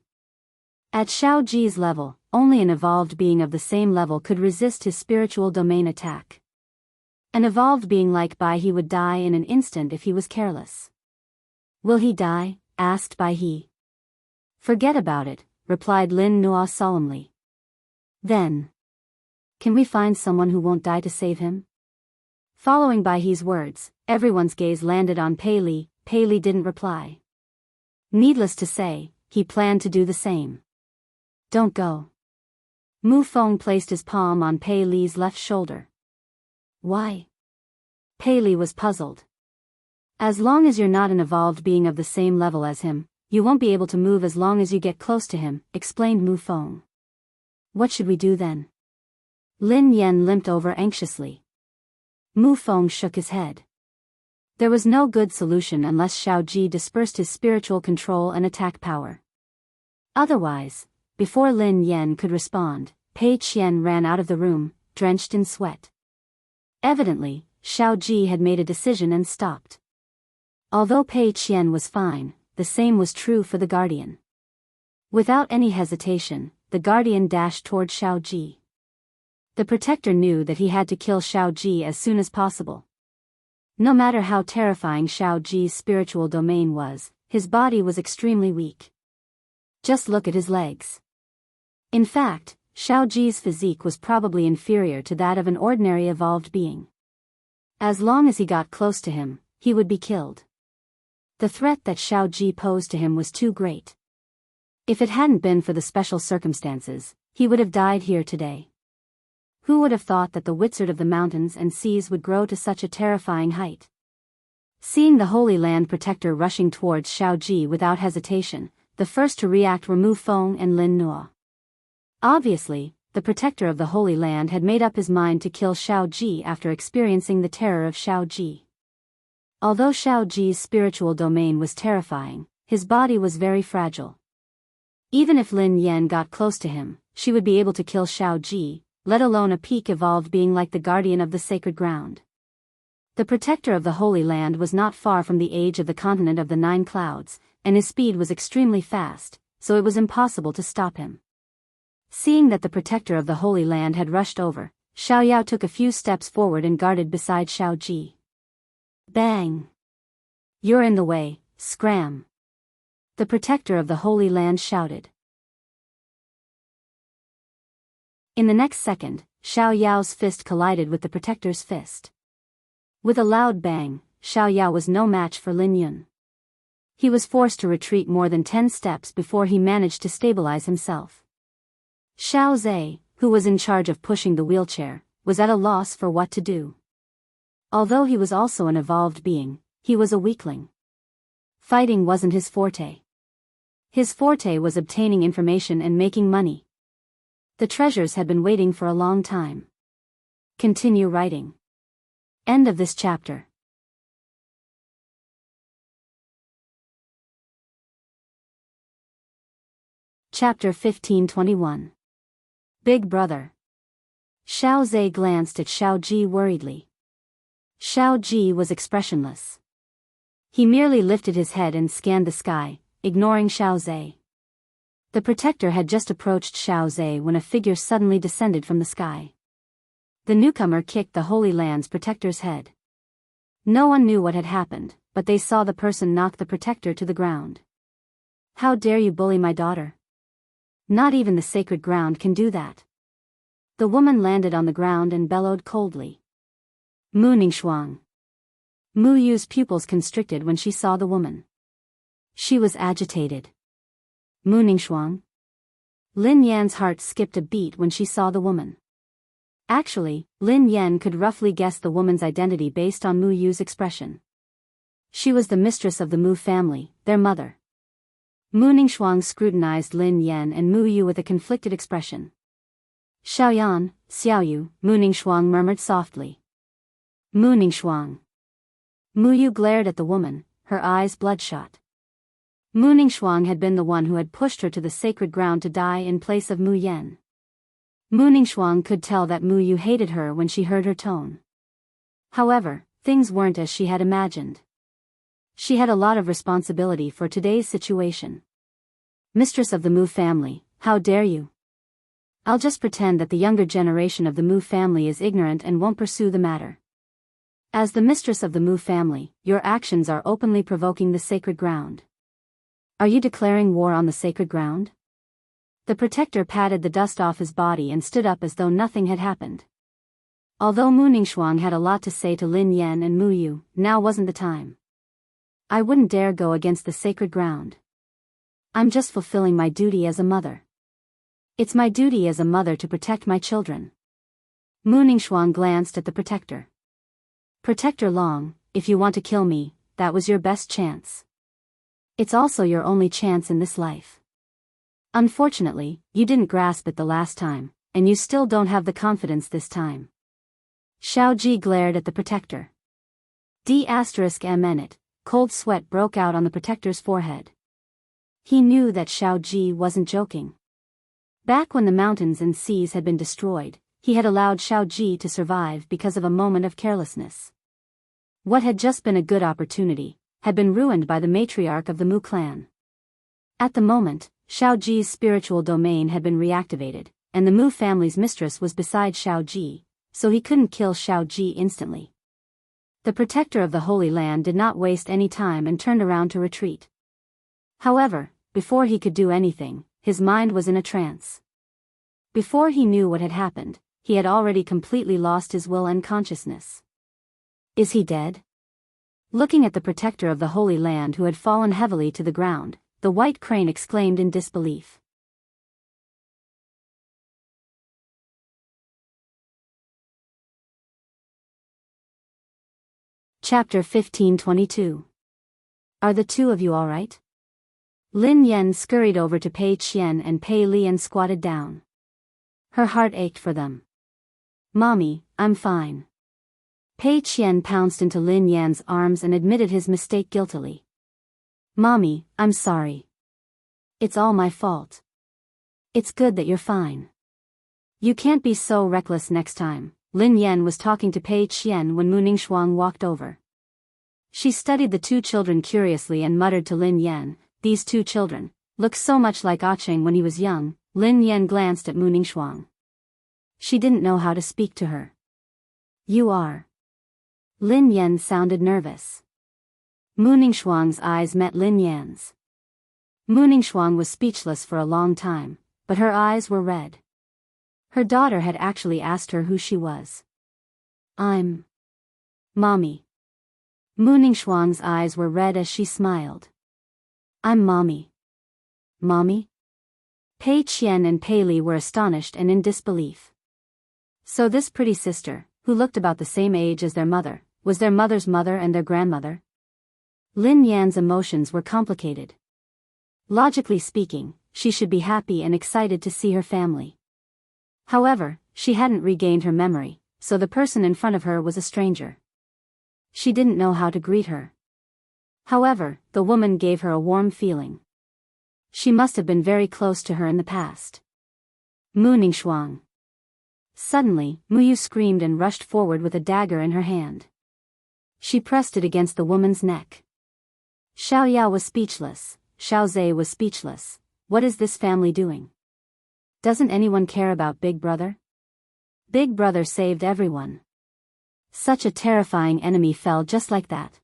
At Xiao Ji's level, only an evolved being of the same level could resist his spiritual domain attack. An evolved being like Bai He would die in an instant if he was careless. Will he die? Asked Bai He. Forget about it, replied Lin Nuo solemnly. Then. Can we find someone who won't die to save him? Following Bai He's words, everyone's gaze landed on Pei Li. Pei Li didn't reply. Needless to say, he planned to do the same. Don't go. Mu Feng placed his palm on Pei Li's left shoulder. Why? Pei Li was puzzled. As long as you're not an evolved being of the same level as him, you won't be able to move as long as you get close to him, explained Mu Feng. What should we do then? Lin Yan limped over anxiously. Mu Feng shook his head. There was no good solution unless Xiao Ji dispersed his spiritual control and attack power. Otherwise, before Lin Yan could respond, Pei Qian ran out of the room, drenched in sweat. Evidently, Xiao Ji had made a decision and stopped. Although Pei Qian was fine, the same was true for the guardian. Without any hesitation, the guardian dashed toward Xiao Ji. The protector knew that he had to kill Xiao Ji as soon as possible. No matter how terrifying Xiao Ji's spiritual domain was, his body was extremely weak. Just look at his legs. In fact, Xiao Ji's physique was probably inferior to that of an ordinary evolved being. As long as he got close to him, he would be killed. The threat that Xiao Ji posed to him was too great. If it hadn't been for the special circumstances, he would have died here today. Who would have thought that the wizard of the mountains and seas would grow to such a terrifying height? Seeing the Holy Land protector rushing towards Xiao Ji without hesitation, the first to react were Mu Feng and Lin Nuo. Obviously, the protector of the Holy Land had made up his mind to kill Xiao Ji after experiencing the terror of Xiao Ji. Although Xiao Ji's spiritual domain was terrifying, his body was very fragile. Even if Lin Yan got close to him, she would be able to kill Xiao Ji, let alone a peak evolved being like the guardian of the sacred ground. The protector of the Holy Land was not far from the age of the continent of the Nine Clouds, and his speed was extremely fast, so it was impossible to stop him. Seeing that the protector of the Holy Land had rushed over, Xiaoyao took a few steps forward and guarded beside Xiaoji. Bang! You're in the way, scram! The protector of the Holy Land shouted. In the next second, Xiaoyao's fist collided with the protector's fist. With a loud bang, Xiaoyao was no match for Lin Yun. He was forced to retreat more than 10 steps before he managed to stabilize himself. Xiao Zhe, who was in charge of pushing the wheelchair, was at a loss for what to do. Although he was also an evolved being, he was a weakling. Fighting wasn't his forte. His forte was obtaining information and making money. The treasures had been waiting for a long time. Continue writing. End of this chapter. Chapter 1521. Big Brother. Xiao Zhe glanced at Xiao Ji worriedly. Xiao Ji was expressionless. He merely lifted his head and scanned the sky, ignoring Xiao Zhe. The protector had just approached Xiao Zhe when a figure suddenly descended from the sky. The newcomer kicked the Holy Land's protector's head. No one knew what had happened, but they saw the person knock the protector to the ground. How dare you bully my daughter? Not even the sacred ground can do that. The woman landed on the ground and bellowed coldly. Mu Ningxuang. Mu Yu's pupils constricted when she saw the woman. She was agitated. Mu Ningxuang? Lin Yan's heart skipped a beat when she saw the woman. Actually, Lin Yan could roughly guess the woman's identity based on Mu Yu's expression. She was the mistress of the Mu family, their mother. Mu Ningxuang scrutinized Lin Yan and Mu Yu with a conflicted expression. Xiaoyan, Xiaoyu, Mu Ningxuang murmured softly. Mu Ningxuang. Mu Yu glared at the woman, her eyes bloodshot. Mu Ningxuang had been the one who had pushed her to the sacred ground to die in place of Mu Yan. Mu Ningxuang could tell that Mu Yu hated her when she heard her tone. However, things weren't as she had imagined. She had a lot of responsibility for today's situation. Mistress of the Mu family, how dare you? I'll just pretend that the younger generation of the Mu family is ignorant and won't pursue the matter. As the mistress of the Mu family, your actions are openly provoking the sacred ground. Are you declaring war on the sacred ground? The protector patted the dust off his body and stood up as though nothing had happened. Although Mu Ningxuang had a lot to say to Lin Yan and Mu Yu, now wasn't the time. I wouldn't dare go against the sacred ground. I'm just fulfilling my duty as a mother. It's my duty as a mother to protect my children. Mu Ningxuang glanced at the protector. Protector Long, if you want to kill me, that was your best chance. It's also your only chance in this life. Unfortunately, you didn't grasp it the last time, and you still don't have the confidence this time. Xiao Ji glared at the protector. D*****. Cold sweat broke out on the protector's forehead. He knew that Xiao Ji wasn't joking. Back when the mountains and seas had been destroyed, he had allowed Xiao Ji to survive because of a moment of carelessness. What had just been a good opportunity, had been ruined by the matriarch of the Mu clan. At the moment, Xiao Ji's spiritual domain had been reactivated, and the Mu family's mistress was beside Xiao Ji, so he couldn't kill Xiao Ji instantly. The protector of the Holy Land did not waste any time and turned around to retreat. However, before he could do anything, his mind was in a trance. Before he knew what had happened, he had already completely lost his will and consciousness. Is he dead? Looking at the protector of the Holy Land who had fallen heavily to the ground, the white crane exclaimed in disbelief. Chapter 1522. Are the two of you all right? Lin Yan scurried over to Pei Qian and Pei Li and squatted down. Her heart ached for them. Mommy, I'm fine. Pei Qian pounced into Lin Yan's arms and admitted his mistake guiltily. Mommy, I'm sorry. It's all my fault. It's good that you're fine. You can't be so reckless next time. Lin Yan was talking to Pei Qian when Mu Ningxuang walked over. She studied the two children curiously and muttered to Lin Yan, these two children look so much like Ah Cheng when he was young, Lin Yan glanced at Mu Ningxuang. She didn't know how to speak to her. You are. Lin Yan sounded nervous. Mu Ningxuang's eyes met Lin Yan's. Mu Ningxuang was speechless for a long time, but her eyes were red. Her daughter had actually asked her who she was. I'm Mommy. Mu Ningxuang's eyes were red as she smiled. I'm Mommy. Mommy? Pei Qian and Pei Li were astonished and in disbelief. So this pretty sister, who looked about the same age as their mother, was their mother's mother and their grandmother? Lin Yan's emotions were complicated. Logically speaking, she should be happy and excited to see her family. However, she hadn't regained her memory, so the person in front of her was a stranger. She didn't know how to greet her. However, the woman gave her a warm feeling. She must have been very close to her in the past. Mu Ningxuang. Suddenly, Mu Yu screamed and rushed forward with a dagger in her hand. She pressed it against the woman's neck. Xiao Yao was speechless, Xiao Zhe was speechless. What is this family doing? Doesn't anyone care about Big Brother? Big Brother saved everyone. Such a terrifying enemy fell just like that.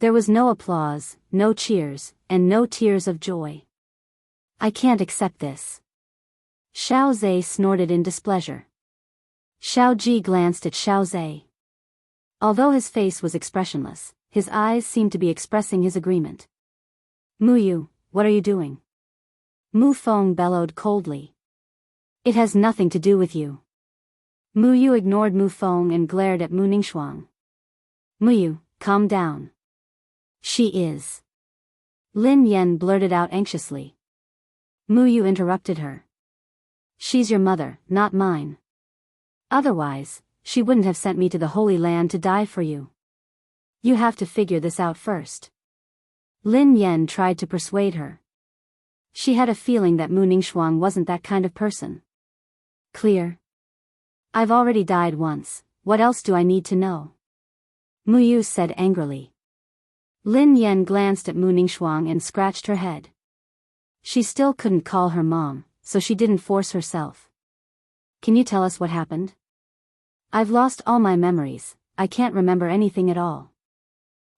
There was no applause, no cheers, and no tears of joy. I can't accept this. Xiao Zhe snorted in displeasure. Xiao Ji glanced at Xiao Zhe. Although his face was expressionless, his eyes seemed to be expressing his agreement. Mu Yu, what are you doing? Mu Feng bellowed coldly. It has nothing to do with you. Mu Yu ignored Mu Feng and glared at Mu Ningxuang. Mu Yu, calm down. She is. Lin Yan blurted out anxiously. Mu Yu interrupted her. She's your mother, not mine. Otherwise, she wouldn't have sent me to the Holy Land to die for you. You have to figure this out first. Lin Yan tried to persuade her. She had a feeling that Mu Ningxuang wasn't that kind of person. Clear? I've already died once, what else do I need to know? Mu Yu said angrily. Lin Yan glanced at Mu Ningxuang and scratched her head. She still couldn't call her mom, so she didn't force herself. Can you tell us what happened? I've lost all my memories, I can't remember anything at all.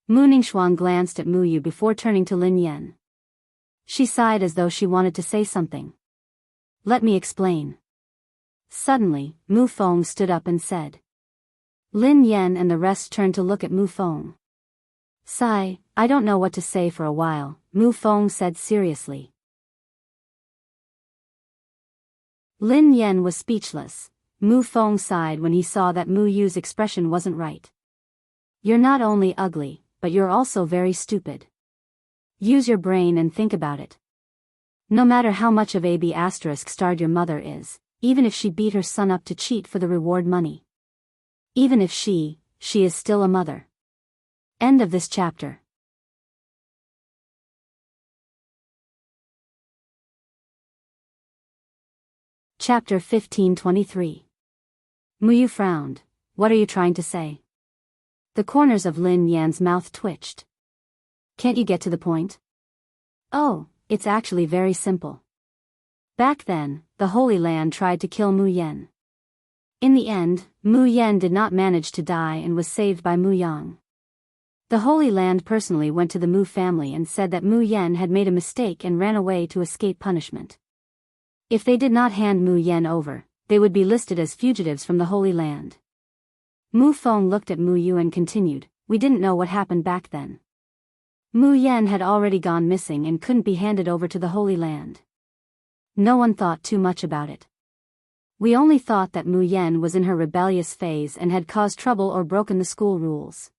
Mu Ningxuang glanced at Mu Yu before turning to Lin Yan. She sighed as though she wanted to say something. Let me explain. Suddenly, Mu Feng stood up and said. Lin Yan and the rest turned to look at Mu Feng. Sigh, I don't know what to say for a while, Mu Feng said seriously. Lin Yan was speechless. Mu Feng sighed when he saw that Mu Yu's expression wasn't right. You're not only ugly, but you're also very stupid. Use your brain and think about it. No matter how much of AB** starred your mother is, even if she beat her son up to cheat for the reward money. Even if she is still a mother. End of this chapter. Chapter 1523. Mu Yu frowned. What are you trying to say? The corners of Lin Yan's mouth twitched. Can't you get to the point? Oh, it's actually very simple. Back then, the Holy Land tried to kill Mu Yan. In the end, Mu Yan did not manage to die and was saved by Mu Yang. The Holy Land personally went to the Mu family and said that Mu Yan had made a mistake and ran away to escape punishment. If they did not hand Mu Yan over, they would be listed as fugitives from the Holy Land. Mu Feng looked at Mu Yu and continued, we didn't know what happened back then. Mu Yan had already gone missing and couldn't be handed over to the Holy Land. No one thought too much about it. We only thought that Mu Yan was in her rebellious phase and had caused trouble or broken the school rules.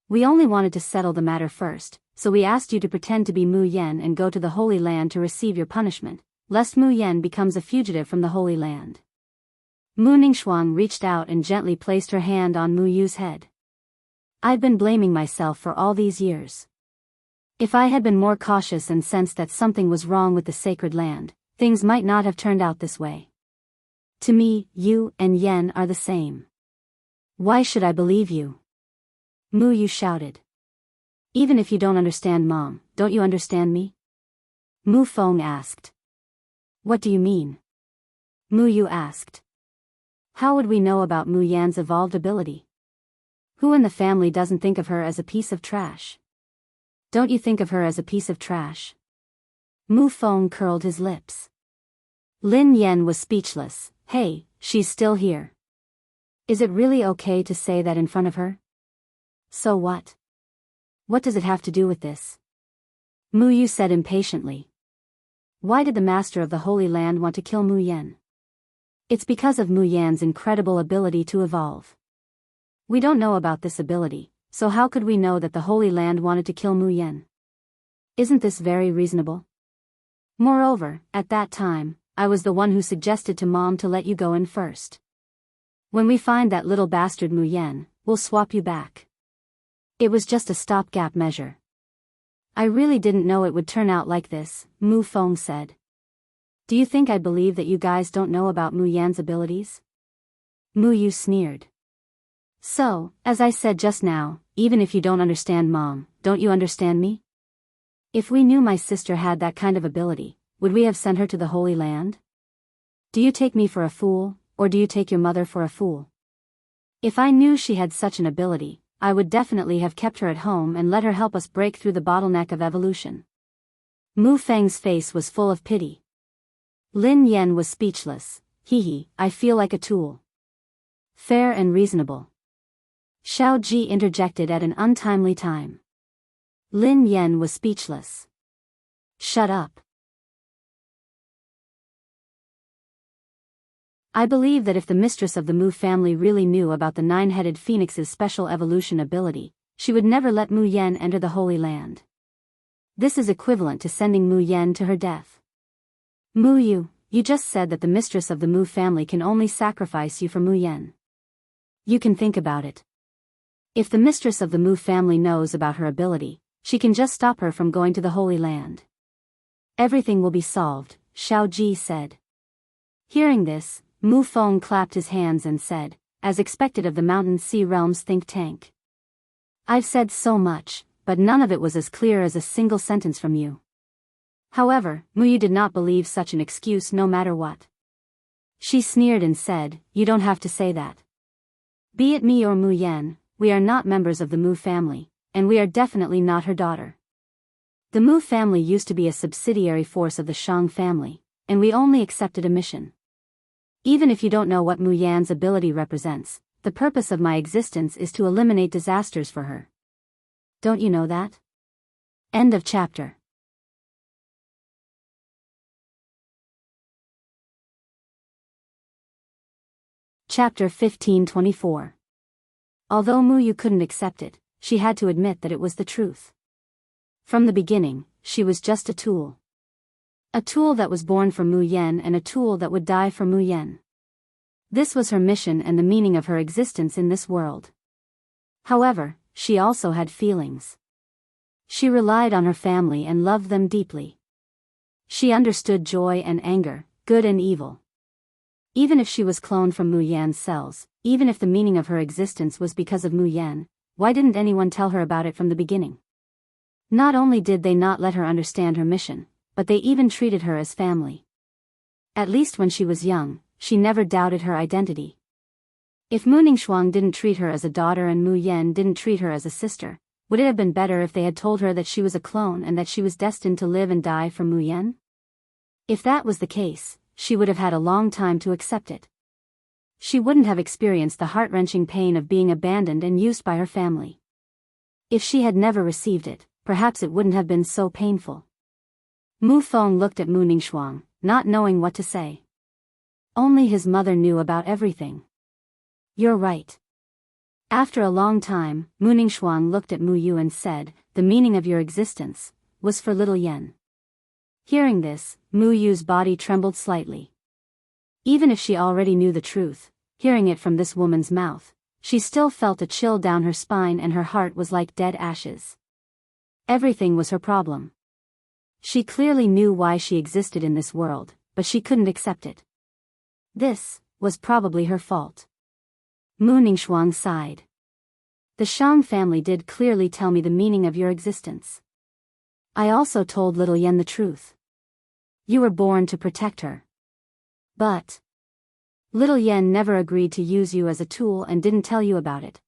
We only wanted to settle the matter first, so we asked you to pretend to be Mu Yan and go to the Holy Land to receive your punishment, lest Mu Yan becomes a fugitive from the Holy Land. Mu Ningxuang reached out and gently placed her hand on Mu Yu's head. I've been blaming myself for all these years. If I had been more cautious and sensed that something was wrong with the sacred land, things might not have turned out this way. To me, you and Yan are the same. Why should I believe you? Mu Yu shouted. Even if you don't understand Mom, don't you understand me? Mu Feng asked. What do you mean? Mu Yu asked. How would we know about Mu Yan's evolved ability? Who in the family doesn't think of her as a piece of trash? Don't you think of her as a piece of trash? Mu Feng curled his lips. Lin Yan was speechless. Hey, she's still here. Is it really okay to say that in front of her? So what? What does it have to do with this? Mu Yu said impatiently. Why did the master of the Holy Land want to kill Mu Yan? It's because of Mu Yan's incredible ability to evolve. We don't know about this ability, so how could we know that the Holy Land wanted to kill Mu Yan? Isn't this very reasonable? Moreover, at that time, I was the one who suggested to Mom to let you go in first. When we find that little bastard Mu Yan, we'll swap you back. It was just a stopgap measure. I really didn't know it would turn out like this, Mu Feng said. Do you think I believe that you guys don't know about Mu Yan's abilities? Mu Yu sneered. So, as I said just now, even if you don't understand Mom, don't you understand me? If we knew my sister had that kind of ability, would we have sent her to the Holy Land? Do you take me for a fool, or do you take your mother for a fool? If I knew she had such an ability, I would definitely have kept her at home and let her help us break through the bottleneck of evolution. Mu Feng's face was full of pity. Lin Yan was speechless. Hee, I feel like a tool. Fair and reasonable. Xiao Ji interjected at an untimely time. Lin Yan was speechless. Shut up. I believe that if the mistress of the Mu family really knew about the nine-headed phoenix's special evolution ability, she would never let Mu Yan enter the Holy Land. This is equivalent to sending Mu Yan to her death. Mu Yu, you just said that the mistress of the Mu family can only sacrifice you for Mu Yan. You can think about it. If the mistress of the Mu family knows about her ability, she can just stop her from going to the Holy Land. Everything will be solved, Xiao Ji said. Hearing this, Mu Feng clapped his hands and said, as expected of the Mountain Sea Realm's think tank. I've said so much, but none of it was as clear as a single sentence from you. However, Mu Yu did not believe such an excuse no matter what. She sneered and said, you don't have to say that. Be it me or Mu Yan, we are not members of the Mu family, and we are definitely not her daughter. The Mu family used to be a subsidiary force of the Shang family, and we only accepted a mission. Even if you don't know what Mu Yan's ability represents, the purpose of my existence is to eliminate disasters for her. Don't you know that? End of chapter. Chapter 1524. Although Mu Yu couldn't accept it, she had to admit that it was the truth. From the beginning, she was just a tool. A tool that was born for Mu Yan and a tool that would die for Mu Yan. This was her mission and the meaning of her existence in this world. However, she also had feelings. She relied on her family and loved them deeply. She understood joy and anger, good and evil. Even if she was cloned from Mu Yan's cells, even if the meaning of her existence was because of Mu Yan, why didn't anyone tell her about it from the beginning? Not only did they not let her understand her mission, but they even treated her as family. At least when she was young, she never doubted her identity. If Mu Ningxuang didn't treat her as a daughter and Mu Yan didn't treat her as a sister, would it have been better if they had told her that she was a clone and that she was destined to live and die for Mu Yan? If that was the case, she would have had a long time to accept it. She wouldn't have experienced the heart-wrenching pain of being abandoned and used by her family. If she had never received it, perhaps it wouldn't have been so painful. Mu Feng looked at Mu Ningxuang, not knowing what to say. Only his mother knew about everything. You're right. After a long time, Mu Ningxuang looked at Mu Yu and said, the meaning of your existence was for little Yan. Hearing this, Mu Yu's body trembled slightly. Even if she already knew the truth, hearing it from this woman's mouth, she still felt a chill down her spine and her heart was like dead ashes. Everything was her problem. She clearly knew why she existed in this world, but she couldn't accept it. This was probably her fault. Mu Ningxuang sighed. The Shang family did clearly tell me the meaning of your existence. I also told little Yan the truth. You were born to protect her. But little Yen never agreed to use you as a tool and didn't tell you about it.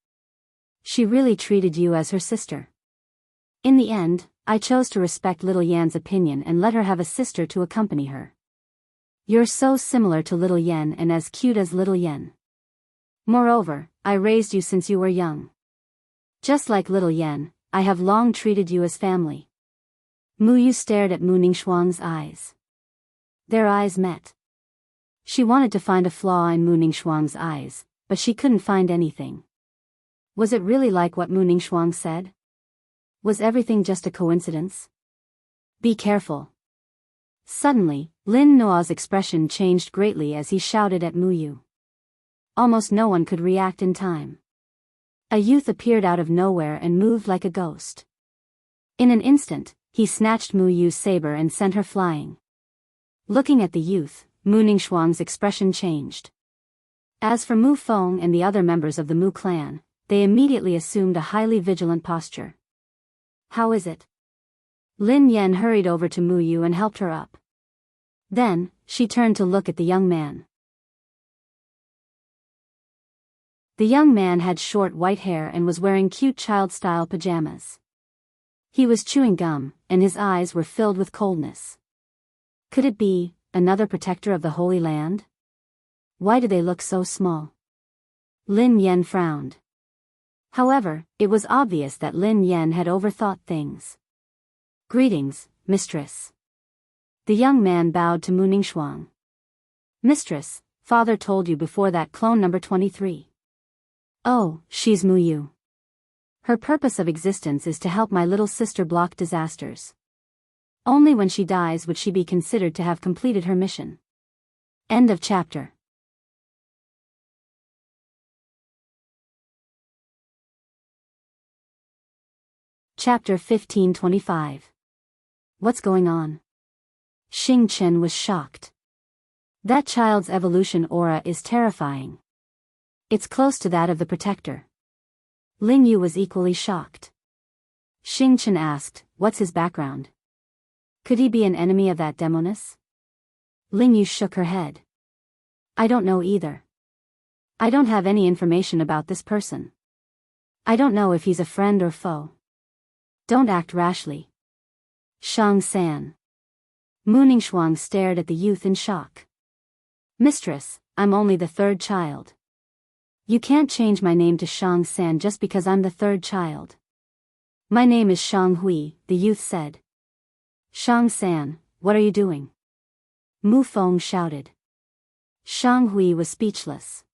She really treated you as her sister. In the end, I chose to respect little Yan's opinion and let her have a sister to accompany her. You're so similar to little Yen and as cute as little Yen. Moreover, I raised you since you were young. Just like little Yen, I have long treated you as family. Mu Yu stared at Mu Ningxuang's eyes. Their eyes met. She wanted to find a flaw in Mu Ningxuang's eyes, but she couldn't find anything. Was it really like what Mu Ningxuang said? Was everything just a coincidence? Be careful. Suddenly, Lin Noa's expression changed greatly as he shouted at Mu Yu. Almost no one could react in time. A youth appeared out of nowhere and moved like a ghost. In an instant, he snatched Mu Yu's saber and sent her flying. Looking at the youth, Mu Ningxuang's expression changed. As for Mu Feng and the other members of the Mu clan, they immediately assumed a highly vigilant posture. How is it? Lin Yan hurried over to Mu Yu and helped her up. Then, she turned to look at the young man. The young man had short white hair and was wearing cute child-style pajamas. He was chewing gum, and his eyes were filled with coldness. Could it be another protector of the Holy Land? Why do they look so small? Lin Yan frowned. However, it was obvious that Lin Yan had overthought things. Greetings, mistress. The young man bowed to Mu Ningxuang. Mistress, father told you before that clone number 23. Oh, she's Mu Yu. Her purpose of existence is to help my little sister block disasters. Only when she dies would she be considered to have completed her mission. End of chapter. Chapter 1525. What's going on? Xing Chen was shocked. That child's evolution aura is terrifying. It's close to that of the protector. Ling Yu was equally shocked. Xing Chen asked, what's his background? Could he be an enemy of that demoness? Ling Yu shook her head. I don't know either. I don't have any information about this person. I don't know if he's a friend or foe. Don't act rashly. Shang San. Mu Ningxuang stared at the youth in shock. Mistress, I'm only the third child. You can't change my name to Shang San just because I'm the third child. My name is Shang Hui, the youth said. Shang San, what are you doing? Mu Feng shouted. Shang Hui was speechless.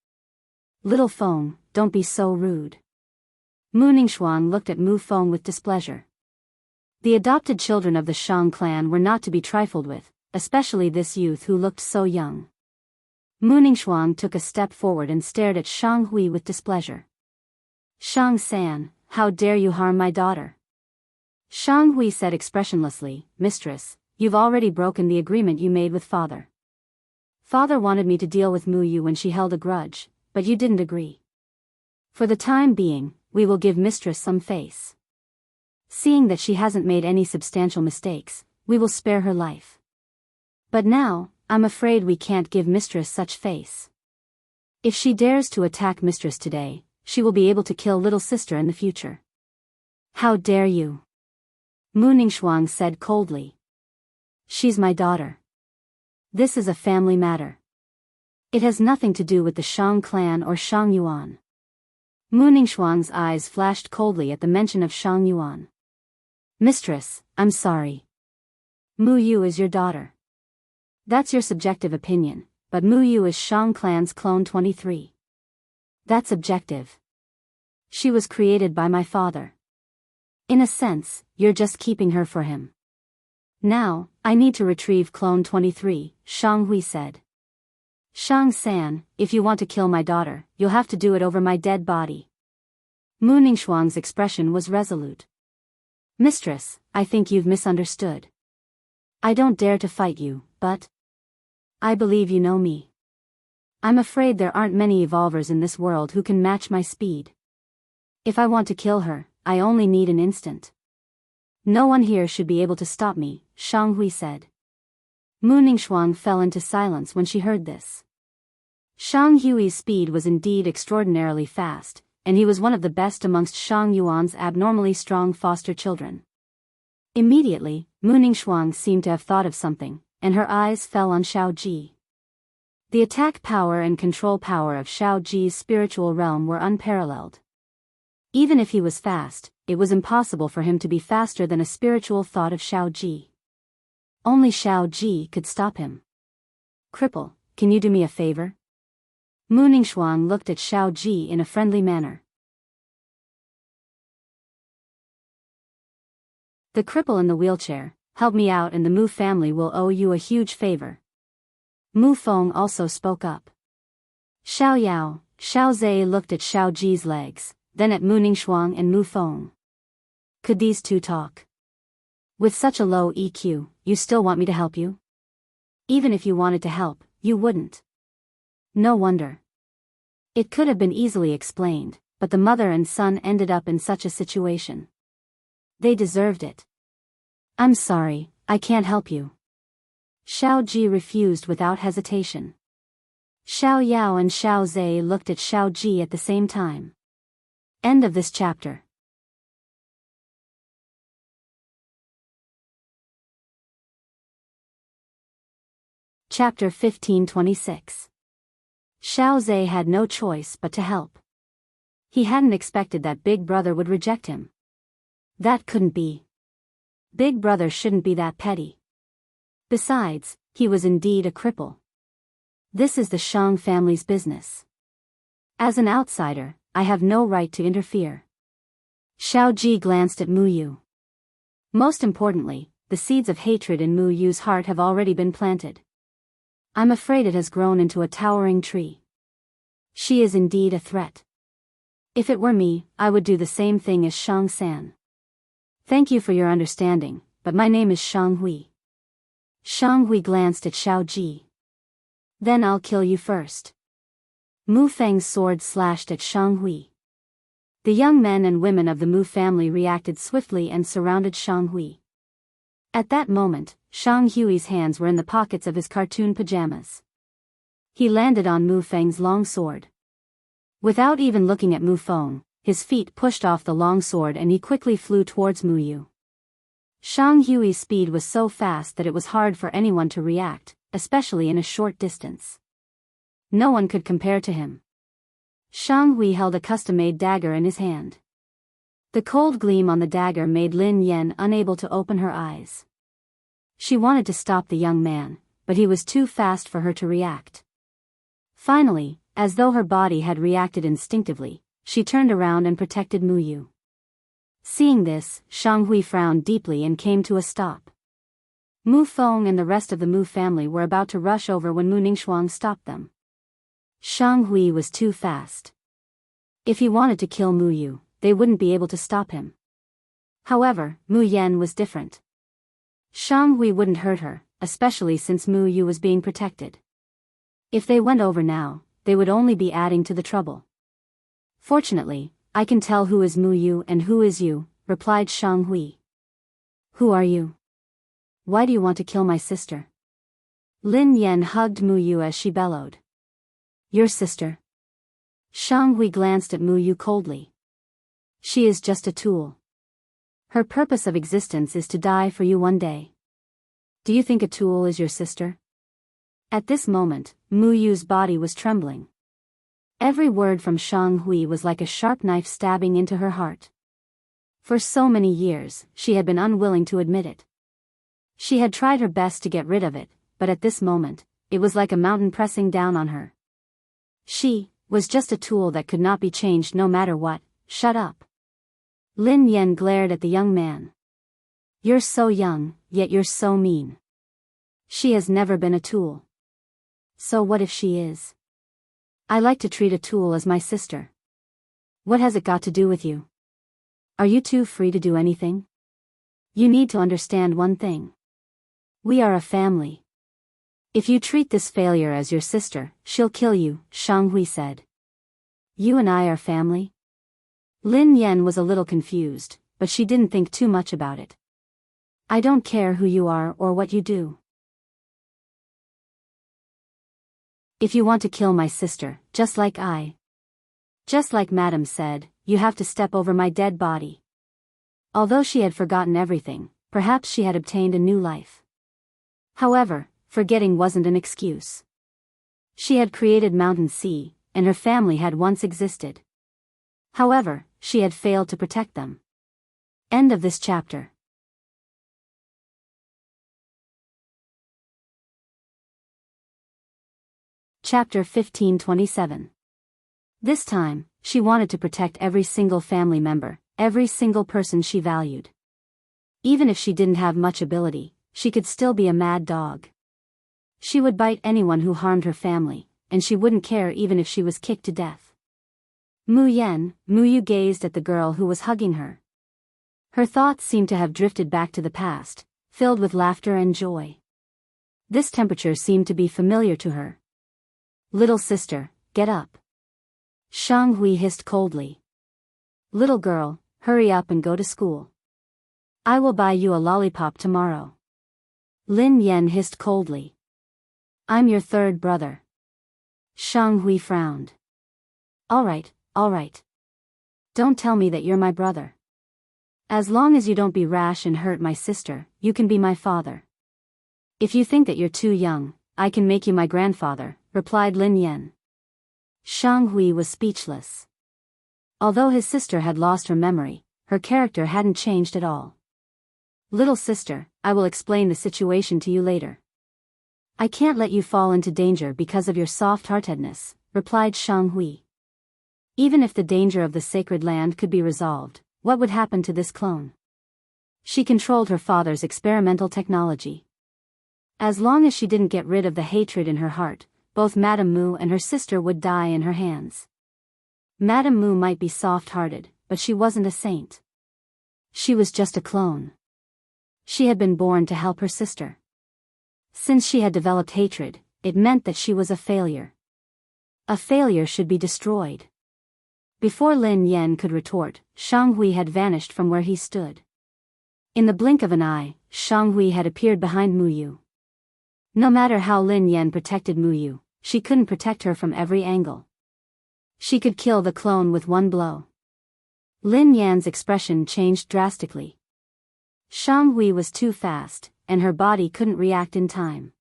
Little Feng, don't be so rude. Mu Ningxuang looked at Mu Feng with displeasure. The adopted children of the Shang clan were not to be trifled with, especially this youth who looked so young. Mu Ningxuang took a step forward and stared at Shang Hui with displeasure. Shang San, how dare you harm my daughter? Shang Hui said expressionlessly, Mistress, you've already broken the agreement you made with father. Father wanted me to deal with Mu Yu when she held a grudge, but you didn't agree. For the time being, we will give Mistress some face. Seeing that she hasn't made any substantial mistakes, we will spare her life. But now, I'm afraid we can't give Mistress such face. If she dares to attack Mistress today, she will be able to kill little sister in the future. How dare you? Mu Ningxuang said coldly. She's my daughter. This is a family matter. It has nothing to do with the Shang clan or Shang Yuan. Mu Ningxuang's eyes flashed coldly at the mention of Shang Yuan. Mistress, I'm sorry. Mu Yu is your daughter. That's your subjective opinion, but Mu Yu is Shang clan's clone 23. That's objective. She was created by my father. In a sense, you're just keeping her for him. Now, I need to retrieve clone 23, Shang Hui said. Shang San, if you want to kill my daughter, you'll have to do it over my dead body. Mu Ningxuang's expression was resolute. Mistress, I think you've misunderstood. I don't dare to fight you, but I believe you know me. I'm afraid there aren't many evolvers in this world who can match my speed. If I want to kill her, I only need an instant. No one here should be able to stop me, Shang Hui said. Mu Ningxuang fell into silence when she heard this. Shang Hui's speed was indeed extraordinarily fast, and he was one of the best amongst Shang Yuan's abnormally strong foster children. Immediately, Mu Ningxuang seemed to have thought of something, and her eyes fell on Shao Ji. The attack power and control power of Shao Ji's spiritual realm were unparalleled. Even if he was fast, it was impossible for him to be faster than a spiritual thought of Shao Ji. Only Shao Ji could stop him. Cripple, can you do me a favor? Mu Ningxuang looked at Shao Ji in a friendly manner. The cripple in the wheelchair, help me out and the Mu family will owe you a huge favor. Mu Feng also spoke up. Xiao Yao, Xiao Zhe looked at Shao Ji's legs, then at Mu Ningxuang and Mu Feng. Could these two talk? With such a low EQ, you still want me to help you? Even if you wanted to help, you wouldn't. No wonder. It could have been easily explained, but the mother and son ended up in such a situation. They deserved it. I'm sorry, I can't help you. Shao Ji refused without hesitation. Xiao Yao and Xiao Zhe looked at Shao Ji at the same time. End of this chapter. Chapter 1526. Xiao Zhe had no choice but to help. He hadn't expected that Big Brother would reject him. That couldn't be. Big Brother shouldn't be that petty. Besides, he was indeed a cripple. This is the Shang family's business. As an outsider, I have no right to interfere. Shao Ji glanced at Mu Yu. Most importantly, the seeds of hatred in Mu Yu's heart have already been planted. I'm afraid it has grown into a towering tree. She is indeed a threat. If it were me, I would do the same thing as Shang San. Thank you for your understanding, but my name is Shang Hui. Shang Hui glanced at Shao Ji. Then I'll kill you first. Mu Feng's sword slashed at Shang Hui. The young men and women of the Mu family reacted swiftly and surrounded Shang Hui. At that moment, Shang Hui's hands were in the pockets of his cartoon pajamas. He landed on Mu Feng's long sword. Without even looking at Mu Feng, his feet pushed off the long sword and he quickly flew towards Mu Yu. Shang Hui's speed was so fast that it was hard for anyone to react, especially in a short distance. No one could compare to him. Shang Hui held a custom-made dagger in his hand. The cold gleam on the dagger made Lin Yan unable to open her eyes. She wanted to stop the young man, but he was too fast for her to react. Finally, as though her body had reacted instinctively, she turned around and protected Mu Yu. Seeing this, Shang Hui frowned deeply and came to a stop. Mu Feng and the rest of the Mu family were about to rush over when Mu Ningxuang stopped them. Shang Hui was too fast. If he wanted to kill Mu Yu, they wouldn't be able to stop him. However, Mu Yan was different. Shang Hui wouldn't hurt her, especially since Mu Yu was being protected. If they went over now, they would only be adding to the trouble. Fortunately, I can tell who is Mu Yu and who is you, replied Shang Hui. Who are you? Why do you want to kill my sister? Lin Yan hugged Mu Yu as she bellowed. Your sister? Shang Hui glanced at Mu Yu coldly. She is just a tool. Her purpose of existence is to die for you one day. Do you think a tool is your sister? At this moment, Mu Yu's body was trembling. Every word from Shang Hui was like a sharp knife stabbing into her heart. For so many years, she had been unwilling to admit it. She had tried her best to get rid of it, but at this moment, it was like a mountain pressing down on her. She was just a tool that could not be changed no matter what. Shut up. Lin Yan glared at the young man. You're so young, yet you're so mean. She has never been a tool. So what if she is? I like to treat a tool as my sister. What has it got to do with you? Are you too free to do anything? You need to understand one thing. We are a family. If you treat this failure as your sister, she'll kill you, Shang Hui said. You and I are family? Lin Yan was a little confused, but she didn't think too much about it. I don't care who you are or what you do. If you want to kill my sister, just like Madam said, you have to step over my dead body. Although she had forgotten everything, perhaps she had obtained a new life. However, forgetting wasn't an excuse. She had created Mountain Sea, and her family had once existed. However, she had failed to protect them. End of this chapter. Chapter 1527. This time, she wanted to protect every single family member, every single person she valued. Even if she didn't have much ability, she could still be a mad dog. She would bite anyone who harmed her family, and she wouldn't care even if she was kicked to death. Muyu gazed at the girl who was hugging her. Her thoughts seemed to have drifted back to the past, filled with laughter and joy. This temperature seemed to be familiar to her. Little sister, get up. Shang Hui hissed coldly. Little girl, hurry up and go to school. I will buy you a lollipop tomorrow. Lin Yan hissed coldly. I'm your third brother. Shang Hui frowned. All right. Don't tell me that you're my brother. As long as you don't be rash and hurt my sister, you can be my father. If you think that you're too young, I can make you my grandfather, replied Lin Yan. Shang Hui was speechless. Although his sister had lost her memory, her character hadn't changed at all. Little sister, I will explain the situation to you later. I can't let you fall into danger because of your soft-heartedness, replied Shang Hui. Even if the danger of the sacred land could be resolved, what would happen to this clone? She controlled her father's experimental technology. As long as she didn't get rid of the hatred in her heart, both Madame Mu and her sister would die in her hands. Madame Mu might be soft-hearted, but she wasn't a saint. She was just a clone. She had been born to help her sister. Since she had developed hatred, it meant that she was a failure. A failure should be destroyed. Before Lin Yan could retort, Shang Hui had vanished from where he stood. In the blink of an eye, Shang Hui had appeared behind Muyu. No matter how Lin Yan protected Muyu, she couldn't protect her from every angle. She could kill the clone with one blow. Lin Yan's expression changed drastically. Shang Hui was too fast, and her body couldn't react in time.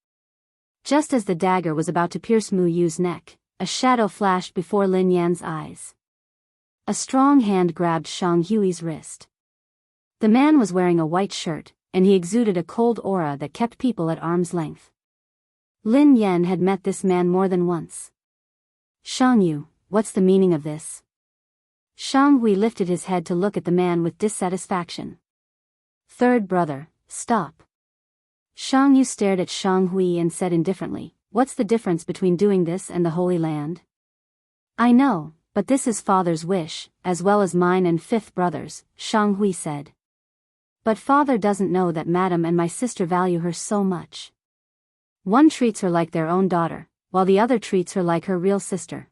Just as the dagger was about to pierce Muyu's neck, a shadow flashed before Lin Yan's eyes. A strong hand grabbed Shang Hui's wrist. The man was wearing a white shirt, and he exuded a cold aura that kept people at arm's length. Lin Yan had met this man more than once. Shang Yu, what's the meaning of this? Shang Hui lifted his head to look at the man with dissatisfaction. Third brother, stop. Shang Yu stared at Shang Hui and said indifferently, what's the difference between doing this and the Holy Land? I know, but this is father's wish, as well as mine and fifth brother's, Shang Hui said. But father doesn't know that madam and my sister value her so much. One treats her like their own daughter, while the other treats her like her real sister.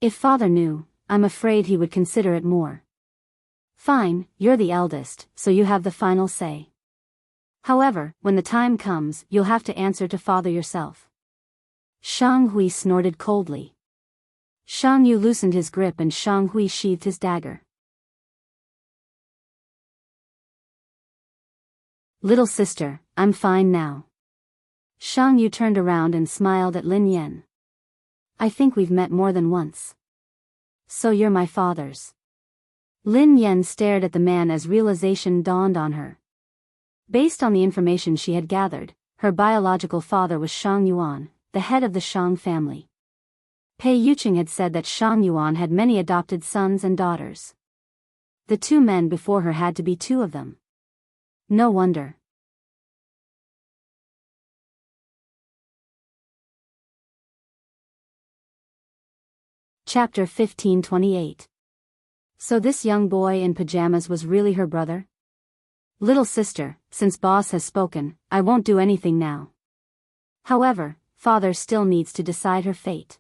If father knew, I'm afraid he would consider it more. Fine, you're the eldest, so you have the final say. However, when the time comes, you'll have to answer to father yourself. Shang Hui snorted coldly. Shang Yu loosened his grip and Shang Hui sheathed his dagger. Little sister, I'm fine now. Shang Yu turned around and smiled at Lin Yan. I think we've met more than once. So you're my father's. Lin Yan stared at the man as realization dawned on her. Based on the information she had gathered, her biological father was Shang Yuan, the head of the Shang family. Pei Yuqing had said that Shang Yuan had many adopted sons and daughters. The two men before her had to be two of them. No wonder. Chapter 1528. So this young boy in pajamas was really her brother? Little sister, since boss has spoken, I won't do anything now. However, father still needs to decide her fate.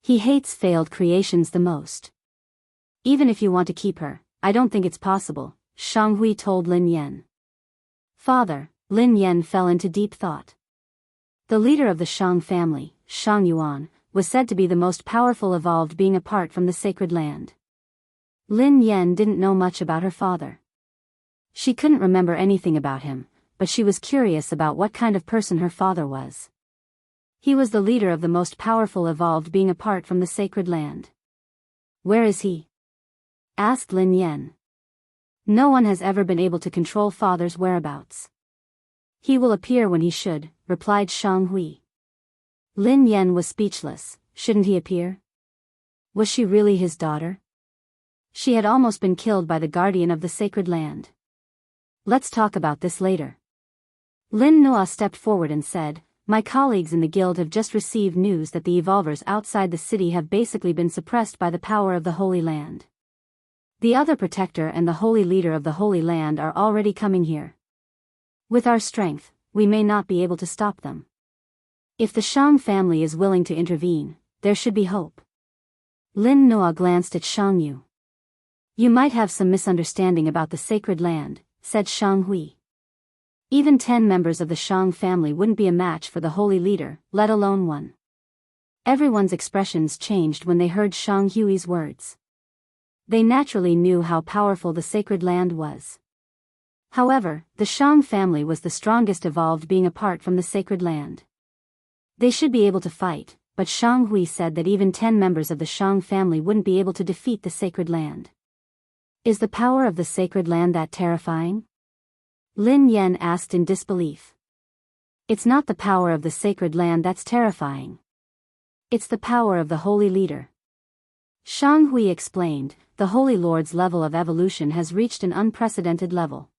He hates failed creations the most. Even if you want to keep her, I don't think it's possible, Shang Hui told Lin Yan. Father, Lin Yan fell into deep thought. The leader of the Shang family, Shang Yuan, was said to be the most powerful evolved being apart from the sacred land. Lin Yan didn't know much about her father. She couldn't remember anything about him, but she was curious about what kind of person her father was. He was the leader of the most powerful evolved being apart from the sacred land. Where is he? Asked Lin Yan. No one has ever been able to control father's whereabouts. He will appear when he should, replied Shang Hui. Lin Yan was speechless. Shouldn't he appear? Was she really his daughter? She had almost been killed by the guardian of the sacred land. Let's talk about this later. Lin Noa stepped forward and said, my colleagues in the guild have just received news that the evolvers outside the city have basically been suppressed by the power of the Holy Land. The other protector and the holy leader of the Holy Land are already coming here. With our strength, we may not be able to stop them. If the Shang family is willing to intervene, there should be hope. Lin Noa glanced at Shang Yu. You might have some misunderstanding about the sacred land, said Shang Hui. Even 10 members of the Shang family wouldn't be a match for the holy leader, let alone one. Everyone's expressions changed when they heard Shang Hui's words. They naturally knew how powerful the sacred land was. However, the Shang family was the strongest evolved being apart from the sacred land. They should be able to fight, but Shang Hui said that even 10 members of the Shang family wouldn't be able to defeat the sacred land. Is the power of the sacred land that terrifying? Lin Yan asked in disbelief. It's not the power of the sacred land that's terrifying. It's the power of the holy leader. Shang Hui explained, the Holy Lord's level of evolution has reached an unprecedented level.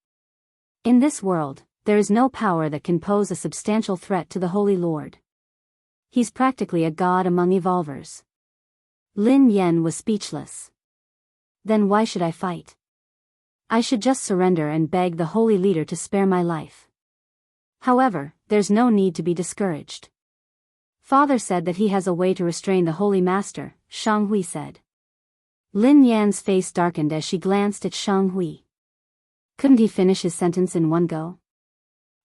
In this world, there is no power that can pose a substantial threat to the Holy Lord. He's practically a god among evolvers. Lin Yan was speechless. Then why should I fight? I should just surrender and beg the holy leader to spare my life. However, there's no need to be discouraged. Father said that he has a way to restrain the holy master, Shang Hui said. Lin Yan's face darkened as she glanced at Shang Hui. Couldn't he finish his sentence in one go?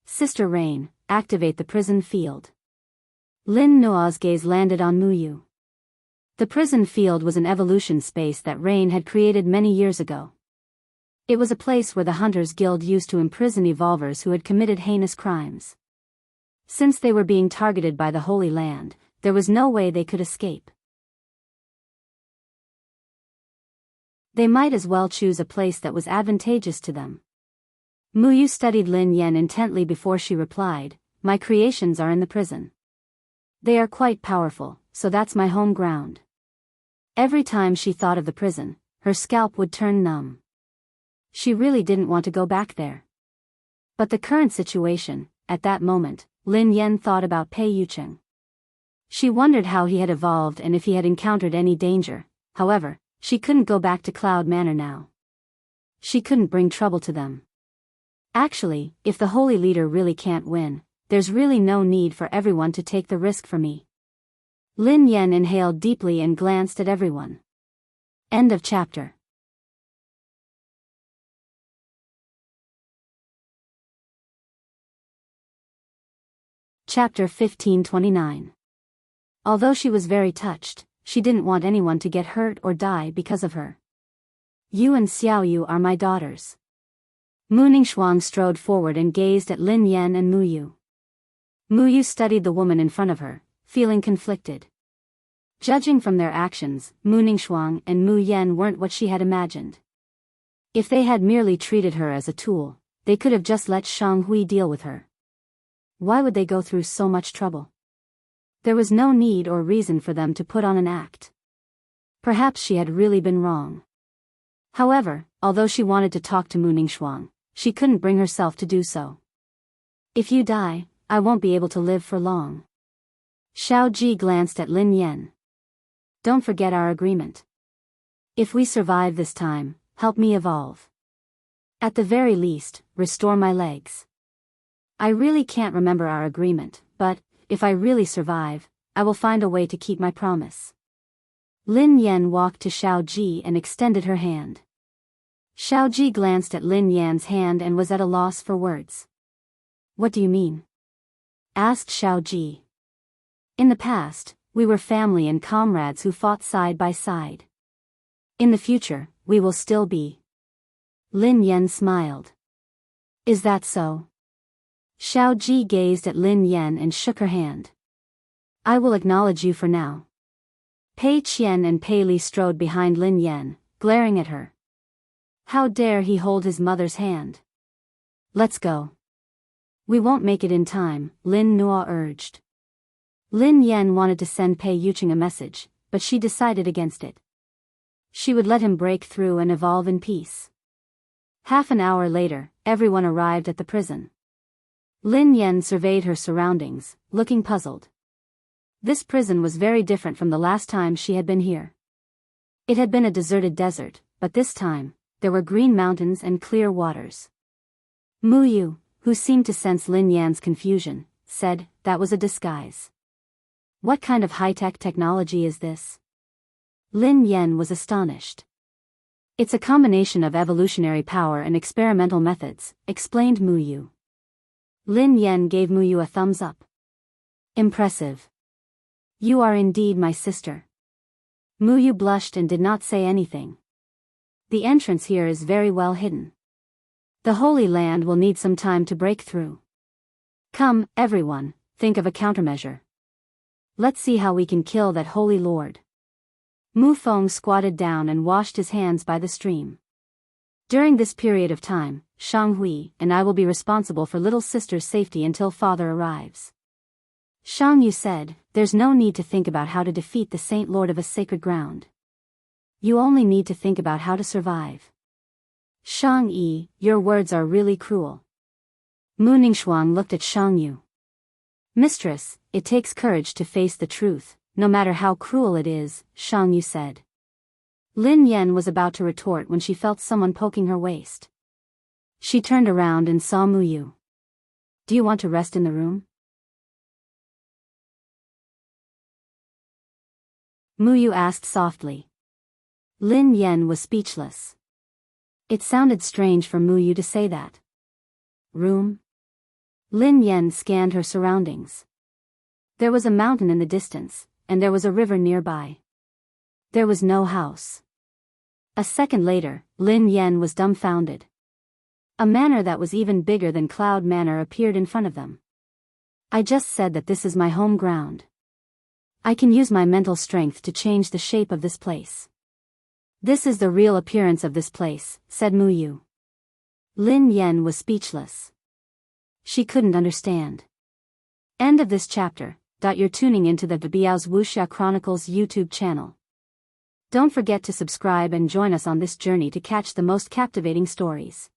Sister Rain, activate the prison field. Lin Noa's gaze landed on Muyu. The prison field was an evolution space that Rain had created many years ago. It was a place where the Hunters Guild used to imprison evolvers who had committed heinous crimes. Since they were being targeted by the Holy Land, there was no way they could escape. They might as well choose a place that was advantageous to them. Muyu studied Lin Yan intently before she replied, my creations are in the prison. They are quite powerful, so that's my home ground. Every time she thought of the prison, her scalp would turn numb. She really didn't want to go back there. But the current situation, at that moment, Lin Yan thought about Pei Yucheng. She wondered how he had evolved and if he had encountered any danger. However, she couldn't go back to Cloud Manor now. She couldn't bring trouble to them. Actually, if the holy leader really can't win, there's really no need for everyone to take the risk for me. Lin Yan inhaled deeply and glanced at everyone. End of chapter. Chapter 1529. Although she was very touched, she didn't want anyone to get hurt or die because of her. You and Xiao Yu are my daughters. Mu Ningxuang strode forward and gazed at Lin Yan and Muyu. Muyu studied the woman in front of her, feeling conflicted. Judging from their actions, Mu Ningxuang and Mu Yan weren't what she had imagined. If they had merely treated her as a tool, they could have just let Shang Hui deal with her. Why would they go through so much trouble? There was no need or reason for them to put on an act. Perhaps she had really been wrong. However, although she wanted to talk to Mu Ningxuang, she couldn't bring herself to do so. If you die, I won't be able to live for long. Xiao Ji glanced at Lin Yan. Don't forget our agreement. If we survive this time, help me evolve. At the very least, restore my legs. I really can't remember our agreement, but, if I really survive, I will find a way to keep my promise. Lin Yan walked to Xiao Ji and extended her hand. Xiao Ji glanced at Lin Yan's hand and was at a loss for words. What do you mean? Asked Xiao Ji. In the past, we were family and comrades who fought side by side. In the future, we will still be. Lin Yan smiled. Is that so? Xiao Ji gazed at Lin Yan and shook her hand. I will acknowledge you for now. Pei Qian and Pei Li strode behind Lin Yan, glaring at her. How dare he hold his mother's hand? Let's go. We won't make it in time, Lin Nua urged. Lin Yan wanted to send Pei Yuqing a message, but she decided against it. She would let him break through and evolve in peace. Half an hour later, everyone arrived at the prison. Lin Yan surveyed her surroundings, looking puzzled. This prison was very different from the last time she had been here. It had been a deserted desert, but this time, there were green mountains and clear waters. Mu Yu, who seemed to sense Lin Yan's confusion, said, that was a disguise. What kind of high-tech technology is this? Lin Yan was astonished. It's a combination of evolutionary power and experimental methods, explained Mu Yu. Lin Yan gave Mu Yu a thumbs up. Impressive. You are indeed my sister. Mu Yu blushed and did not say anything. The entrance here is very well hidden. The Holy Land will need some time to break through. Come, everyone, think of a countermeasure. Let's see how we can kill that Holy Lord. Mu Feng squatted down and washed his hands by the stream. During this period of time, Shang Hui and I will be responsible for little sister's safety until father arrives. Shang Yu said, there's no need to think about how to defeat the Saint Lord of a sacred ground. You only need to think about how to survive. Shang Yi, your words are really cruel. Mu Ningxuang looked at Shang Yu. Mistress, it takes courage to face the truth, no matter how cruel it is, Shang Yu said. Lin Yan was about to retort when she felt someone poking her waist. She turned around and saw Mu Yu. Do you want to rest in the room? Mu Yu asked softly. Lin Yan was speechless. It sounded strange for Mu Yu to say that. Room? Lin Yan scanned her surroundings. There was a mountain in the distance, and there was a river nearby. There was no house. A second later, Lin Yan was dumbfounded. A manor that was even bigger than Cloud Manor appeared in front of them. I just said that this is my home ground. I can use my mental strength to change the shape of this place. This is the real appearance of this place, said Mu Yu. Lin Yan was speechless. She couldn't understand. End of this chapter. You're tuning into the Biyao's Wuxia Chronicles YouTube channel. Don't forget to subscribe and join us on this journey to catch the most captivating stories.